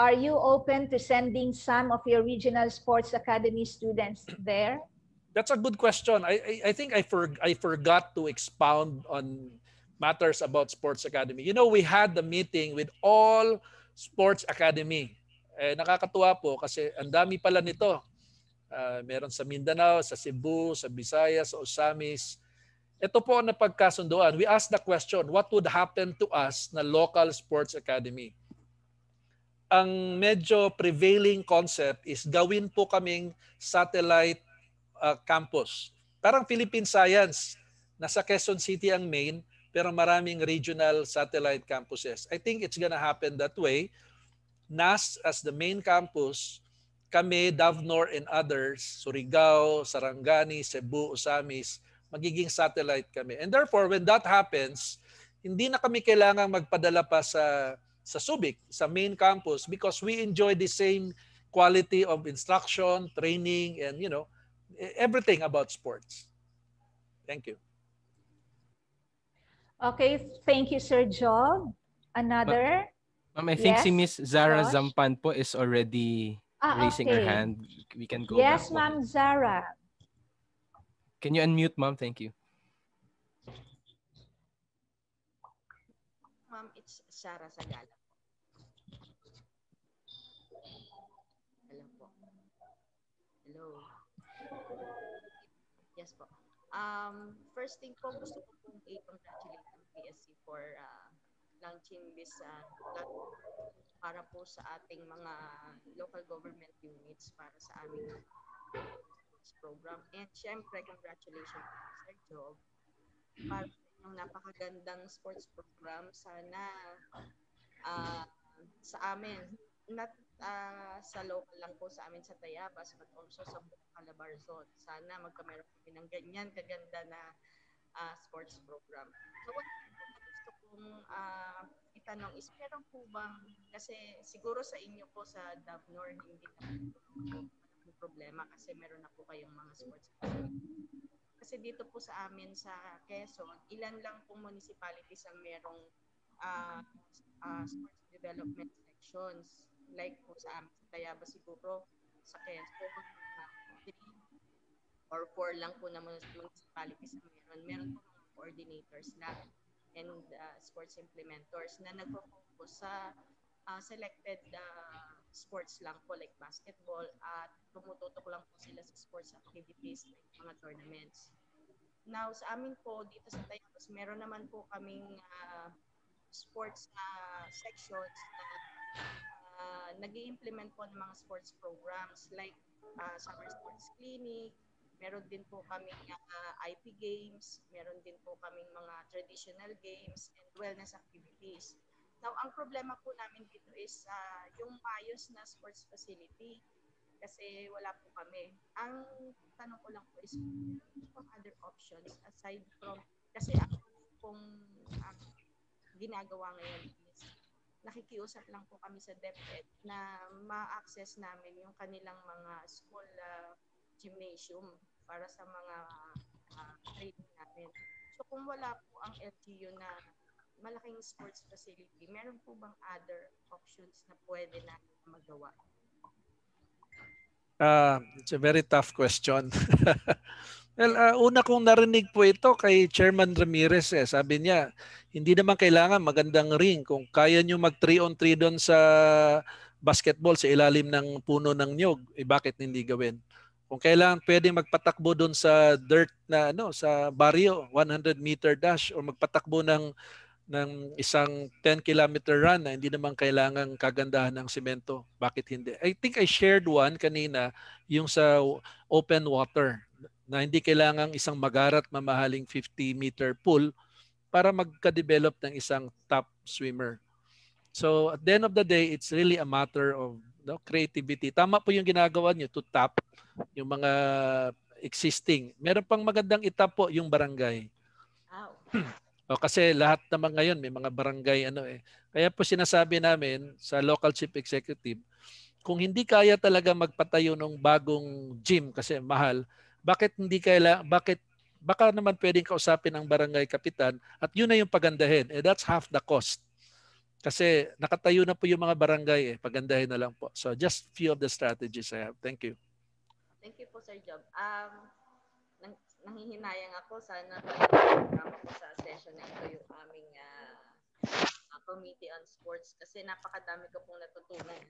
are you open to sending some of your regional sports academy students there? That's a good question. I think I forgot to expound on matters about sports academy. You know, we had the meeting with all sports academy. Nakakatuwa po kasi ang dami pala nito. Meron sa Mindanao, sa Cebu, sa Visayas, sa Osamis. Ito po ang napagkasunduan. We asked the question, what would happen to us na local sports academy? Ang medyo prevailing concept is gawin po kaming satellite campus. Parang Philippine Science. Nasa Quezon City ang main, pero maraming regional satellite campuses. I think it's gonna happen that way. NAS as the main campus, kami, Davnor and others, Surigao, Sarangani, Cebu, Osamis, magiging satellite kami. And therefore, when that happens, hindi na kami kailangang magpadala pa sa Subic, sa main campus, because we enjoy the same quality of instruction, training, and everything about sports. Thank you. Okay, thank you, Sir Job. Another? Ma'am, I think si Miss Zara Josh? Zampan po is already raising her hand. We can go Yes, back. Ma'am Zara. Can you unmute, ma'am? Thank you. Ma'am, it's Sarah Sagala. Hello po. Hello. Yes po. First thing po, gusto ko pong i-congratulate ang PSC for launching this para po sa ating mga local government units para sa aming sports program. And syempre, congratulations sa Sir Job para sa inyong napakagandang sports program. Sana sa amin, not sa local lang po sa amin sa Tayabas, but also sa Calabarzon. Sana magkameron kami ng ganyan kaganda na sports program. So what gusto kong itanong is, meron po bang, kasi siguro sa inyo po sa Davnor hindi na po problema kasi meron na po kayong mga sports. Kasi Kasi dito po sa amin sa Quezon, ilan lang pong municipalities ang merong sports development sections. Like po sa amin sa Tayaba siguro, sa Quezon, 3 or 4 lang po na municipalities ang meron. Meron po mga coordinators lang and sports implementors na nagpo-focus sa selected sports lang po like basketball at tumututok lang po sila sa sports activities like mga tournaments. Now, sa amin po dito sa Tayabas, meron naman po kaming sports sections na nag-i-implement po ng mga sports programs like summer sports clinic, meron din po kaming IP games, meron din po kaming mga traditional games and wellness activities. Now, ang problema po namin dito is yung maayos na sports facility kasi wala po kami. Ang tanong ko lang po is, some other options aside from, kasi ang pong ginagawa ngayon is nakikiusap lang po kami sa DepEd na ma-access namin yung kanilang mga school gymnasium para sa mga training namin. So kung wala po ang LGU na malaking sports facility, meron po bang other options na pwede natin magawa? It's a very tough question. Well, una kong narinig po ito kay Chairman Ramirez. Sabi niya, hindi naman kailangan magandang ring. Kung kaya nyo mag 3-on-3 doon sa basketball sa ilalim ng puno ng nyog, bakit hindi gawin? Kung kailangan pwedeng magpatakbo doon sa dirt na sa barrio, 100-meter dash o magpatakbo ng isang 10-kilometer run na hindi naman kailangang kagandahan ng semento. Bakit hindi? I think I shared one kanina, yung sa open water, na hindi kailangang isang magarat mamahaling 50-meter pool para magka-develop ng isang top swimmer. So at the end of the day, it's really a matter of creativity. Tama po yung ginagawa nyo to tap yung mga existing. Meron pang magandang itap po yung barangay. Kasi lahat naman ngayon may mga barangay Kaya po sinasabi namin sa local chief executive, kung hindi kaya talaga magpatayo ng bagong gym kasi mahal, bakit baka naman pwedeng kausapin ang barangay kapitan at yun na yung pagandahin. That's half the cost. Kasi nakatayo na po yung mga barangay, pagandahin na lang po. So just few of the strategies I have. Thank you. Thank you po, Sir Job. Nanghihinayang ako sana kasama ko sa session na ito yung aming Committee on Sports kasi napakadami ko pong natutunan.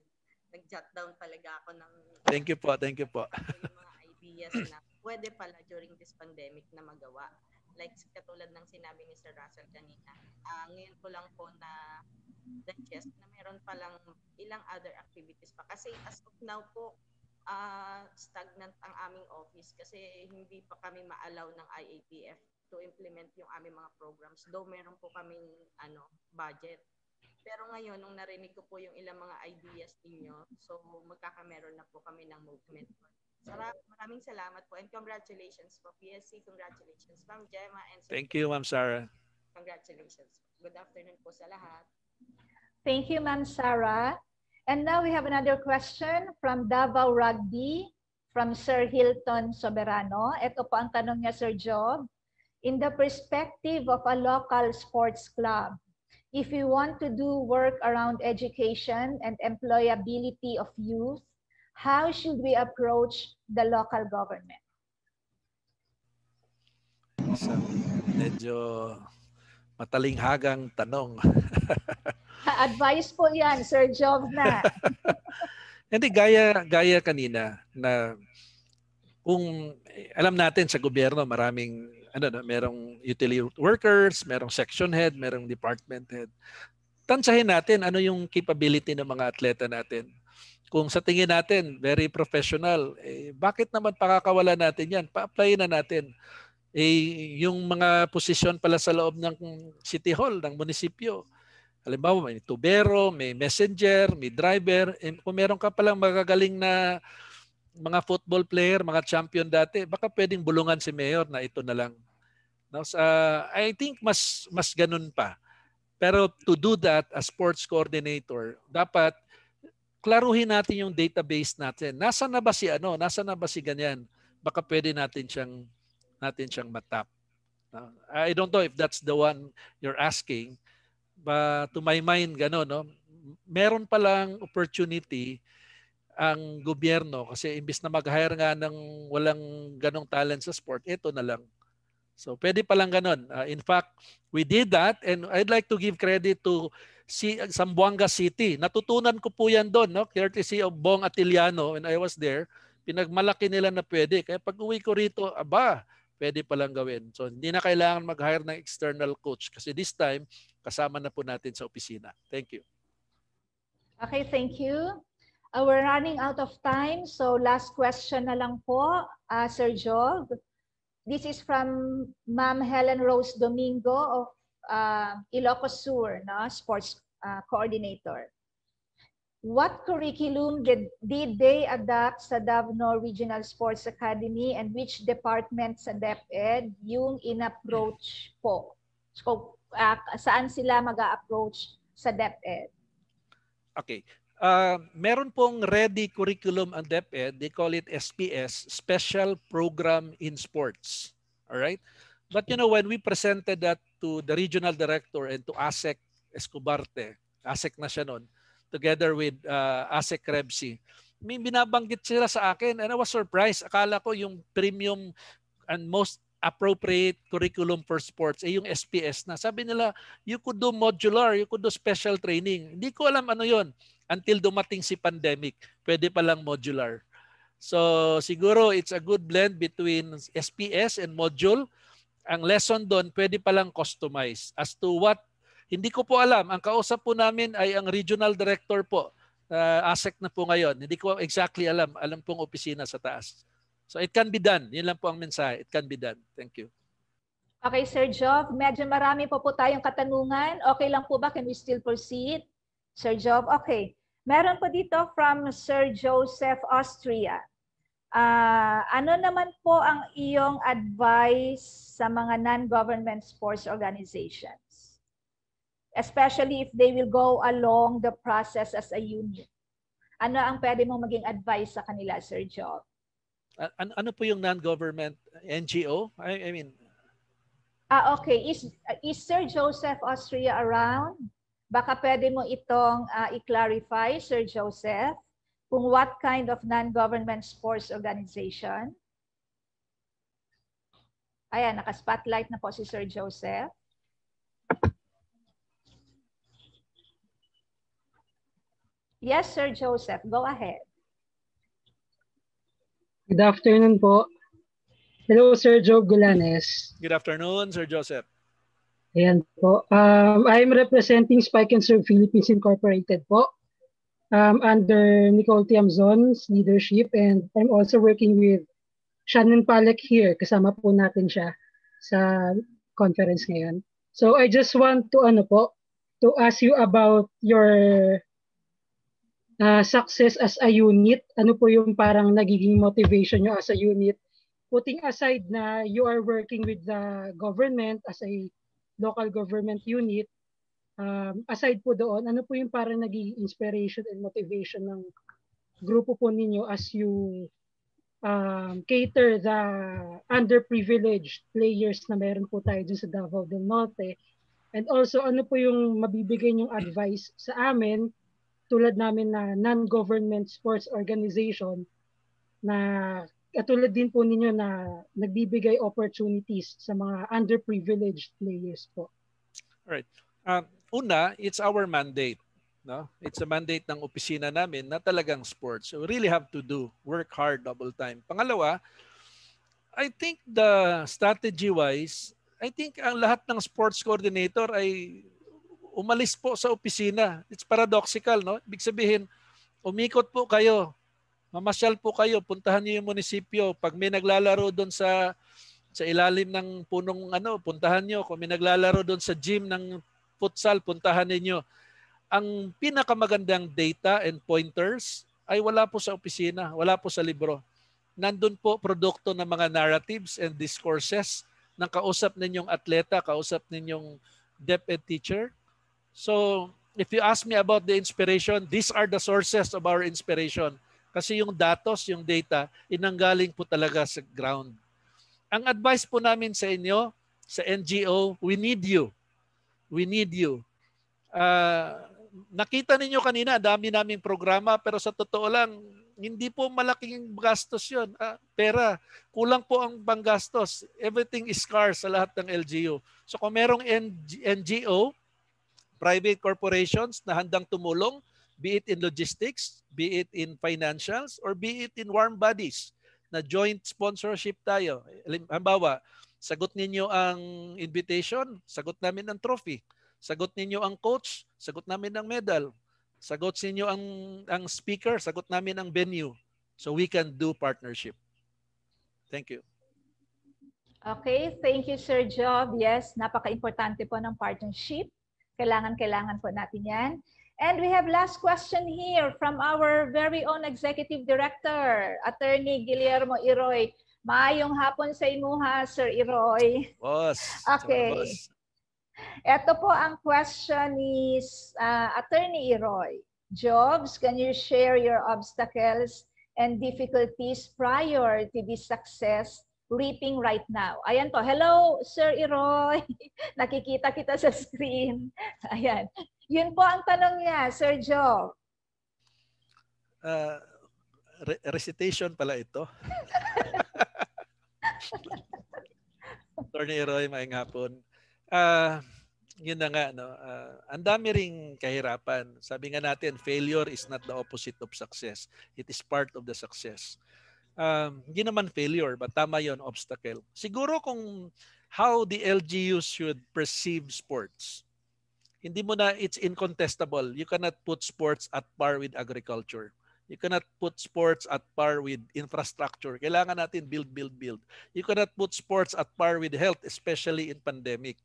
Nag-jot down talaga ako ng Thank you po. Yung mga ideas na pwede pala during this pandemic na magawa. Like katulad ng sinabi ni Sir Russell kanina. Ngayon ko lang po na digest na meron palang ilang other activities pa. Kasi as of now po, stagnant ang aming office kasi hindi pa kami ma-allow ng IATF to implement yung aming mga programs. Though meron po kaming budget. Pero ngayon, nung narinig ko po yung ilang mga ideas ninyo, so magkakameron na po kami ng movement. Maraming salamat po and congratulations po PSC, congratulations Ma'am Gemma and Thank you, Ma'am Sarah. Congratulations. Good afternoon po sa lahat. Thank you, Ma'am Sarah. And now we have another question from Davao Rugby, from Sir Hilton Soberano. Ito po ang tanong niya, Sir Job. In the perspective of a local sports club, if we want to do work around education and employability of youth, how should we approach the local government? So, medyo matalinghagang tanong. Advice po yan, Sir Job na. Hindi, gaya kanina na kung alam natin sa gobyerno maraming merong utility workers, merong section head, merong department head. Tansahin natin ano yung capability ng mga atleta natin. Kung sa tingin natin very professional, bakit naman pakakawala natin yan? Pa-apply na natin. Yung mga posisyon pala sa loob ng City Hall, ng munisipyo. Halimbawa, may tubero, may messenger, may driver. Kung meron ka palang magagaling na mga football player, mga champion dati, baka pwedeng bulungan si Mayor na ito na lang. No? I think mas ganun pa. Pero to do that as sports coordinator, dapat klaruhin natin yung database natin. Nasaan na ba si Nasaan na ba si ganyan? Baka pwede natin siyang natin siyang matap. I don't know if that's the one you're asking, but to my mind, gano'n, no? Meron palang opportunity ang gobyerno kasi imbis na mag-hire nga ng walang ganong talent sa sport, ito na lang. So pwede palang ganon. In fact, we did that and I'd like to give credit to Zamboanga City. Natutunan ko po yan doon, no? Courtesy of Bong Atiliano when I was there. Pinagmalaki nila na pwede. Kaya pag uwi ko rito, pwede palang gawin. So hindi na kailangan mag-hire ng external coach kasi this time, kasama na po natin sa opisina. Thank you. Okay, thank you. We're running out of time. So last question na lang po, Sir Jog. This is from Ma'am Helen Rose Domingo of Ilocos Sur, no? Sports coordinator. What curriculum did they adopt sa Davao Regional Sports Academy and which department sa DepEd yung in-approach po? So, saan sila mag-a-approach sa DepEd? Okay. Meron pong ready curriculum ang DepEd. They call it SPS, Special Program in Sports. All right? But you know, when we presented that to the regional director and to ASEC Escobarte, ASEC na siya nun, together with ASEC Rebsi, may binabanggit sila sa akin and I was surprised. Akala ko yung premium and most appropriate curriculum for sports yung SPS na. Sabi nila, you could do modular, you could do special training. Hindi ko alam ano yon until dumating si pandemic. Pwede palang modular. So siguro it's a good blend between SPS and module. Ang lesson doon, pwede palang customize. As to what, hindi ko po alam. Ang kausap po namin ay ang regional director po. ASEC na po ngayon. Hindi ko exactly alam. Alam pong opisina sa taas. So it can be done. Yun lang po ang mensahe. It can be done. Thank you. Okay, Sir Job. Medyo marami po tayong katanungan. Okay lang po ba? Can we still proceed? Sir Job, okay. Meron po dito from Sir Joseph Austria. Ano naman po ang iyong advice sa mga non-government sports organizations? Especially if they will go along the process as a unit. Ano ang pwede mong maging advice sa kanila, Sir Job? Ano po yung non-government NGO? I mean... Okay. Is Sir Joseph Austria around? Baka pwede mo itong i-clarify, Sir Joseph, kung what kind of non-government sports organization? Ayan, naka-spotlight na po si Sir Joseph. Yes, Sir Joseph, go ahead. Good afternoon po. Hello, Sir Joe Gulanes. Good afternoon, Sir Joseph. Ayan po. I'm representing Spike and Serve Philippines Incorporated po. Under Nicole Tiamzon's leadership, and I'm also working with Shannon Palek here. Kasama po natin siya sa conference ngayon. So I just want to to ask you about your success as a unit. Ano po yung parang nagiging motivation nyo as a unit? Putting aside na you are working with the government as a local government unit, aside po doon, ano po yung parang naging inspiration and motivation ng grupo po ninyo as you cater the underprivileged players na meron po tayo dun sa Davao del Norte? And also, ano po yung mabibigay nyong advice sa amin, tulad namin na non-government sports organization na katulad din po ninyo na nagbibigay opportunities sa mga underprivileged players po? Alright. Una, it's our mandate. No? It's a mandate ng opisina namin na talagang sports. So we really have to work hard double time. Pangalawa, I think the strategy-wise, I think ang lahat ng sports coordinator ay umalis po sa opisina. It's paradoxical, no? Ibig sabihin, umikot po kayo. Mamasyal po kayo, puntahan niyo yung munisipyo. Pag may naglalaro doon sa ilalim ng punong puntahan niyo. Kung may naglalaro doon sa gym ng futsal, puntahan niyo. Ang pinakamagandang data and pointers ay wala po sa opisina, wala po sa libro. Nandun po produkto ng mga narratives and discourses ng kausap ninyong atleta, kausap ninyong DepEd teacher. So, if you ask me about the inspiration, these are the sources of our inspiration. Kasi yung datos, yung data, inanggaling po talaga sa ground. ang advice po namin sa inyo, sa NGO, we need you. We need you. Nakita ninyo kanina, dami naming programa, pero sa totoo lang, hindi po malaking gastos yun. Pera, kulang po ang panggastos. Everything is scarce sa lahat ng LGU. So kung merong NGO, private corporations na handang tumulong, be it in logistics, be it in financials, or be it in warm bodies, na joint sponsorship tayo. Halimbawa, sagot ninyo ang invitation, sagot namin ang trophy. Sagot ninyo ang coach, sagot namin ang medal. Sagot ninyo ang speaker, sagot namin ang venue. So we can do partnership. Thank you. Okay, thank you, Sir Job. Yes, napaka-importante po ng partnership. Kailangan po natin yan. And we have last question here from our very own Executive Director, Attorney Guillermo Iroy. Maayong hapon sa imuha, Sir Iroy. Boss. Okay. Boss. Ito po ang question ni Attorney Iroy. Jobs, can you share your obstacles and difficulties prior to this success reaping right now? Ayan po. Hello, Sir Iroy. Nakikita kita sa screen. Ayan. Yun po ang tanong niya, Sir Joe. Recitation pala ito. Attorney Iroy, maayong hapon. Yun na nga, no? Ang dami ring kahirapan. Sabi nga natin, failure is not the opposite of success. It is part of the success. Hindi naman failure, but tama yun, obstacle. Siguro kung how the LGUs should perceive sports. Hindi mo na, it's incontestable. You cannot put sports at par with agriculture. You cannot put sports at par with infrastructure. Kailangan natin build. You cannot put sports at par with health, especially in pandemic.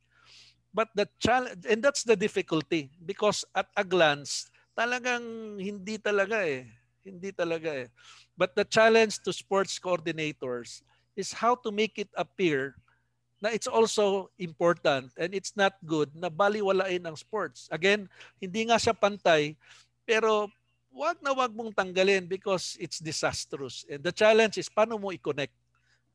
But the challenge, and that's the difficulty, because at a glance, talagang hindi talaga eh. But the challenge to sports coordinators is how to make it appear na it's also important and it's not good na baliwalain ang sports. Again, hindi nga siya pantay, pero wag mong tanggalin because it's disastrous. And the challenge is paano mo i-connect.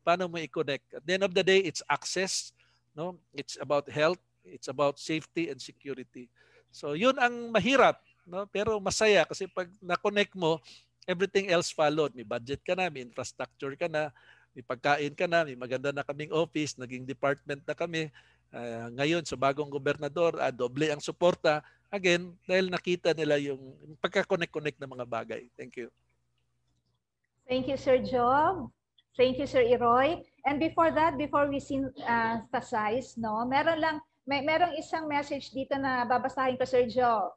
At the end of the day, it's access, no? It's about health, it's about safety and security. So yun ang mahirap, no? Pero masaya kasi pag na-connect mo, everything else followed. May budget ka na, may infrastructure ka na, may pagkain ka na, may maganda na kaming office, naging department na kami. Ngayon sa bagong gobernador, doble ang suporta. Again, dahil nakita nila yung pagka-connect ng mga bagay. Thank you. Thank you, Sir Job. Thank you, Sir Iroy. And before that, before we synthesize, no, merong isang message dito na babasahin ko, Sir Joe.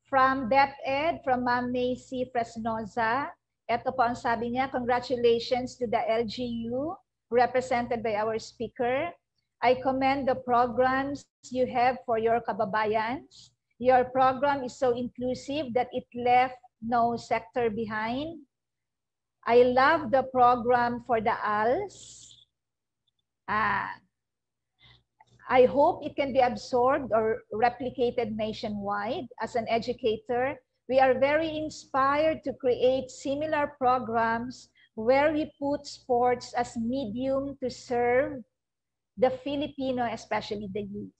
From DepEd, from Ma'am Macy Fresnoza. Ito po ang sabi niya, congratulations to the LGU represented by our speaker. I commend the programs you have for your kababayans. Your program is so inclusive that it left no sector behind. I love the program for the ALS. I hope it can be absorbed or replicated nationwide. As an educator, we are very inspired to create similar programs where we put sports as medium to serve the Filipino, especially the youth.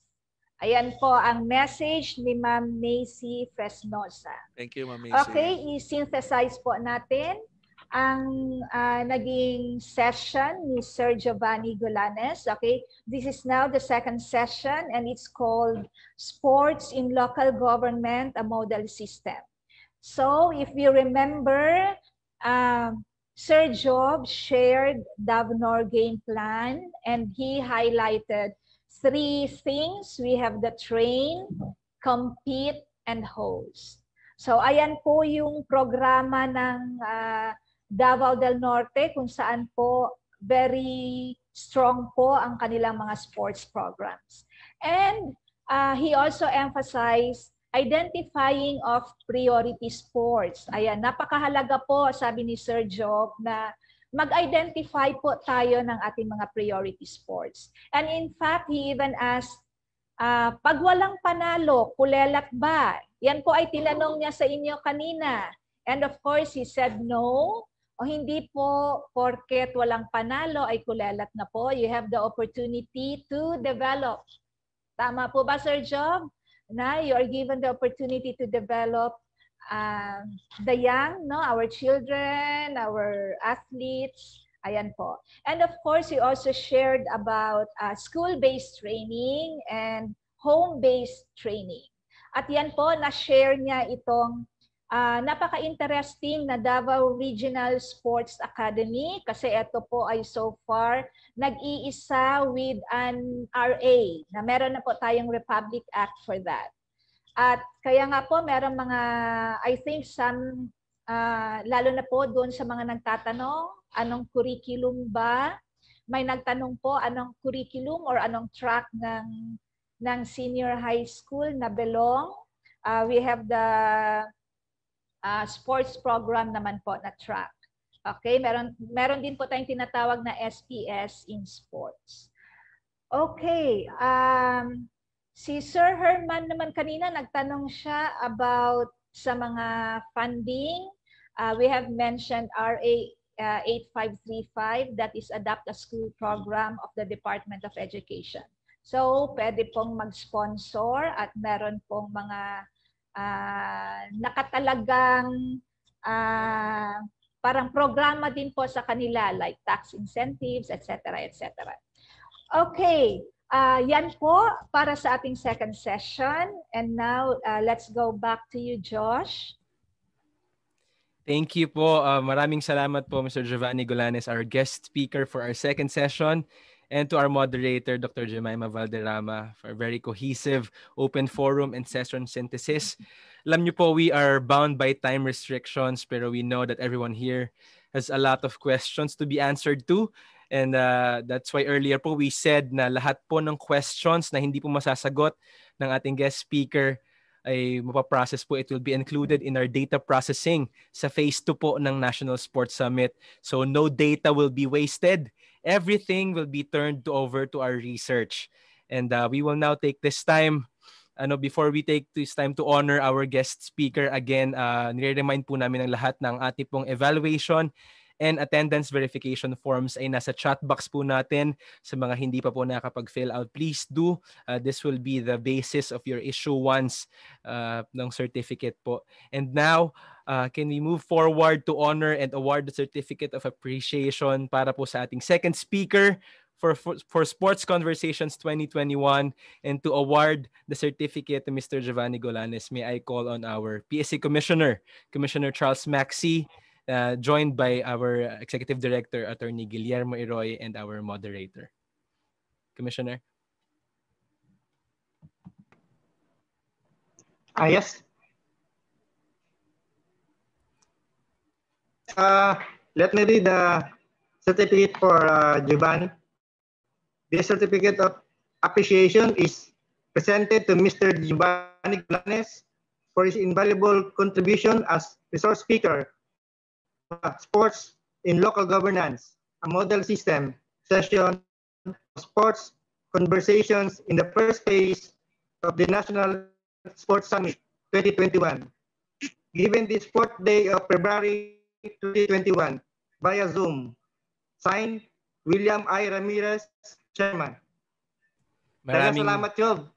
Ayan po ang message ni Ma'am Macy Fresnoza. Thank you, Ma'am Macy. Okay, i-synthesize po natin ang naging session ni Sir Giovanni Gulanes. Okay, this is now the second session and it's called Sports in Local Government, a Model System. So if you remember, Sir Job shared DAVNOR game plan and he highlighted 3 things. We have the train, compete, and host. So ayan po yung programa ng Davao del Norte kung saan po very strong po ang kanilang mga sports programs. And he also emphasized identifying of priority sports. Ayan, napakahalaga po, sabi ni Sir Job, na mag-identify po tayo ng ating mga priority sports. And in fact, he even asked, pag walang panalo, kulelat ba? Yan po ay tinanong niya sa inyo kanina. And of course, he said no. O hindi po porket walang panalo ay kulelat na po. You have the opportunity to develop. Tama po ba, Sir Job? Na you are given the opportunity to develop the young, no, our children, our athletes. Ayan po. And of course, you also shared about school-based training and home-based training. At yan po, na-share niya itong napaka-interesting na Davao Regional Sports Academy kasi ito po ay so far nag-iisa with an RA na meron na po tayong Republic Act for that. At kaya nga po meron mga, I think some, lalo na po doon sa mga nagtatanong, anong curriculum ba? May nagtanong po anong curriculum or anong track ng senior high school na belong. We have the sports program naman po na track. Okay, meron din po tayong tinatawag na SPS in sports. Okay, si Sir Herman naman kanina nagtanong siya about sa mga funding. We have mentioned RA 8535, that is Adapt a School program of the Department of Education. So, pwede pong mag-sponsor at meron pong mga nakatalagang parang programa din po sa kanila like tax incentives, etc. etc. Okay, yan po para sa ating second session. And now, let's go back to you, Josh. Thank you po. Maraming salamat po, Mr. Giovanni Golanes, our guest speaker for our second session. And to our moderator, Dr. Jemima Valderrama, for a very cohesive open forum and session synthesis. Alam niyo po, we are bound by time restrictions, pero we know that everyone here has a lot of questions to be answered to. And that's why earlier po we said na lahat po ng questions na hindi po masasagot ng ating guest speaker ay mapaprocess po. It will be included in our data processing sa phase 2 po ng National Sports Summit. So no data will be wasted. Everything will be turned over to our research. And we will now take this time, before we take this time to honor our guest speaker, again, nire-remind po namin ang lahat ng ating pong evaluation and attendance verification forms ay nasa chat box po natin. Sa mga hindi pa po nakapag-fill out, please do. This will be the basis of your issuance ng certificate po. And now, can we move forward to honor and award the Certificate of Appreciation para po sa ating second speaker for Sports Conversations 2021, and to award the certificate to Mr. Giovanni Golanes, may I call on our PSA Commissioner, Commissioner Charles Maxey, joined by our Executive Director, Attorney Guillermo Iroy, and our moderator. Commissioner. Yes. Let me read the certificate for Giovanni. This certificate of appreciation is presented to Mr. Giovanni Golanes for his invaluable contribution as resource speaker, sports in local governance, a model system session, sports conversations in the first phase of the National Sports Summit 2021. Given this 4th day of February 2021 via Zoom. Signed, William I. Ramirez, Chairman. Maraming salamat, Job.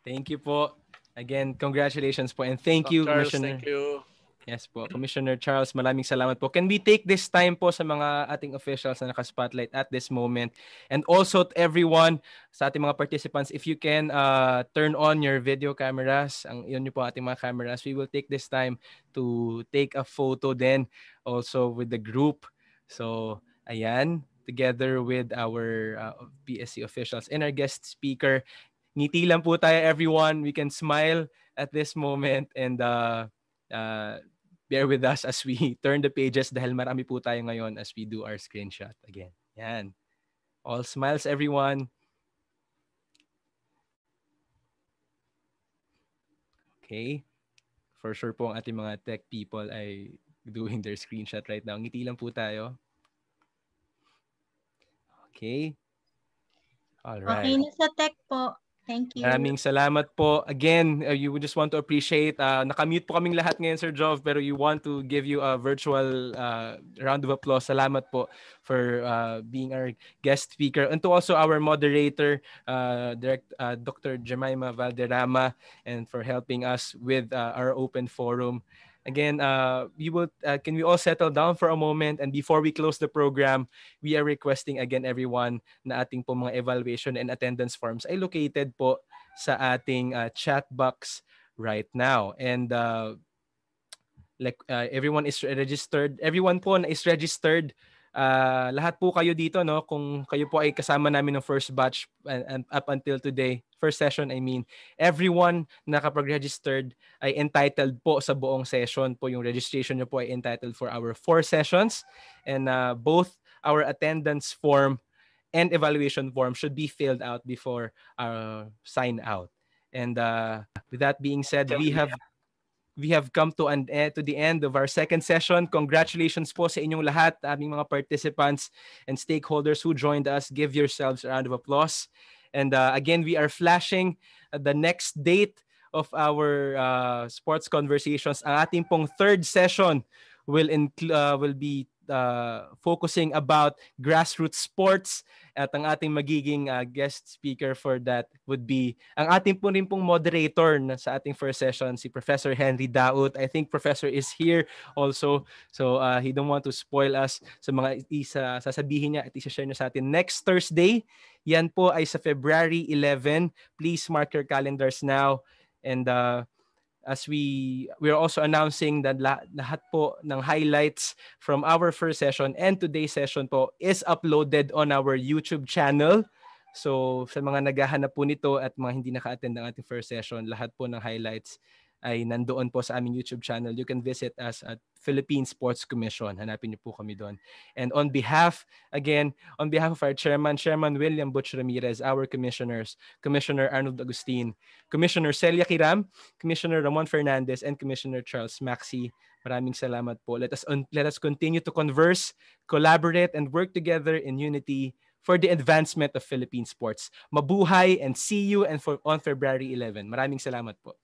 Thank you po. Again, congratulations po. And thank you, Charles, Commissioner. thank you. Yes po, Commissioner Charles, maraming salamat po. Can we take this time po sa mga ating officials na naka-spotlight at this moment? And also to everyone, sa ating mga participants, if you can turn on your video cameras, yun po ating mga cameras, we will take this time to take a photo then also with the group. So, ayan, together with our PSC officials and our guest speaker. Ngiti lang po tayo, everyone. We can smile at this moment and bear with us as we turn the pages dahil marami po tayo ngayon as we do our screenshot again. Yan. All smiles, everyone. Okay. For sure po ang ating mga tech people ay doing their screenshot right now. Ngiti lang po tayo. Okay. All right. Okay na sa tech po. Thank you. Maraming salamat po. Again, you would just want to appreciate, nakamute po kaming lahat ngayon, Sir Jov, pero you want to give you a virtual round of applause. Salamat po for being our guest speaker. And to also our moderator, Dr. Jemima Valderrama, and for helping us with our open forum. Again, can we all settle down for a moment? And before we close the program, we are requesting again everyone na ating po mga evaluation and attendance forms ay located po sa ating chat box right now. And everyone is registered. Everyone po na is registered. Lahat po kayo dito, no? Kung kayo po ay kasama namin ng first batch and up until today, first session, I mean, everyone na kapag-registered ay entitled po sa buong session po. Yung registration nyo po ay entitled for our 4 sessions. And both our attendance form and evaluation form should be filled out before sign out. And with that being said, we have come to the end of our second session. Congratulations po sa inyong lahat, aming mga participants and stakeholders who joined us. Give yourselves a round of applause. And again, we are flashing the next date of our sports conversations. Ang ating pong third session will be focusing about grassroots sports, at ang ating magiging guest speaker for that would be ang ating po rin pong moderator sa ating first session, si Professor Henry Daut. I think Professor is here also, so he don't want to spoil us sa mga sasabihin niya at isa-share niya sa atin next Thursday. Yan po ay sa February 11. Please mark your calendars now. And as we're also announcing that lahat po ng highlights from our first session and today's session po is uploaded on our YouTube channel. So sa mga naghahanap po nito at mga hindi naka-attend ng ating first session, lahat po ng highlights ay nandoon po sa aming YouTube channel. You can visit us at Philippine Sports Commission. Hanapin niyo po kami doon. And on behalf of our Chairman William Butch Ramirez, our commissioners, Commissioner Arnold Agustin, Commissioner Celia Kiram, Commissioner Ramon Fernandez, and Commissioner Charles Maxi, maraming salamat po. Let us continue to converse, collaborate, and work together in unity for the advancement of Philippine sports. Mabuhay, and see you on February 11. Maraming salamat po.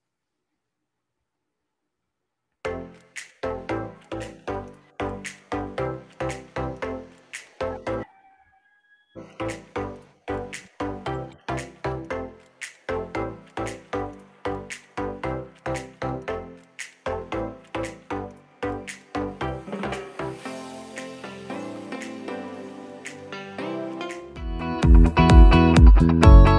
Thank you.